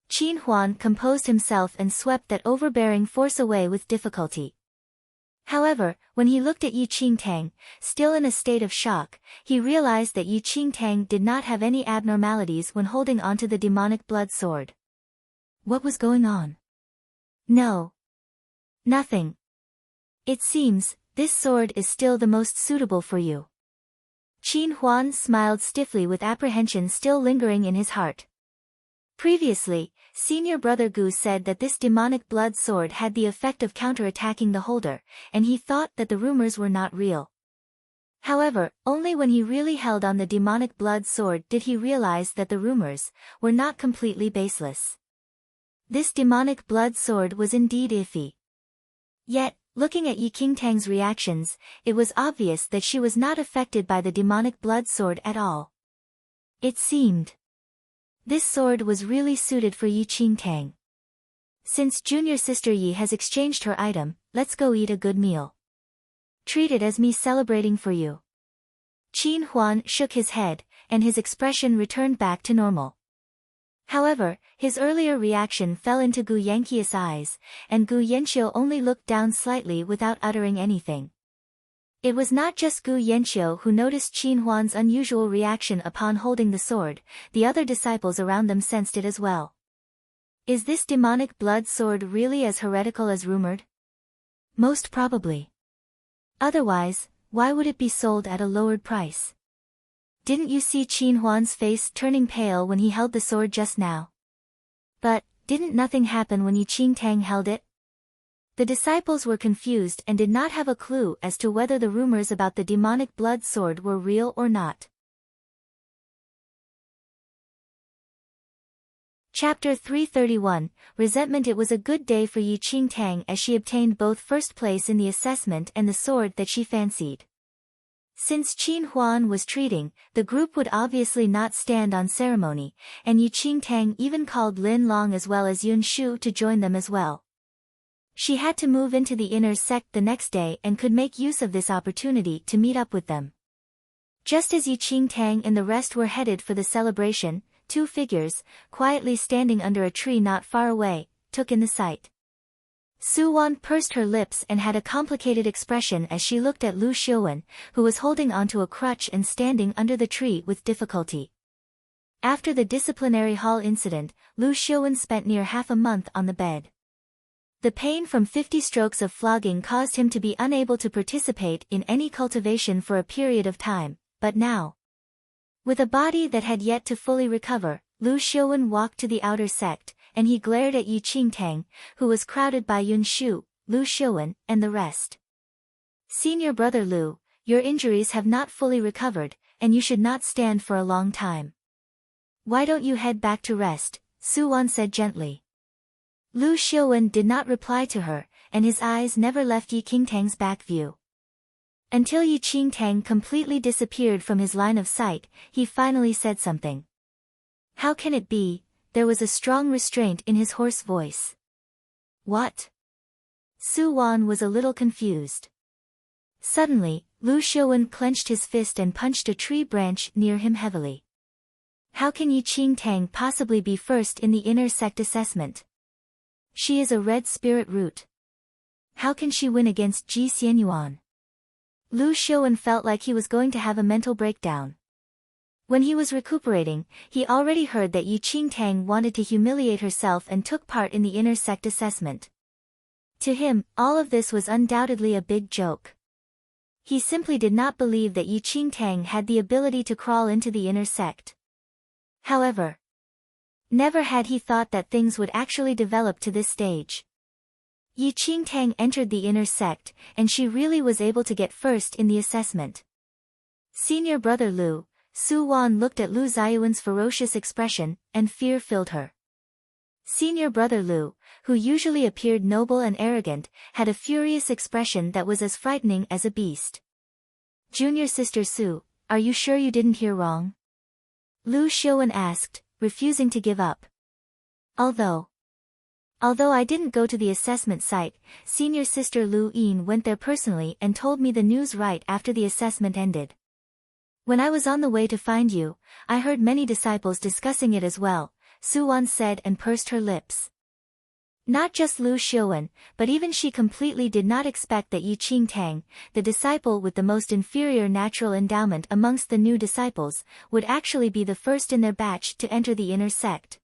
Qin Huan composed himself and swept that overbearing force away with difficulty. However, when he looked at Yi Qingtang, still in a state of shock, he realized that Yi Qingtang did not have any abnormalities when holding onto the demonic blood sword. What was going on? No. Nothing. It seems, this sword is still the most suitable for you. Qin Huan smiled stiffly with apprehension still lingering in his heart. Previously, senior brother Gu said that this demonic blood sword had the effect of counterattacking the holder, and he thought that the rumors were not real. However, only when he really held on the demonic blood sword did he realize that the rumors were not completely baseless. This demonic blood sword was indeed iffy. Yet, looking at Yi Qingtang's reactions, it was obvious that she was not affected by the demonic blood sword at all. It seemed this sword was really suited for Yi Qingtang. Since junior sister Yi has exchanged her item, let's go eat a good meal. Treat it as me celebrating for you. Qin Huan shook his head, and his expression returned back to normal. However, his earlier reaction fell into Gu Yanqiu's eyes, and Gu Yanqiu only looked down slightly without uttering anything. It was not just Gu Yanqiu who noticed Qin Huan's unusual reaction upon holding the sword, the other disciples around them sensed it as well. Is this demonic blood sword really as heretical as rumored? Most probably. Otherwise, why would it be sold at a lowered price? Didn't you see Qin Huan's face turning pale when he held the sword just now? But, didn't nothing happen when Yi Qingtang held it? The disciples were confused and did not have a clue as to whether the rumors about the demonic blood sword were real or not. Chapter 331, Resentment. It was a good day for Yi Qingtang as she obtained both first place in the assessment and the sword that she fancied. Since Qin Huan was treating, the group would obviously not stand on ceremony, and Yi Qingtang even called Lin Long as well as Yun Shu to join them as well. She had to move into the inner sect the next day and could make use of this opportunity to meet up with them. Just as Yi Qingtang and the rest were headed for the celebration, two figures, quietly standing under a tree not far away, took in the sight. Su Wan pursed her lips and had a complicated expression as she looked at Lu Xiuwen, who was holding onto a crutch and standing under the tree with difficulty. After the disciplinary hall incident, Lu Xiuwen spent near half a month on the bed. The pain from 50 strokes of flogging caused him to be unable to participate in any cultivation for a period of time, but now, with a body that had yet to fully recover, Lu Xiuwen walked to the outer sect, and he glared at Yi Qingtang, who was crowded by Yun Shu, Lu Xiuwen, and the rest. Senior brother Lu, your injuries have not fully recovered, and you should not stand for a long time. Why don't you head back to rest? Su Wan said gently. Lu Xiuwen did not reply to her, and his eyes never left Yi Qingtang's back view. Until Yi Qingtang completely disappeared from his line of sight, he finally said something. How can it be? There was a strong restraint in his hoarse voice. What? Su Wan was a little confused. Suddenly, Lu Xiuwen clenched his fist and punched a tree branch near him heavily. How can Yi Qingtang possibly be first in the inner sect assessment? She is a red spirit root. How can she win against Ji Xianyuan? Lu Xiuwen felt like he was going to have a mental breakdown. When he was recuperating, he already heard that Yi Qingtang wanted to humiliate herself and took part in the inner sect assessment. To him, all of this was undoubtedly a big joke. He simply did not believe that Yi Qingtang had the ability to crawl into the inner sect. However, never had he thought that things would actually develop to this stage. Yi Qingtang entered the inner sect, and she really was able to get first in the assessment. Senior brother Lu, Su Wan looked at Lu Xiuwen's ferocious expression, and fear filled her. Senior brother Lu, who usually appeared noble and arrogant, had a furious expression that was as frightening as a beast. Junior sister Su, are you sure you didn't hear wrong? Lu Xiuwen asked, refusing to give up. Although I didn't go to the assessment site, senior sister Lu Yin went there personally and told me the news right after the assessment ended. When I was on the way to find you, I heard many disciples discussing it as well, Su Wan said and pursed her lips. Not just Lu Xiuwen, but even she completely did not expect that Yi Qingtang, the disciple with the most inferior natural endowment amongst the new disciples, would actually be the first in their batch to enter the inner sect.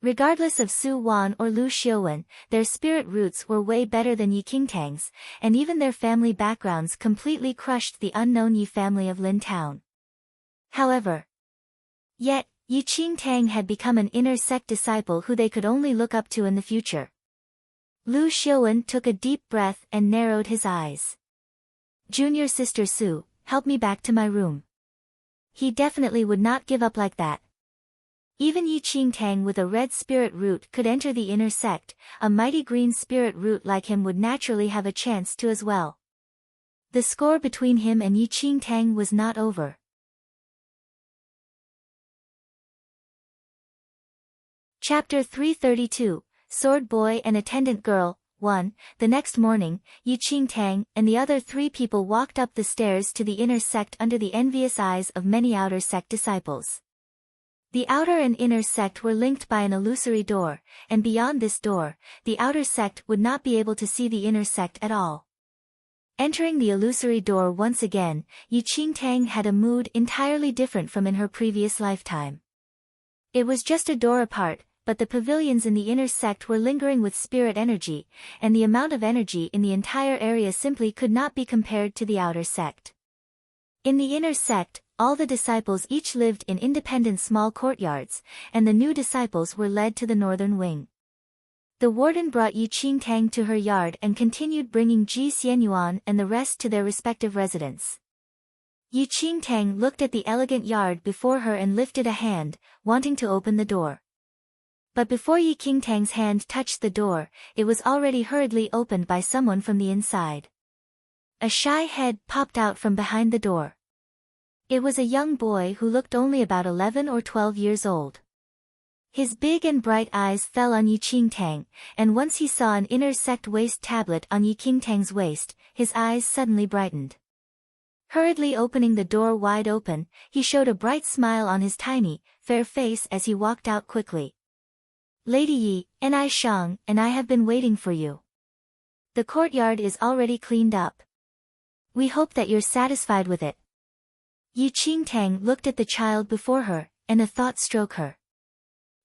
Regardless of Su Wan or Lu Xiuwen, their spirit roots were way better than Yi Qingtang's, and even their family backgrounds completely crushed the unknown Yi family of Lin Town. However, yet, Yi Qingtang had become an inner sect disciple who they could only look up to in the future. Lu Xiuwen took a deep breath and narrowed his eyes. Junior sister Su, help me back to my room. He definitely would not give up like that. Even Yi Qingtang with a red spirit root could enter the inner sect, a mighty green spirit root like him would naturally have a chance to as well. The score between him and Yi Qingtang was not over. Chapter 332, Sword Boy and Attendant Girl, 1. The next morning, Yi Qingtang and the other 3 people walked up the stairs to the inner sect under the envious eyes of many outer sect disciples. The outer and inner sect were linked by an illusory door, and beyond this door, the outer sect would not be able to see the inner sect at all. Entering the illusory door once again, Yi Qingtang had a mood entirely different from in her previous lifetime. It was just a door apart, but the pavilions in the inner sect were lingering with spirit energy, and the amount of energy in the entire area simply could not be compared to the outer sect. In the inner sect, all the disciples each lived in independent small courtyards, and the new disciples were led to the northern wing. The warden brought Yi Qingtang to her yard and continued bringing Ji Xianyuan and the rest to their respective residence. Yi Qingtang looked at the elegant yard before her and lifted a hand, wanting to open the door. But before Yi Qingtang's hand touched the door, it was already hurriedly opened by someone from the inside. A shy head popped out from behind the door. It was a young boy who looked only about 11 or 12 years old. His big and bright eyes fell on Yi Qingtang, and once he saw an inner sect waist tablet on Yi Qingtang's waist, his eyes suddenly brightened. Hurriedly opening the door wide open, he showed a bright smile on his tiny, fair face as he walked out quickly. "Lady Yi, and I Shang, and I have been waiting for you. The courtyard is already cleaned up. We hope that you're satisfied with it." Yi Qingtang looked at the child before her, and a thought struck her.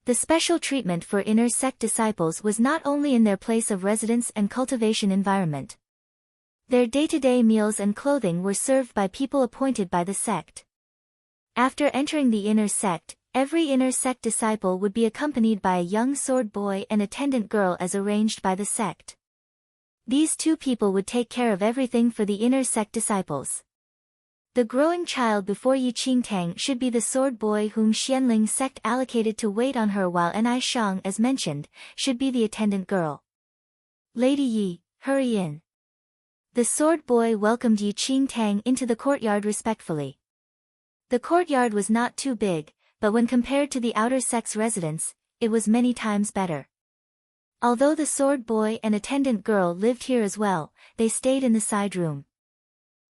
The special treatment for inner sect disciples was not only in their place of residence and cultivation environment. Their day-to-day meals and clothing were served by people appointed by the sect. After entering the inner sect, every inner sect disciple would be accompanied by a young sword boy and attendant girl as arranged by the sect. These two people would take care of everything for the inner sect disciples. The growing child before Yi Qingtang should be the sword boy whom Xianling sect allocated to wait on her, while Ni Shang, as mentioned, should be the attendant girl. "Lady Yi, hurry in." The sword boy welcomed Yi Qingtang into the courtyard respectfully. The courtyard was not too big, but when compared to the outer sect's residence, it was many times better. Although the sword boy and attendant girl lived here as well, they stayed in the side room.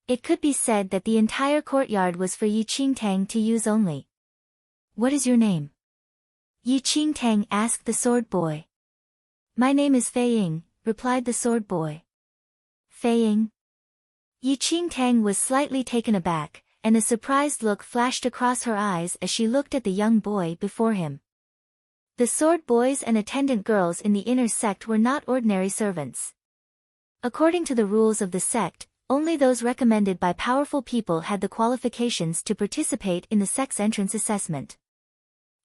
It could be said that the entire courtyard was for Yi Qingtang to use only. "What is your name?" Yi Qingtang asked the sword boy. "My name is Fei Ying," replied the sword boy. "Fei Ying?" Yi Qingtang was slightly taken aback, and a surprised look flashed across her eyes as she looked at the young boy before him. The sword boys and attendant girls in the inner sect were not ordinary servants. According to the rules of the sect, only those recommended by powerful people had the qualifications to participate in the sect's entrance assessment.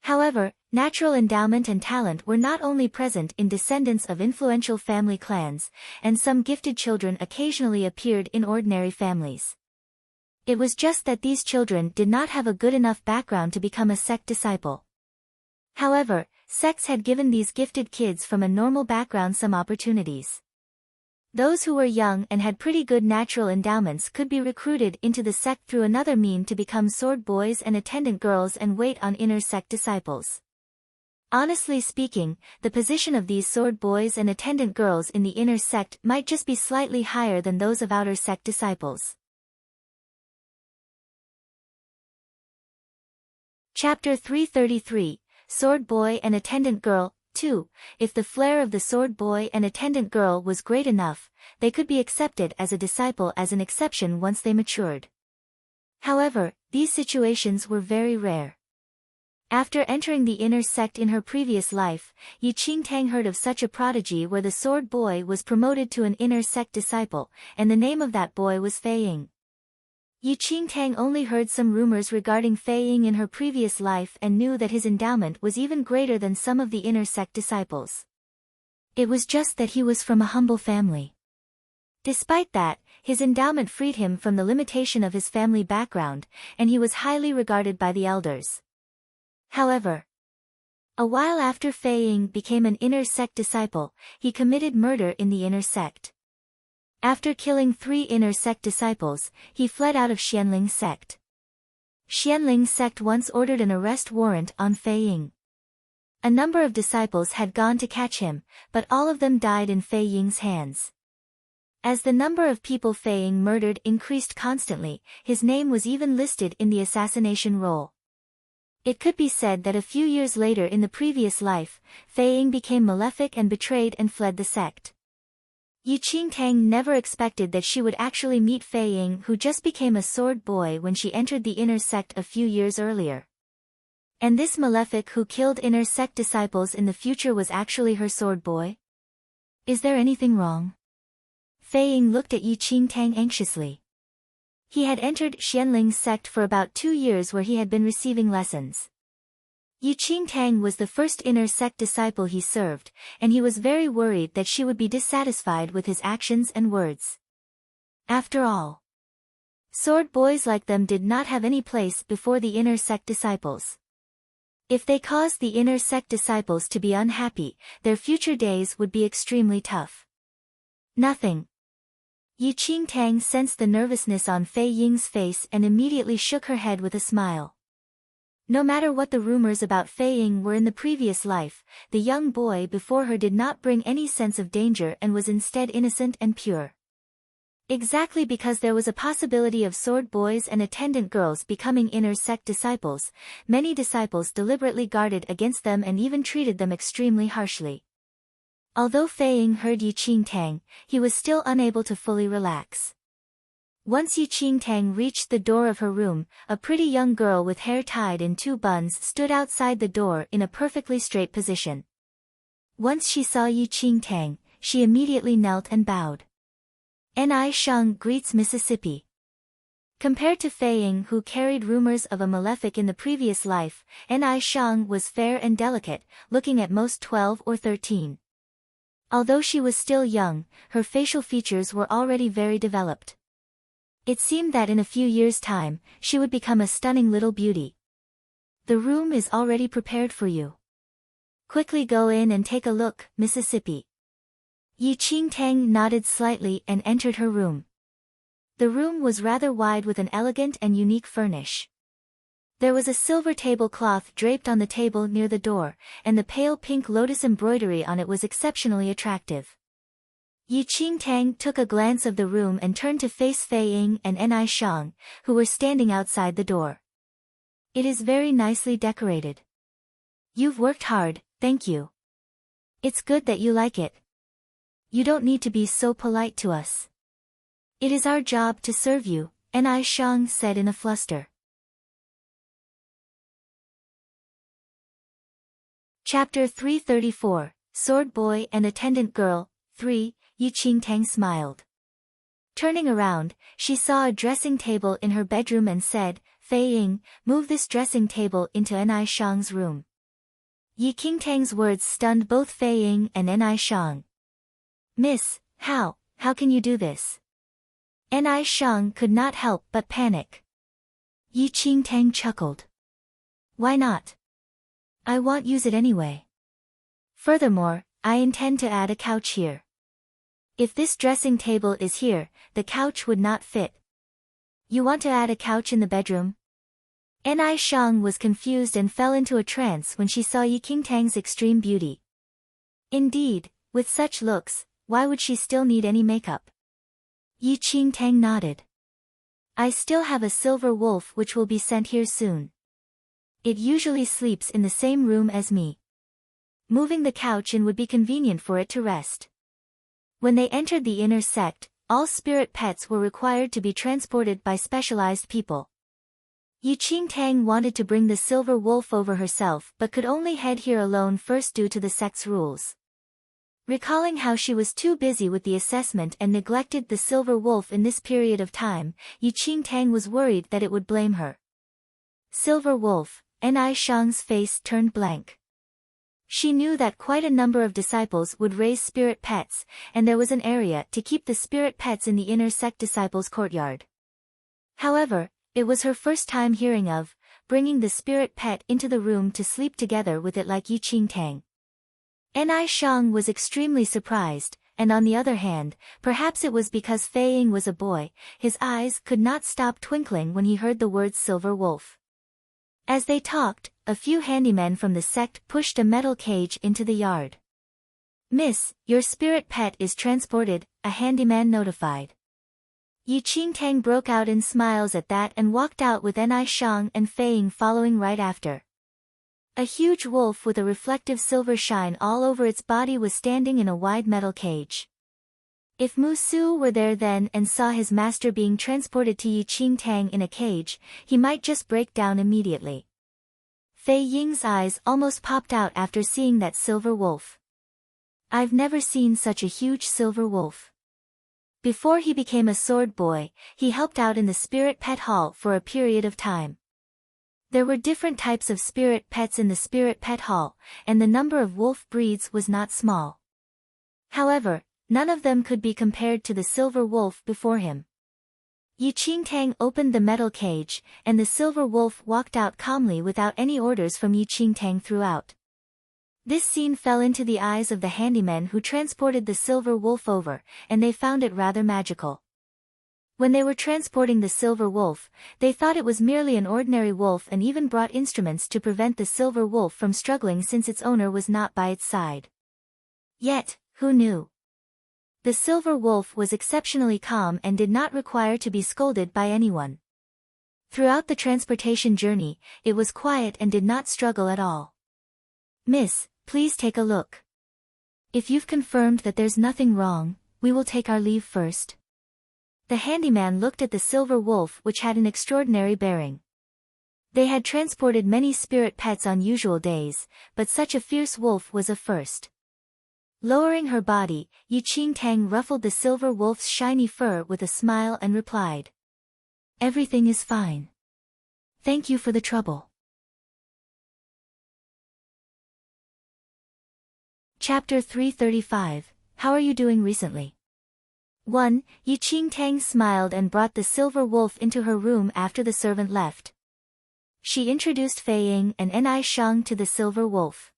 However, natural endowment and talent were not only present in descendants of influential family clans, and some gifted children occasionally appeared in ordinary families. It was just that these children did not have a good enough background to become a sect disciple. However, sects had given these gifted kids from a normal background some opportunities. Those who were young and had pretty good natural endowments could be recruited into the sect through another mean to become sword boys and attendant girls and wait on inner sect disciples. Honestly speaking, the position of these sword boys and attendant girls in the inner sect might just be slightly higher than those of outer sect disciples. Chapter 333, Sword Boy and Attendant Girl. 2. If the flair of the sword boy and attendant girl was great enough, they could be accepted as a disciple as an exception once they matured. However, these situations were very rare. After entering the inner sect in her previous life, Yi Qingtang heard of such a prodigy where the sword boy was promoted to an inner sect disciple, and the name of that boy was Fei Ying. Yi Qingtang only heard some rumors regarding Fei Ying in her previous life and knew that his endowment was even greater than some of the inner sect disciples. It was just that he was from a humble family. Despite that, his endowment freed him from the limitation of his family background, and he was highly regarded by the elders. However, a while after Fei Ying became an inner sect disciple, he committed murder in the inner sect. After killing 3 inner sect disciples, he fled out of Xianling sect. Xianling sect once ordered an arrest warrant on Fei Ying. A number of disciples had gone to catch him, but all of them died in Fei Ying's hands. As the number of people Fei Ying murdered increased constantly, his name was even listed in the assassination roll. It could be said that a few years later in the previous life, Fei Ying became malefic and betrayed and fled the sect. Yi Qingtang never expected that she would actually meet Fei Ying, who just became a sword boy when she entered the inner sect a few years earlier. And this malefic who killed inner sect disciples in the future was actually her sword boy? Is there anything wrong? Fei Ying looked at Yi Qingtang anxiously. He had entered Xianling's sect for about 2 years, where he had been receiving lessons. Yi Qingtang was the first inner sect disciple he served, and he was very worried that she would be dissatisfied with his actions and words. After all, sword boys like them did not have any place before the inner sect disciples. If they caused the inner sect disciples to be unhappy, their future days would be extremely tough. Nothing. Yi Qingtang sensed the nervousness on Fei Ying's face and immediately shook her head with a smile. No matter what the rumors about Fei Ying were in the previous life, the young boy before her did not bring any sense of danger and was instead innocent and pure. Exactly because there was a possibility of sword boys and attendant girls becoming inner sect disciples, many disciples deliberately guarded against them and even treated them extremely harshly. Although Fei Ying heard Yi Qingtang, he was still unable to fully relax. Once Yi Qingtang reached the door of her room, a pretty young girl with hair tied in 2 buns stood outside the door in a perfectly straight position. Once she saw Yi Qingtang, she immediately knelt and bowed. Ni Sheng greets Mississippi. Compared to Fei Ying, who carried rumors of a malefic in the previous life, Ni Sheng was fair and delicate, looking at most 12 or 13. Although she was still young, her facial features were already very developed. It seemed that in a few years' time, she would become a stunning little beauty. The room is already prepared for you. Quickly go in and take a look, Mississippi. Yi Qingtang nodded slightly and entered her room. The room was rather wide with an elegant and unique furnish. There was a silver tablecloth draped on the table near the door, and the pale pink lotus embroidery on it was exceptionally attractive. Yi Qingtang took a glance of the room and turned to face Fei Ying and Ni Sheng, who were standing outside the door. It is very nicely decorated. You've worked hard, thank you. It's good that you like it. You don't need to be so polite to us. It is our job to serve you, Ni Sheng said in a fluster. Chapter 334, Sword Boy and Attendant Girl, 3, Yi Qingtang smiled. Turning around, she saw a dressing table in her bedroom and said, Fei Ying, move this dressing table into Ni Sheng's room. Yi Qingtang's words stunned both Fei Ying and Ni Sheng. Miss, how can you do this? Ni Sheng could not help but panic. Yi Qingtang chuckled. Why not? I won't use it anyway. Furthermore, I intend to add a couch here. If this dressing table is here, the couch would not fit. You want to add a couch in the bedroom? Ni Sheng was confused and fell into a trance when she saw Yi Qingtang's extreme beauty. Indeed, with such looks, why would she still need any makeup? Yi Qingtang nodded. I still have a silver wolf which will be sent here soon. It usually sleeps in the same room as me. Moving the couch in would be convenient for it to rest. When they entered the inner sect, all spirit pets were required to be transported by specialized people. Yi Qingtang wanted to bring the silver wolf over herself but could only head here alone first due to the sect's rules. Recalling how she was too busy with the assessment and neglected the silver wolf in this period of time, Yi Qingtang was worried that it would blame her. Silver wolf, Ni Sheng's face turned blank. She knew that quite a number of disciples would raise spirit pets, and there was an area to keep the spirit pets in the inner sect disciples' courtyard. However, it was her first time hearing of bringing the spirit pet into the room to sleep together with it like Yi Qingtang. Ni Sheng was extremely surprised, and on the other hand, perhaps it was because Fei Ying was a boy, his eyes could not stop twinkling when he heard the words silver wolf. As they talked, a few handymen from the sect pushed a metal cage into the yard. Miss, your spirit pet is transported, a handyman notified. Yi Qingtang broke out in smiles at that and walked out with Ni Sheng and Fei Ying following right after. A huge wolf with a reflective silver shine all over its body was standing in a wide metal cage. If Mu Su were there then and saw his master being transported to Yi Qingtang in a cage, he might just break down immediately. Fei Ying's eyes almost popped out after seeing that silver wolf. I've never seen such a huge silver wolf. Before he became a sword boy, he helped out in the spirit pet hall for a period of time. There were different types of spirit pets in the spirit pet hall, and the number of wolf breeds was not small. However, none of them could be compared to the silver wolf before him. Yi Qingtang opened the metal cage, and the silver wolf walked out calmly without any orders from Yi Qingtang throughout. This scene fell into the eyes of the handymen who transported the silver wolf over, and they found it rather magical. When they were transporting the silver wolf, they thought it was merely an ordinary wolf and even brought instruments to prevent the silver wolf from struggling since its owner was not by its side. Yet, who knew? The silver wolf was exceptionally calm and did not require to be scolded by anyone. Throughout the transportation journey, it was quiet and did not struggle at all. Miss, please take a look. If you've confirmed that there's nothing wrong, we will take our leave first. The handyman looked at the silver wolf, which had an extraordinary bearing. They had transported many spirit pets on usual days, but such a fierce wolf was a first. Lowering her body, Yi Qingtang ruffled the silver wolf's shiny fur with a smile and replied. Everything is fine. Thank you for the trouble. Chapter 335, How are you doing recently? 1. Yi Qingtang smiled and brought the silver wolf into her room after the servant left. She introduced Fei Ying and Ni Shang to the silver wolf.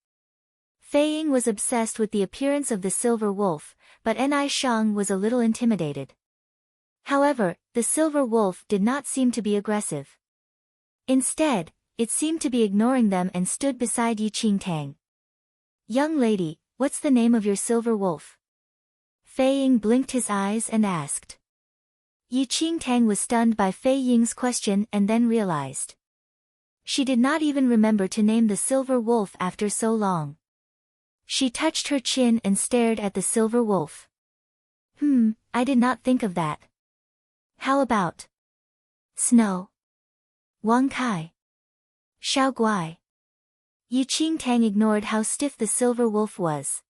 Fei Ying was obsessed with the appearance of the silver wolf, but Ni Shang was a little intimidated. However, the silver wolf did not seem to be aggressive. Instead, it seemed to be ignoring them and stood beside Yi Qingtang. Young lady, what's the name of your silver wolf? Fei Ying blinked his eyes and asked. Yi Qingtang was stunned by Fei Ying's question and then realized. She did not even remember to name the silver wolf after so long. She touched her chin and stared at the silver wolf. I did not think of that. How about Snow? Wang Kai? Xiao Guai? Yi Qingtang ignored how stiff the silver wolf was.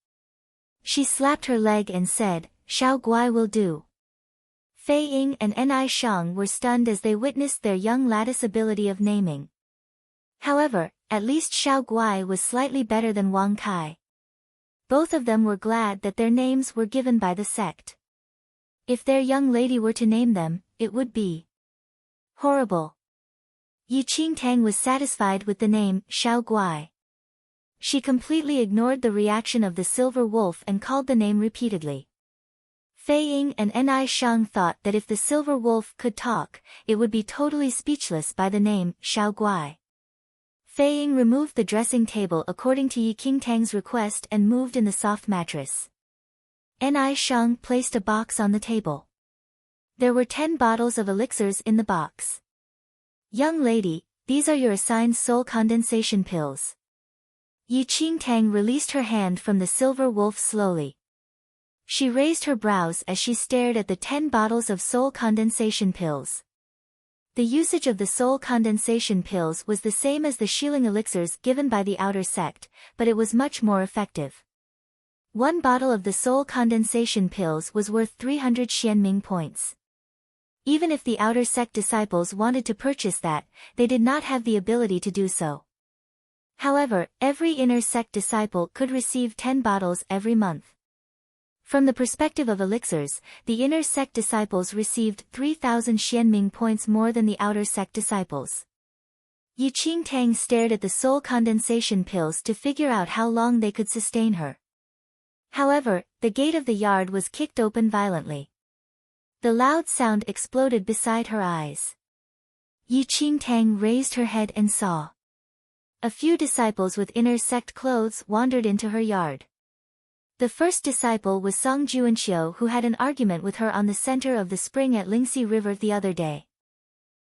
She slapped her leg and said, Xiao Guai will do. Fei Ying and Ni Shang were stunned as they witnessed their young lad's ability of naming. However, at least Xiao Guai was slightly better than Wang Kai. Both of them were glad that their names were given by the sect. If their young lady were to name them, it would be horrible. Yi Qingtang was satisfied with the name Xiao Guai. She completely ignored the reaction of the silver wolf and called the name repeatedly. Fei Ying and Ni Shang thought that if the silver wolf could talk, it would be totally speechless by the name Xiao Guai. Fei Ying removed the dressing table according to Yi Qingtang's request and moved in the soft mattress. Ni Shang placed a box on the table. There were 10 bottles of elixirs in the box. Young lady, these are your assigned soul condensation pills. Yi Qingtang released her hand from the silver wolf slowly. She raised her brows as she stared at the 10 bottles of soul condensation pills. The usage of the soul condensation pills was the same as the Shilling elixirs given by the outer sect, but it was much more effective. 1 bottle of the soul condensation pills was worth 300 Xianming points. Even if the outer sect disciples wanted to purchase that, they did not have the ability to do so. However, every inner sect disciple could receive 10 bottles every month. From the perspective of elixirs, the inner sect disciples received 3,000 Xianming points more than the outer sect disciples. Yi Qingtang stared at the soul condensation pills to figure out how long they could sustain her. However, the gate of the yard was kicked open violently. The loud sound exploded beside her eyes. Yi Qingtang raised her head and saw. A few disciples with inner sect clothes wandered into her yard. The first disciple was Song Juanxiu, who had an argument with her on the center of the spring at Lingxi River the other day.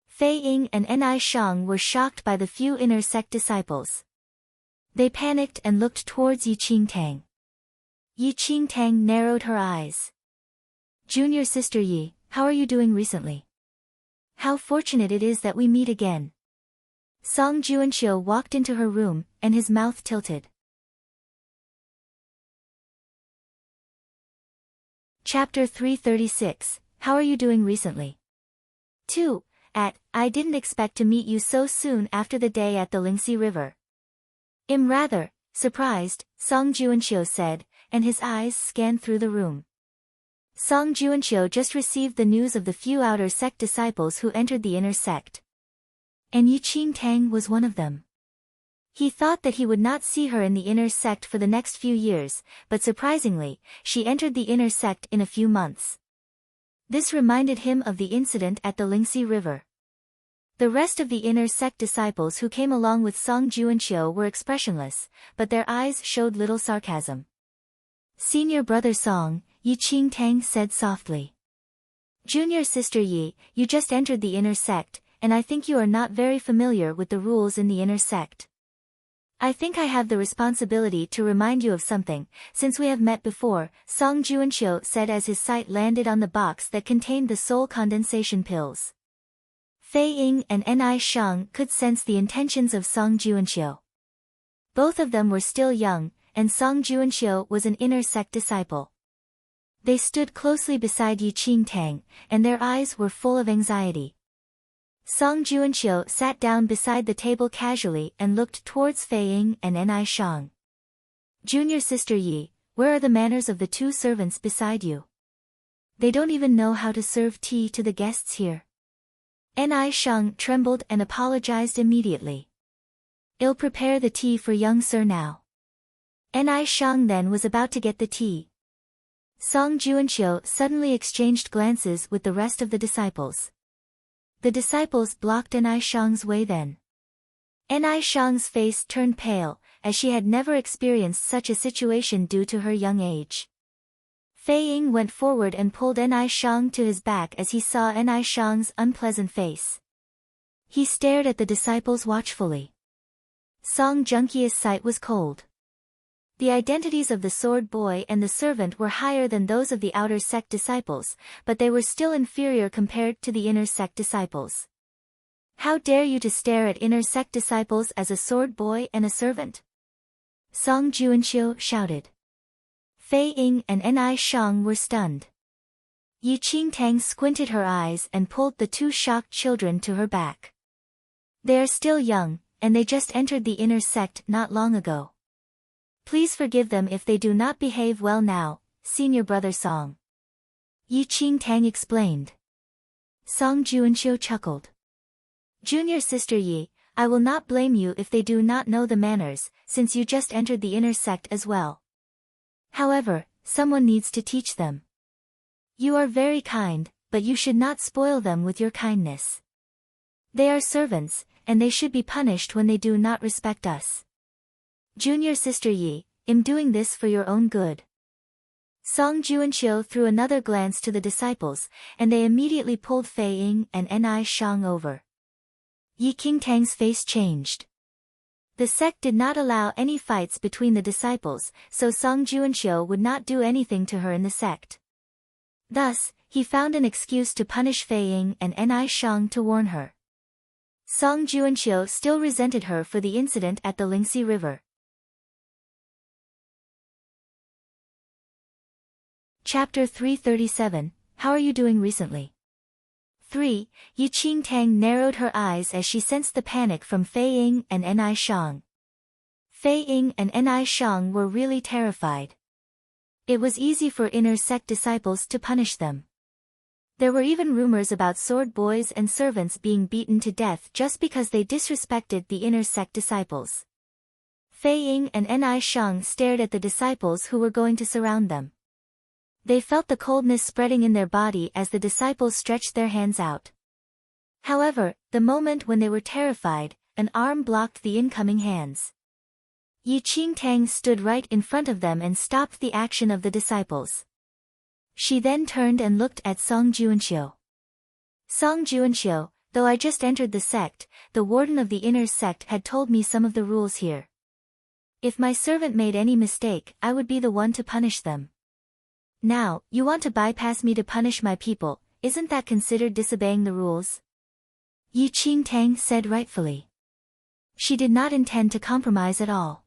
Fei Ying and Ni Shang were shocked by the few inner sect disciples. They panicked and looked towards Yi Qingtang. Yi Qingtang narrowed her eyes. Junior sister Yi, how are you doing recently? How fortunate it is that we meet again. Song Juanxiu walked into her room, and his mouth tilted. Chapter 336, How are you doing recently? 2. I didn't expect to meet you so soon after the day at the Lingxi River. I'm rather surprised, Song Juanxiu said, and his eyes scanned through the room. Song Juanxiu just received the news of the few outer sect disciples who entered the inner sect. And Yi Qingtang was one of them. He thought that he would not see her in the inner sect for the next few years, but surprisingly, she entered the inner sect in a few months. This reminded him of the incident at the Lingxi River. The rest of the inner sect disciples who came along with Song Juanxiu were expressionless, but their eyes showed little sarcasm. Senior brother Song, Yi Qingtang said softly. Junior sister Yi, you just entered the inner sect, and I think you are not very familiar with the rules in the inner sect. I think I have the responsibility to remind you of something, since we have met before, Song Juanxiu said as his sight landed on the box that contained the soul condensation pills. Fei Ying and Ni Shang could sense the intentions of Song Juanxiu. Both of them were still young, and Song Juanxiu was an inner sect disciple. They stood closely beside Yi Qingtang, and their eyes were full of anxiety. Song Juanxiu sat down beside the table casually and looked towards Fei Ying and Ni Shang. Junior sister Yi, where are the manners of the two servants beside you? They don't even know how to serve tea to the guests here. Ni Shang trembled and apologized immediately. I'll prepare the tea for young sir now. Ni Shang then was about to get the tea. Song Juanxiu suddenly exchanged glances with the rest of the disciples. The disciples blocked Ni Shang's way then. Ni Shang's face turned pale, as she had never experienced such a situation due to her young age. Fei Ying went forward and pulled Ni Shang to his back as he saw Ni Shang's unpleasant face. He stared at the disciples watchfully. Song Junqia's sight was cold. The identities of the sword boy and the servant were higher than those of the outer sect disciples, but they were still inferior compared to the inner sect disciples. How dare you to stare at inner sect disciples as a sword boy and a servant? Song Juanxiu shouted. Fei Ying and Ni Shang were stunned. Yi Qingtang squinted her eyes and pulled the two shocked children to her back. They are still young, and they just entered the inner sect not long ago. Please forgive them if they do not behave well now, senior brother Song. Yi Qingtang explained. Song Juanxiu chuckled. Junior sister Yi, I will not blame you if they do not know the manners, since you just entered the inner sect as well. However, someone needs to teach them. You are very kind, but you should not spoil them with your kindness. They are servants, and they should be punished when they do not respect us. Junior sister Yi, I'm doing this for your own good. Song Juanxiu threw another glance to the disciples, and they immediately pulled Fei Ying and Ni Shang over. Yi Qingtang's face changed. The sect did not allow any fights between the disciples, so Song Juanxiu would not do anything to her in the sect. Thus, he found an excuse to punish Fei Ying and Ni Shang to warn her. Song Juanxiu still resented her for the incident at the Lingxi River. Chapter 337, How are you doing recently? 3. Yi Qingtang narrowed her eyes as she sensed the panic from Fei Ying and Ni Shang. Fei Ying and Ni Shang were really terrified. It was easy for inner sect disciples to punish them. There were even rumors about sword boys and servants being beaten to death just because they disrespected the inner sect disciples. Fei Ying and Ni Shang stared at the disciples who were going to surround them. They felt the coldness spreading in their body as the disciples stretched their hands out. However, the moment when they were terrified, an arm blocked the incoming hands. Yi Qingtang stood right in front of them and stopped the action of the disciples. She then turned and looked at Song Juanxiu. Song Juanxiu, though I just entered the sect, the warden of the inner sect had told me some of the rules here. If my servant made any mistake, I would be the one to punish them. Now, you want to bypass me to punish my people, isn't that considered disobeying the rules? Yi Qingtang said rightfully. She did not intend to compromise at all.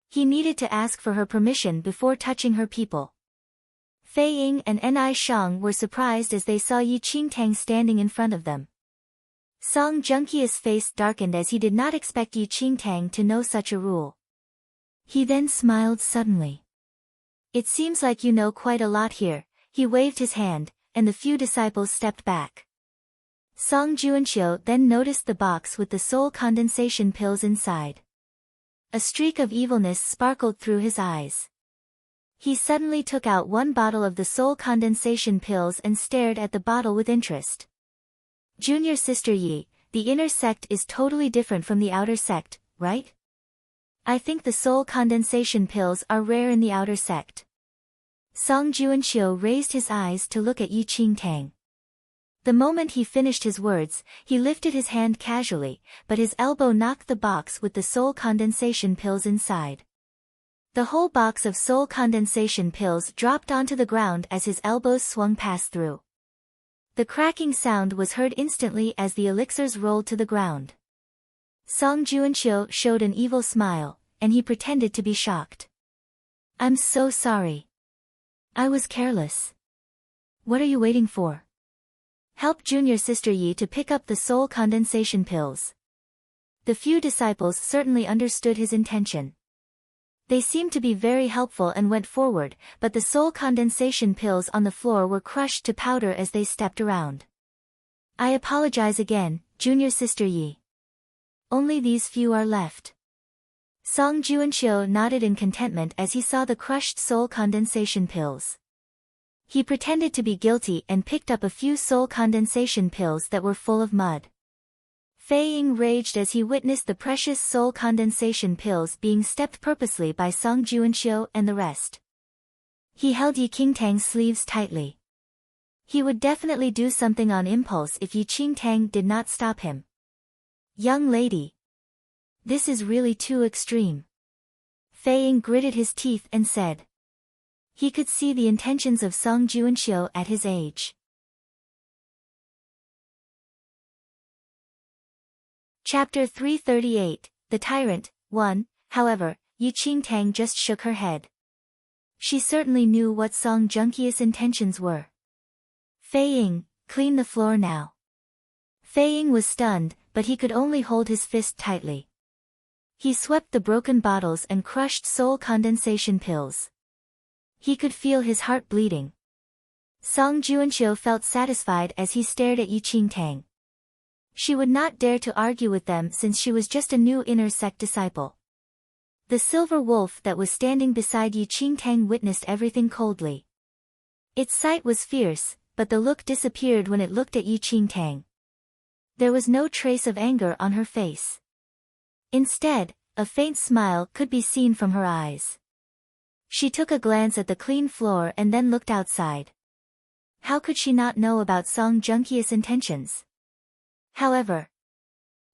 He needed to ask for her permission before touching her people. Fei Ying and Ni Shang were surprised as they saw Yi Qingtang standing in front of them. Song Junqia's face darkened as he did not expect Yi Qingtang to know such a rule. He then smiled suddenly. It seems like you know quite a lot here. He waved his hand, and the few disciples stepped back. Song Juanqiu then noticed the box with the soul condensation pills inside. A streak of evilness sparkled through his eyes. He suddenly took out one bottle of the soul condensation pills and stared at the bottle with interest. Junior sister Yi, the inner sect is totally different from the outer sect, right? I think the soul condensation pills are rare in the outer sect. Song Juanqiu raised his eyes to look at Yi Qingtang. The moment he finished his words, he lifted his hand casually, but his elbow knocked the box with the soul condensation pills inside. The whole box of soul condensation pills dropped onto the ground as his elbows swung past through. The cracking sound was heard instantly as the elixirs rolled to the ground. Song Juanqiu showed an evil smile, and he pretended to be shocked. I'm so sorry. I was careless. What are you waiting for? Help junior sister Yi to pick up the soul condensation pills. The few disciples certainly understood his intention. They seemed to be very helpful and went forward, but the soul condensation pills on the floor were crushed to powder as they stepped around. I apologize again, junior sister Yi. Only these few are left. Song Juanqiu nodded in contentment as he saw the crushed soul condensation pills. He pretended to be guilty and picked up a few soul condensation pills that were full of mud. Fei Ying raged as he witnessed the precious soul condensation pills being stepped purposely by Song Juanqiu and the rest. He held Yi Qingtang's sleeves tightly. He would definitely do something on impulse if Yi Qingtang did not stop him. Young lady. This is really too extreme. Fei Ying gritted his teeth and said. He could see the intentions of Song Juanqiu at his age. Chapter 338, The Tyrant, 1. However, Yi Qingtang just shook her head. She certainly knew what Song Junqia's intentions were. Fei Ying, clean the floor now. Fei Ying was stunned, but he could only hold his fist tightly. He swept the broken bottles and crushed soul condensation pills. He could feel his heart bleeding. Song Juanqiu felt satisfied as he stared at Yi Qingtang. She would not dare to argue with them since she was just a new inner sect disciple. The silver wolf that was standing beside Yi Qingtang witnessed everything coldly. Its sight was fierce, but the look disappeared when it looked at Yi Qingtang. There was no trace of anger on her face. Instead, a faint smile could be seen from her eyes. She took a glance at the clean floor and then looked outside. How could she not know about Song Junqia's intentions? However,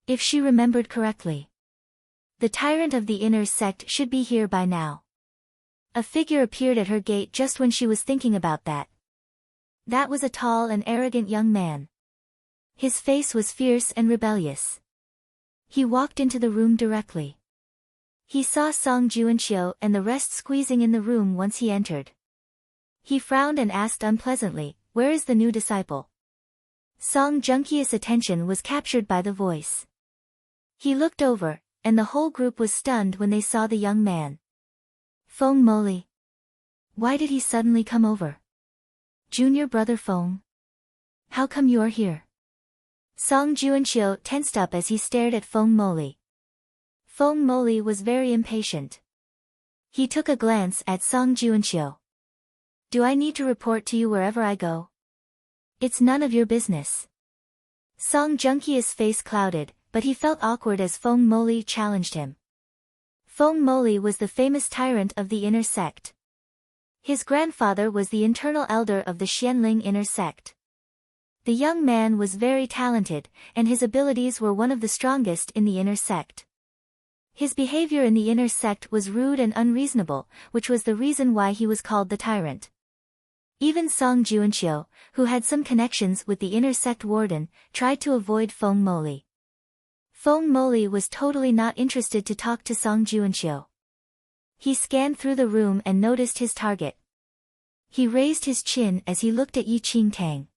if she remembered correctly, the tyrant of the inner sect should be here by now. A figure appeared at her gate just when she was thinking about that. That was a tall and arrogant young man. His face was fierce and rebellious. He walked into the room directly. He saw Song Juanqiu and the rest squeezing in the room once he entered. He frowned and asked unpleasantly, "Where is the new disciple?" Song Junqia's attention was captured by the voice. He looked over, and the whole group was stunned when they saw the young man. Feng Moli. Why did he suddenly come over? Junior brother Feng. How come you are here? Song Juanqiu tensed up as he stared at Feng Moli. Feng Moli was very impatient. He took a glance at Song Juanqiu. Do I need to report to you wherever I go? It's none of your business. Song Junqia's face clouded, but he felt awkward as Feng Moli challenged him. Feng Moli was the famous tyrant of the inner sect. His grandfather was the internal elder of the Xianling inner sect. The young man was very talented, and his abilities were one of the strongest in the inner sect. His behavior in the inner sect was rude and unreasonable, which was the reason why he was called the tyrant. Even Song Juanxiu, who had some connections with the inner sect warden, tried to avoid Feng Moli. Feng Moli was totally not interested to talk to Song Juanxiu. He scanned through the room and noticed his target. He raised his chin as he looked at Yi Qingtang.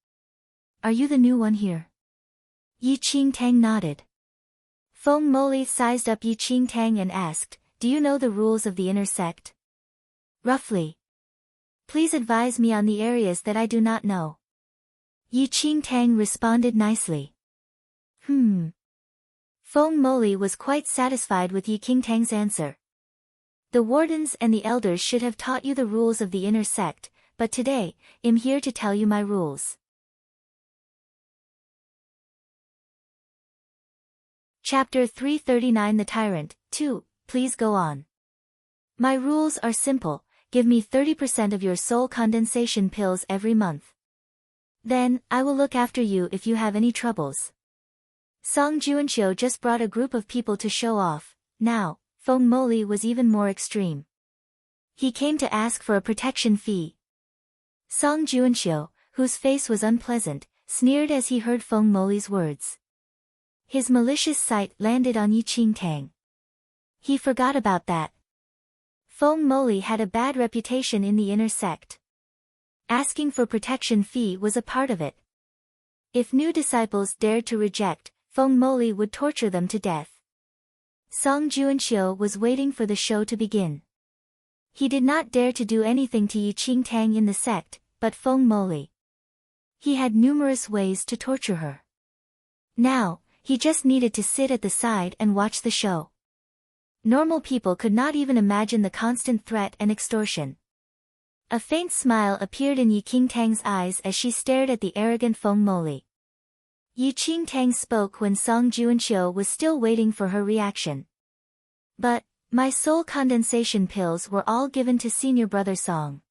"Are you the new one here?" Yi Qingtang nodded. Feng Moli sized up Yi Qingtang and asked, "Do you know the rules of the inner sect?" "Roughly. Please advise me on the areas that I do not know." Yi Qingtang responded nicely. Feng Moli was quite satisfied with Yi Qingtang's answer. "The wardens and the elders should have taught you the rules of the inner sect, but today, I'm here to tell you my rules." Chapter 339 The Tyrant, 2, please go on. "My rules are simple, give me 30% of your soul condensation pills every month. Then, I will look after you if you have any troubles." Song Juanxiu just brought a group of people to show off. Now, Feng Moli was even more extreme. He came to ask for a protection fee. Song Juanxiu, whose face was unpleasant, sneered as he heard Feng Moli's words. His malicious sight landed on Yi Qingtang. He forgot about that. Feng Moli had a bad reputation in the inner sect. Asking for protection fee was a part of it. If new disciples dared to reject, Feng Moli would torture them to death. Song Juanxiu was waiting for the show to begin. He did not dare to do anything to Yi Qingtang in the sect, but Feng Moli. He had numerous ways to torture her. Now, he just needed to sit at the side and watch the show. Normal people could not even imagine the constant threat and extortion. A faint smile appeared in Yi Qingtang's eyes as she stared at the arrogant Feng Moli. Yi Qingtang spoke when Song Juanxiu was still waiting for her reaction. "But, my soul condensation pills were all given to senior brother Song."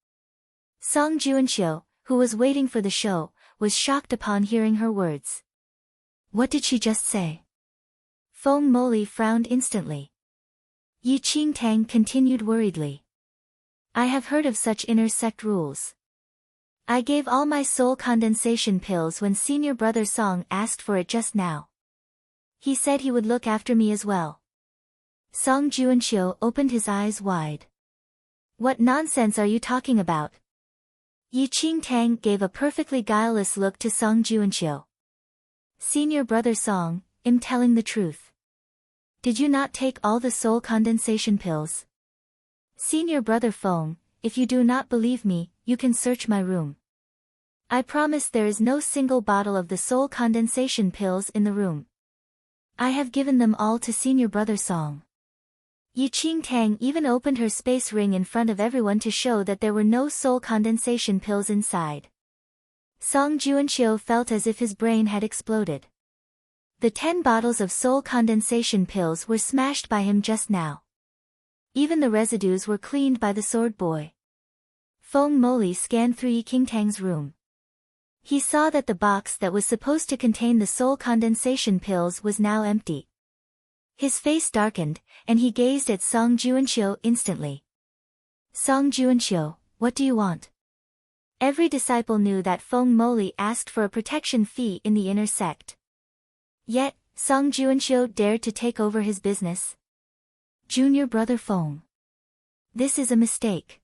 Song Juanxiu, who was waiting for the show, was shocked upon hearing her words. What did she just say? Feng Moli frowned instantly. Yi Qingtang continued worriedly. "I have heard of such inner sect rules. I gave all my soul condensation pills when senior brother Song asked for it just now. He said he would look after me as well." Song Juanxiu opened his eyes wide. "What nonsense are you talking about?" Yi Qingtang gave a perfectly guileless look to Song Juanxiu. "Senior brother Song, I'm telling the truth. Did you not take all the soul condensation pills?" "Senior brother Feng, if you do not believe me, you can search my room. I promise there is no single bottle of the soul condensation pills in the room. I have given them all to senior brother Song." Yi Qingtang even opened her space ring in front of everyone to show that there were no soul condensation pills inside. Song Juanxiu felt as if his brain had exploded. The 10 bottles of soul condensation pills were smashed by him just now. Even the residues were cleaned by the sword boy. Feng Moli scanned through Yi Qingtang's room. He saw that the box that was supposed to contain the soul condensation pills was now empty. His face darkened, and he gazed at Song Juanxiu instantly. "Song Juanxiu, what do you want?" Every disciple knew that Feng Moli asked for a protection fee in the inner sect. Yet, Song Juanxiu dared to take over his business. "Junior brother Feng. This is a mistake.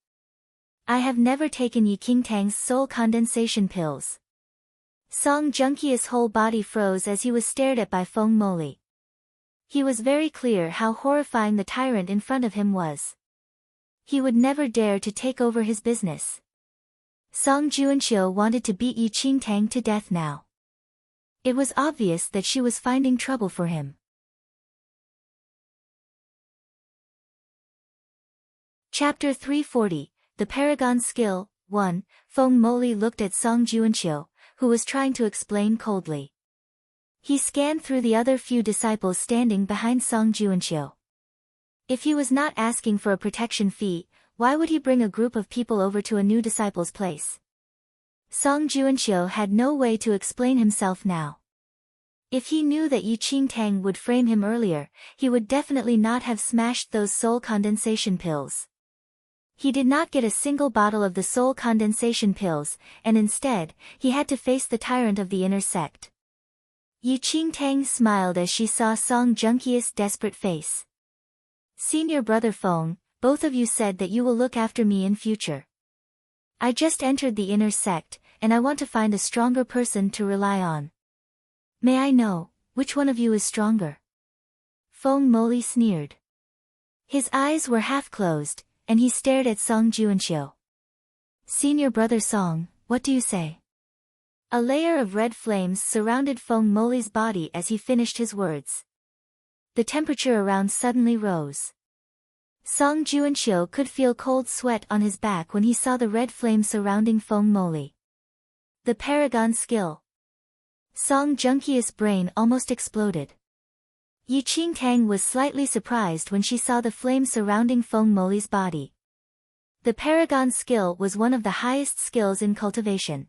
I have never taken Yi Qingtang's soul condensation pills." Song Junqia's whole body froze as he was stared at by Feng Moli. He was very clear how horrifying the tyrant in front of him was. He would never dare to take over his business. Song Juanxiu wanted to beat Yi Qingtang to death now. It was obvious that she was finding trouble for him. Chapter 340, The Paragon Skill, 1, Feng Moli looked at Song Juanxiu, who was trying to explain coldly. He scanned through the other few disciples standing behind Song Juanxiu. If he was not asking for a protection fee, why would he bring a group of people over to a new disciple's place? Song Juanxiu had no way to explain himself now. If he knew that Yi Qingtang would frame him earlier, he would definitely not have smashed those soul condensation pills. He did not get a single bottle of the soul condensation pills, and instead, he had to face the tyrant of the inner sect. Yi Qingtang smiled as she saw Song Junqi's desperate face. Senior brother Feng, both of you said that you will look after me in future. I just entered the inner sect, and I want to find a stronger person to rely on. May I know, which one of you is stronger? Feng Moli sneered. His eyes were half closed, and he stared at Song Juanxiu. Senior brother Song, what do you say? A layer of red flames surrounded Feng Moli's body as he finished his words. The temperature around suddenly rose. Song Juanxiu could feel cold sweat on his back when he saw the red flame surrounding Feng Moli. The Paragon skill. Song Junqi's brain almost exploded. Yi Qingtang was slightly surprised when she saw the flame surrounding Feng Moli's body. The Paragon skill was one of the highest skills in cultivation.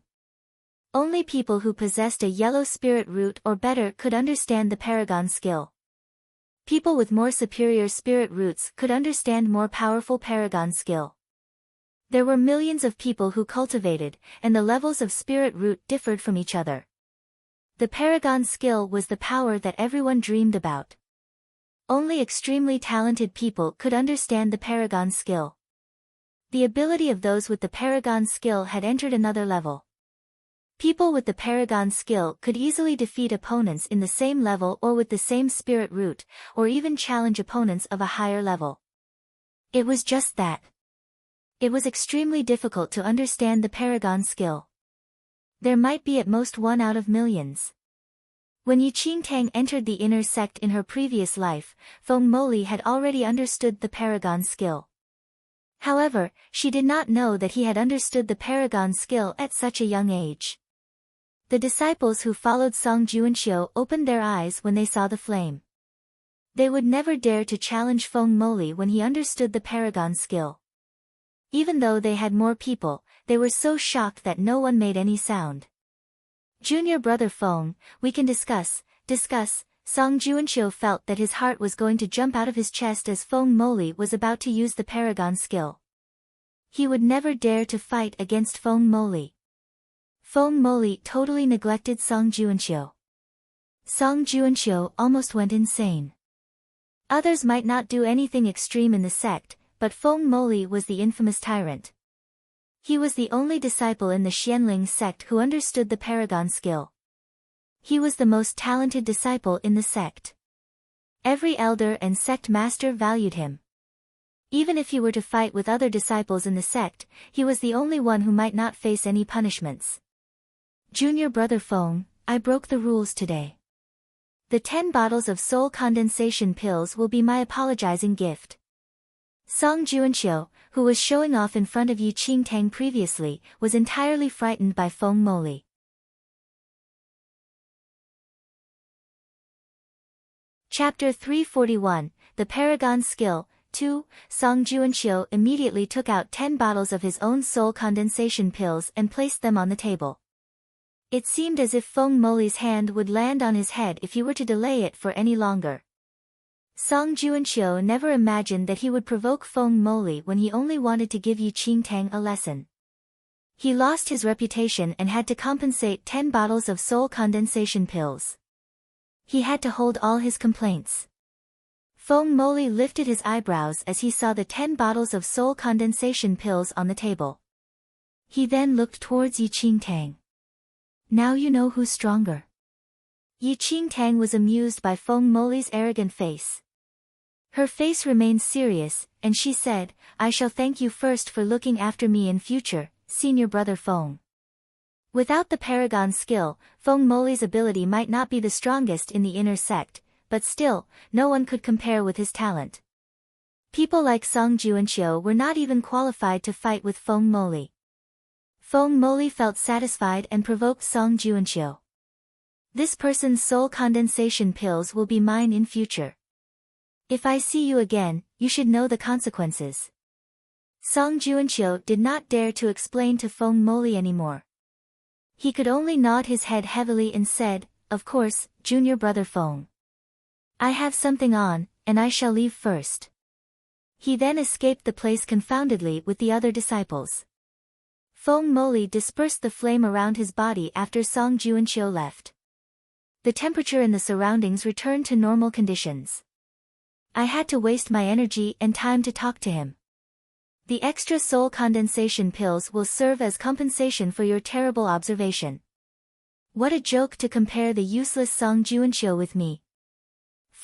Only people who possessed a yellow spirit root or better could understand the Paragon skill. People with more superior spirit roots could understand more powerful Paragon skill. There were millions of people who cultivated, and the levels of spirit root differed from each other. The Paragon skill was the power that everyone dreamed about. Only extremely talented people could understand the Paragon skill. The ability of those with the Paragon skill had entered another level. People with the Paragon skill could easily defeat opponents in the same level or with the same spirit root, or even challenge opponents of a higher level. It was just that. It was extremely difficult to understand the Paragon skill. There might be at most one out of millions. When Yi Qingtang entered the inner sect in her previous life, Feng Moli had already understood the Paragon skill. However, she did not know that he had understood the Paragon skill at such a young age. The disciples who followed Song Juanxiu opened their eyes when they saw the flame. They would never dare to challenge Feng Moli when he understood the Paragon skill. Even though they had more people, they were so shocked that no one made any sound. Junior brother Feng, we can discuss. Song Juanxiu felt that his heart was going to jump out of his chest as Feng Moli was about to use the Paragon skill. He would never dare to fight against Feng Moli. Feng Moli totally neglected Song Juanxiu. Song Juanxiu almost went insane. Others might not do anything extreme in the sect, but Feng Moli was the infamous tyrant. He was the only disciple in the Xianling sect who understood the Paragon skill. He was the most talented disciple in the sect. Every elder and sect master valued him. Even if he were to fight with other disciples in the sect, he was the only one who might not face any punishments. Junior brother Feng, I broke the rules today. The 10 bottles of soul condensation pills will be my apologizing gift. Song Juanxiu, who was showing off in front of Yi Qingtang previously, was entirely frightened by Feng Moli. Chapter 341, The Paragon Skill, 2, Song Juanxiu immediately took out 10 bottles of his own soul condensation pills and placed them on the table. It seemed as if Feng Moli's hand would land on his head if he were to delay it for any longer. Song Juanxiu never imagined that he would provoke Feng Moli when he only wanted to give Yi Qingtang a lesson. He lost his reputation and had to compensate 10 bottles of soul condensation pills. He had to hold all his complaints. Feng Moli lifted his eyebrows as he saw the 10 bottles of soul condensation pills on the table. He then looked towards Yi Qingtang. Now you know who's stronger. Yi Qingtang was amused by Feng Moli's arrogant face. Her face remained serious, and she said, I shall thank you first for looking after me in future, senior brother Feng. Without the Paragon skill, Feng Moli's ability might not be the strongest in the inner sect, but still, no one could compare with his talent. People like Song Juanxiu were not even qualified to fight with Feng Moli. Feng Moli felt satisfied and provoked Song Juanxiu. This person's soul condensation pills will be mine in future. If I see you again, you should know the consequences. Song Juanxiu did not dare to explain to Feng Moli anymore. He could only nod his head heavily and said, Of course, junior brother Feng. I have something on, and I shall leave first. He then escaped the place confoundedly with the other disciples. Feng Moli dispersed the flame around his body after Song Juanqiu left. The temperature in the surroundings returned to normal conditions. I had to waste my energy and time to talk to him. The extra soul condensation pills will serve as compensation for your terrible observation. What a joke to compare the useless Song Juanqiu with me.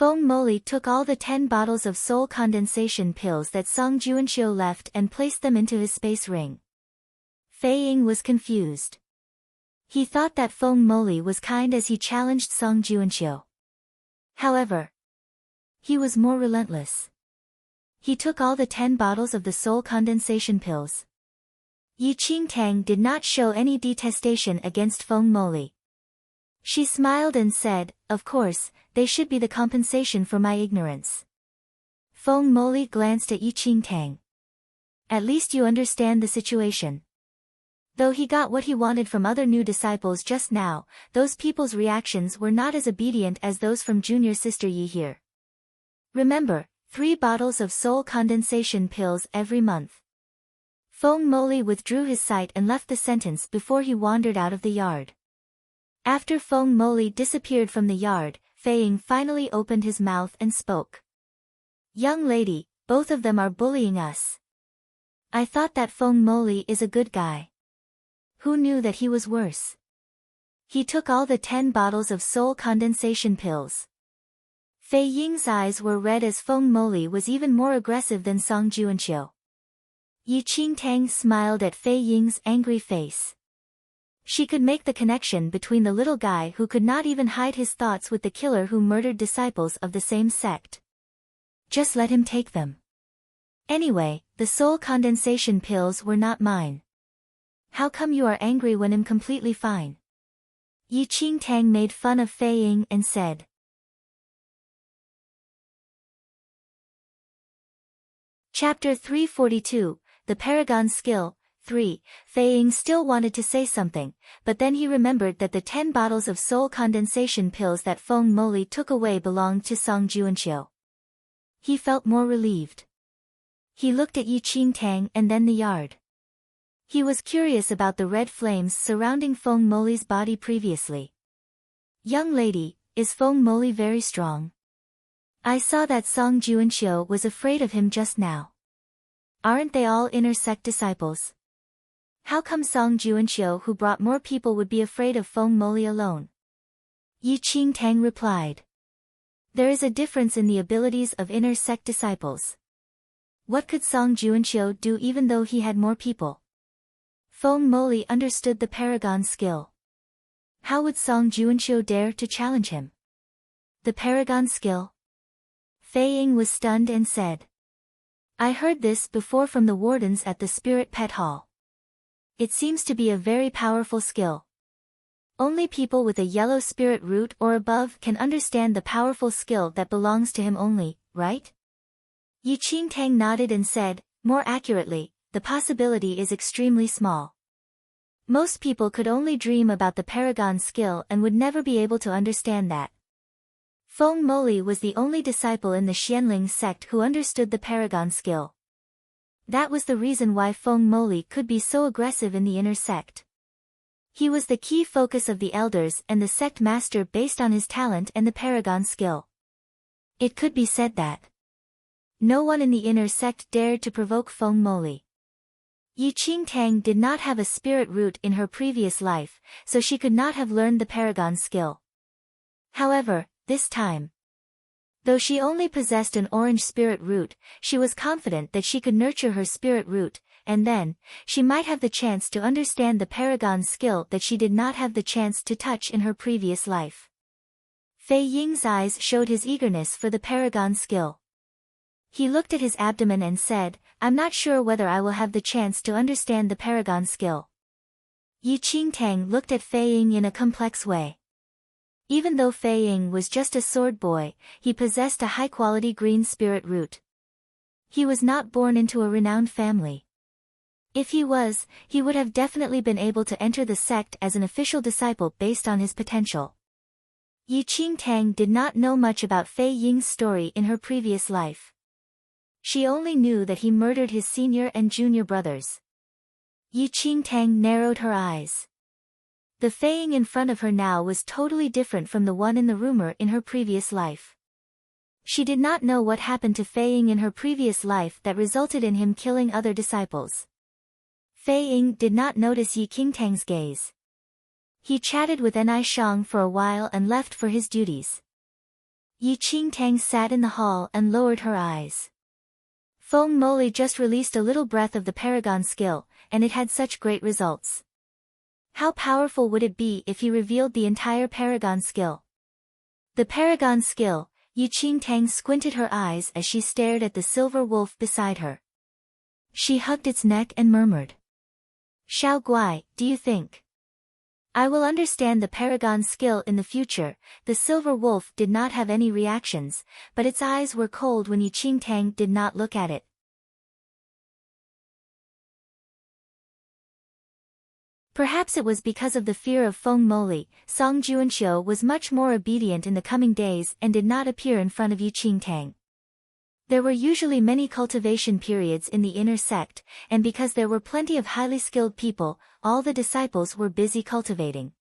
Feng Moli took all the 10 bottles of soul condensation pills that Song Juanqiu left and placed them into his space ring. Fei Ying was confused. He thought that Feng Moli was kind as he challenged Song Juanqiu. However, he was more relentless. He took all the 10 bottles of the soul condensation pills. Yi Qingtang did not show any detestation against Feng Moli. She smiled and said, "Of course, they should be the compensation for my ignorance." Feng Moli glanced at Yi Qingtang. "At least you understand the situation." Though he got what he wanted from other new disciples just now, those people's reactions were not as obedient as those from junior sister Yi here. Remember, 3 bottles of soul condensation pills every month. Feng Moli withdrew his sight and left the sentence before he wandered out of the yard. After Feng Moli disappeared from the yard, Fei Ying finally opened his mouth and spoke. "Young lady, both of them are bullying us. I thought that Feng Moli is a good guy. Who knew that he was worse?" He took all the 10 bottles of soul condensation pills. Fei Ying's eyes were red as Feng Moli was even more aggressive than Song Juanqiu. Yi Qingtang smiled at Fei Ying's angry face. She could make the connection between the little guy who could not even hide his thoughts with the killer who murdered disciples of the same sect. Just let him take them. Anyway, the soul condensation pills were not mine. How come you are angry when I'm completely fine? Yi Qingtang made fun of Fei Ying and said. Chapter 342, The Paragon Skill, 3. Fei Ying still wanted to say something, but then he remembered that the 10 bottles of soul condensation pills that Feng Moli took away belonged to Song Juanqiu. He felt more relieved. He looked at Yi Qingtang and then the yard. He was curious about the red flames surrounding Feng Moli's body previously. "Young lady, is Feng Moli very strong? I saw that Song Juanqiu was afraid of him just now. Aren't they all inner sect disciples? How come Song Juanqiu who brought more people would be afraid of Feng Moli alone?" Yi Qingtang replied. "There is a difference in the abilities of inner sect disciples. What could Song Juanqiu do even though he had more people? Feng Moli understood the paragon skill. How would Song Juanqiu dare to challenge him? The paragon skill?" Fei Ying was stunned and said. "I heard this before from the wardens at the Spirit Pet Hall. It seems to be a very powerful skill. Only people with a yellow spirit root or above can understand the powerful skill that belongs to him only, right?" Yi Qingtang nodded and said, "More accurately, the possibility is extremely small. Most people could only dream about the paragon skill and would never be able to understand that." Feng Moli was the only disciple in the Xianling sect who understood the paragon skill. That was the reason why Feng Moli could be so aggressive in the inner sect. He was the key focus of the elders and the sect master based on his talent and the paragon skill. It could be said that no one in the inner sect dared to provoke Feng Moli. Yi Qingtang did not have a spirit root in her previous life, so she could not have learned the paragon skill. However, this time, though she only possessed an orange spirit root, she was confident that she could nurture her spirit root, and then, she might have the chance to understand the paragon skill that she did not have the chance to touch in her previous life. Fei Ying's eyes showed his eagerness for the paragon skill. He looked at his abdomen and said, "I'm not sure whether I will have the chance to understand the paragon skill." Yi Qingtang looked at Fei Ying in a complex way. Even though Fei Ying was just a sword boy, he possessed a high-quality green spirit root. He was not born into a renowned family. If he was, he would have definitely been able to enter the sect as an official disciple based on his potential. Yi Qingtang did not know much about Fei Ying's story in her previous life. She only knew that he murdered his senior and junior brothers. Yi Qingtang narrowed her eyes. The Feying in front of her now was totally different from the one in the rumor in her previous life. She did not know what happened to Feying in her previous life that resulted in him killing other disciples. Feying did not notice Yi Qingtang's gaze. He chatted with Ni Shang for a while and left for his duties. Yi Qingtang sat in the hall and lowered her eyes. Feng Moli just released a little breath of the Paragon skill, and it had such great results. How powerful would it be if he revealed the entire Paragon skill? The Paragon skill, Yi Qingtang squinted her eyes as she stared at the silver wolf beside her. She hugged its neck and murmured. Xiao Guai, do you think I will understand the Paragon skill in the future? The silver wolf did not have any reactions, but its eyes were cold when Yi Qingtang did not look at it. Perhaps it was because of the fear of Feng Moli. Song Juanqiu was much more obedient in the coming days and did not appear in front of Yi Qingtang. There were usually many cultivation periods in the inner sect, and because there were plenty of highly skilled people, all the disciples were busy cultivating.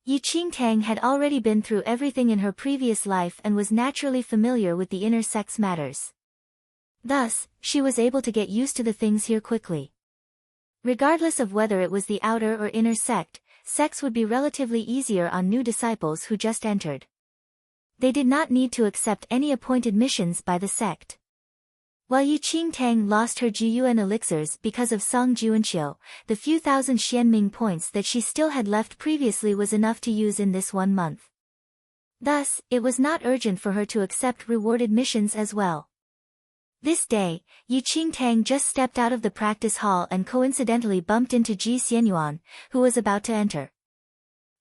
Yi Qingtang had already been through everything in her previous life and was naturally familiar with the inner sect's matters. Thus, she was able to get used to the things here quickly. Regardless of whether it was the outer or inner sect, sects would be relatively easier on new disciples who just entered. They did not need to accept any appointed missions by the sect. While Yi Qingtang lost her Jiyuan elixirs because of Song Juanqiu, the few thousand Xianming points that she still had left previously was enough to use in this 1 month. Thus, it was not urgent for her to accept rewarded missions as well. This day, Yi Qingtang just stepped out of the practice hall and coincidentally bumped into Ji Xianyuan, who was about to enter.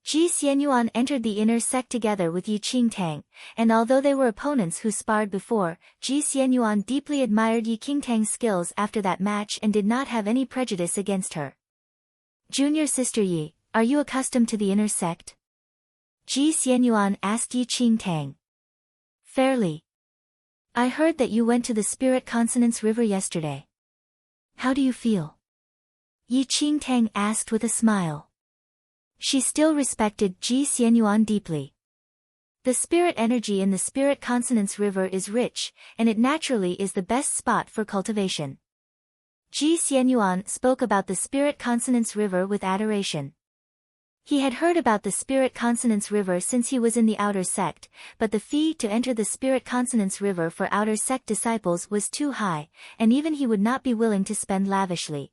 Ji Xianyuan entered the inner sect together with Yi Qingtang, and although they were opponents who sparred before, Ji Xianyuan deeply admired Yi Qingtang's skills after that match and did not have any prejudice against her. Junior sister Yi, are you accustomed to the inner sect? Ji Xianyuan asked Yi Qingtang. Fairly. I heard that you went to the Spirit Consonance River yesterday. How do you feel? Yi Qingtang asked with a smile. She still respected Ji Xianyuan deeply. The spirit energy in the Spirit Consonance River is rich, and it naturally is the best spot for cultivation. Ji Xianyuan spoke about the Spirit Consonance River with adoration. He had heard about the Spirit Consonance River since he was in the outer sect, but the fee to enter the Spirit Consonance River for outer sect disciples was too high, and even he would not be willing to spend lavishly.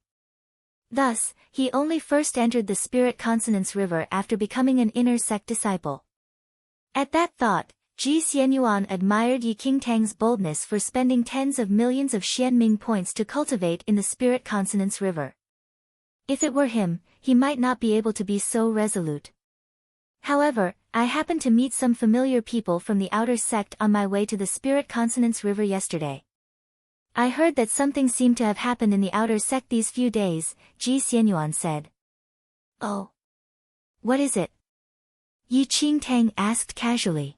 Thus, he only first entered the Spirit Consonance River after becoming an inner sect disciple. At that thought, Ji Xianyuan admired Yi Qingtang's boldness for spending tens of millions of Xianming points to cultivate in the Spirit Consonance River. If it were him, he might not be able to be so resolute. However, I happened to meet some familiar people from the outer sect on my way to the Spirit Consonance River yesterday. I heard that something seemed to have happened in the outer sect these few days, Ji Xianyuan said. Oh. What is it? Yi Qingtang asked casually.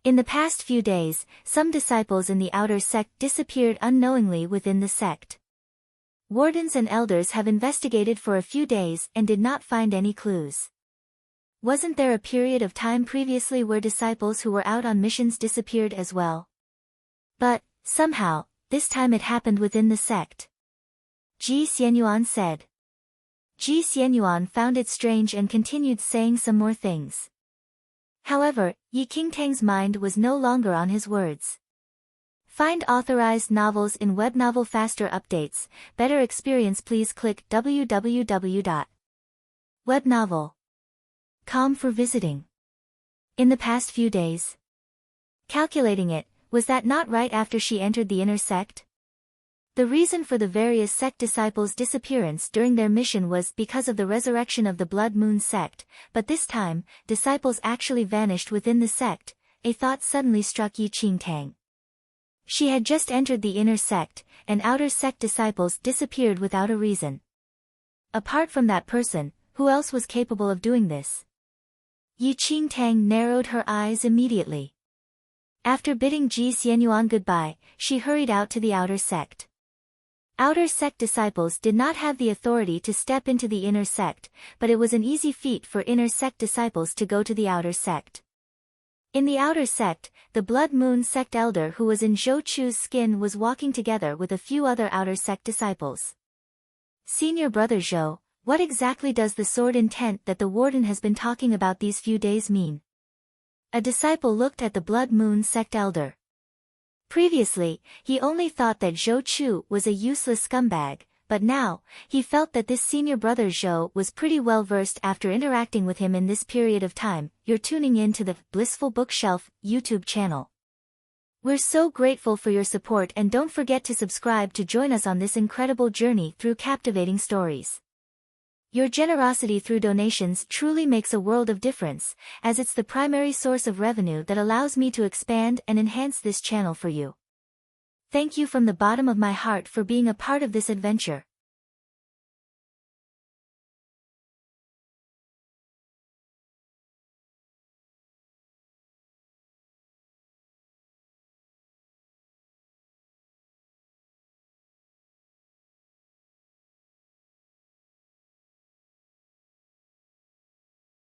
In the past few days, some disciples in the outer sect disappeared unknowingly within the sect. Wardens and elders have investigated for a few days and did not find any clues. Wasn't there a period of time previously where disciples who were out on missions disappeared as well? But, somehow, this time it happened within the sect. Ji Xianyuan said. Ji Xianyuan found it strange and continued saying some more things. However, Yi Qingtang's mind was no longer on his words. Find authorized novels in Webnovel faster updates, better experience please click www.webnovel.com for visiting. In the past few days. Calculating it, was that not right after she entered the inner sect? The reason for the various sect disciples' disappearance during their mission was because of the resurrection of the Blood Moon sect, but this time, disciples actually vanished within the sect. A thought suddenly struck Yi Qingtang. She had just entered the inner sect, and outer sect disciples disappeared without a reason. Apart from that person, who else was capable of doing this? Yi Qingtang narrowed her eyes immediately. After bidding Ji Xianyuan goodbye, she hurried out to the outer sect. Outer sect disciples did not have the authority to step into the inner sect, but it was an easy feat for inner sect disciples to go to the outer sect. In the outer sect, the Blood Moon sect elder who was in Zhou Chu's skin was walking together with a few other outer sect disciples. Senior brother Zhou, what exactly does the sword intent that the warden has been talking about these few days mean? A disciple looked at the Blood Moon sect elder. Previously, he only thought that Zhou Chu was a useless scumbag, but now, he felt that this senior brother Zhou was pretty well versed after interacting with him in this period of time. You're tuning in to the Blissful Bookshelf YouTube channel. We're so grateful for your support, and don't forget to subscribe to join us on this incredible journey through captivating stories. Your generosity through donations truly makes a world of difference, as it's the primary source of revenue that allows me to expand and enhance this channel for you. Thank you from the bottom of my heart for being a part of this adventure.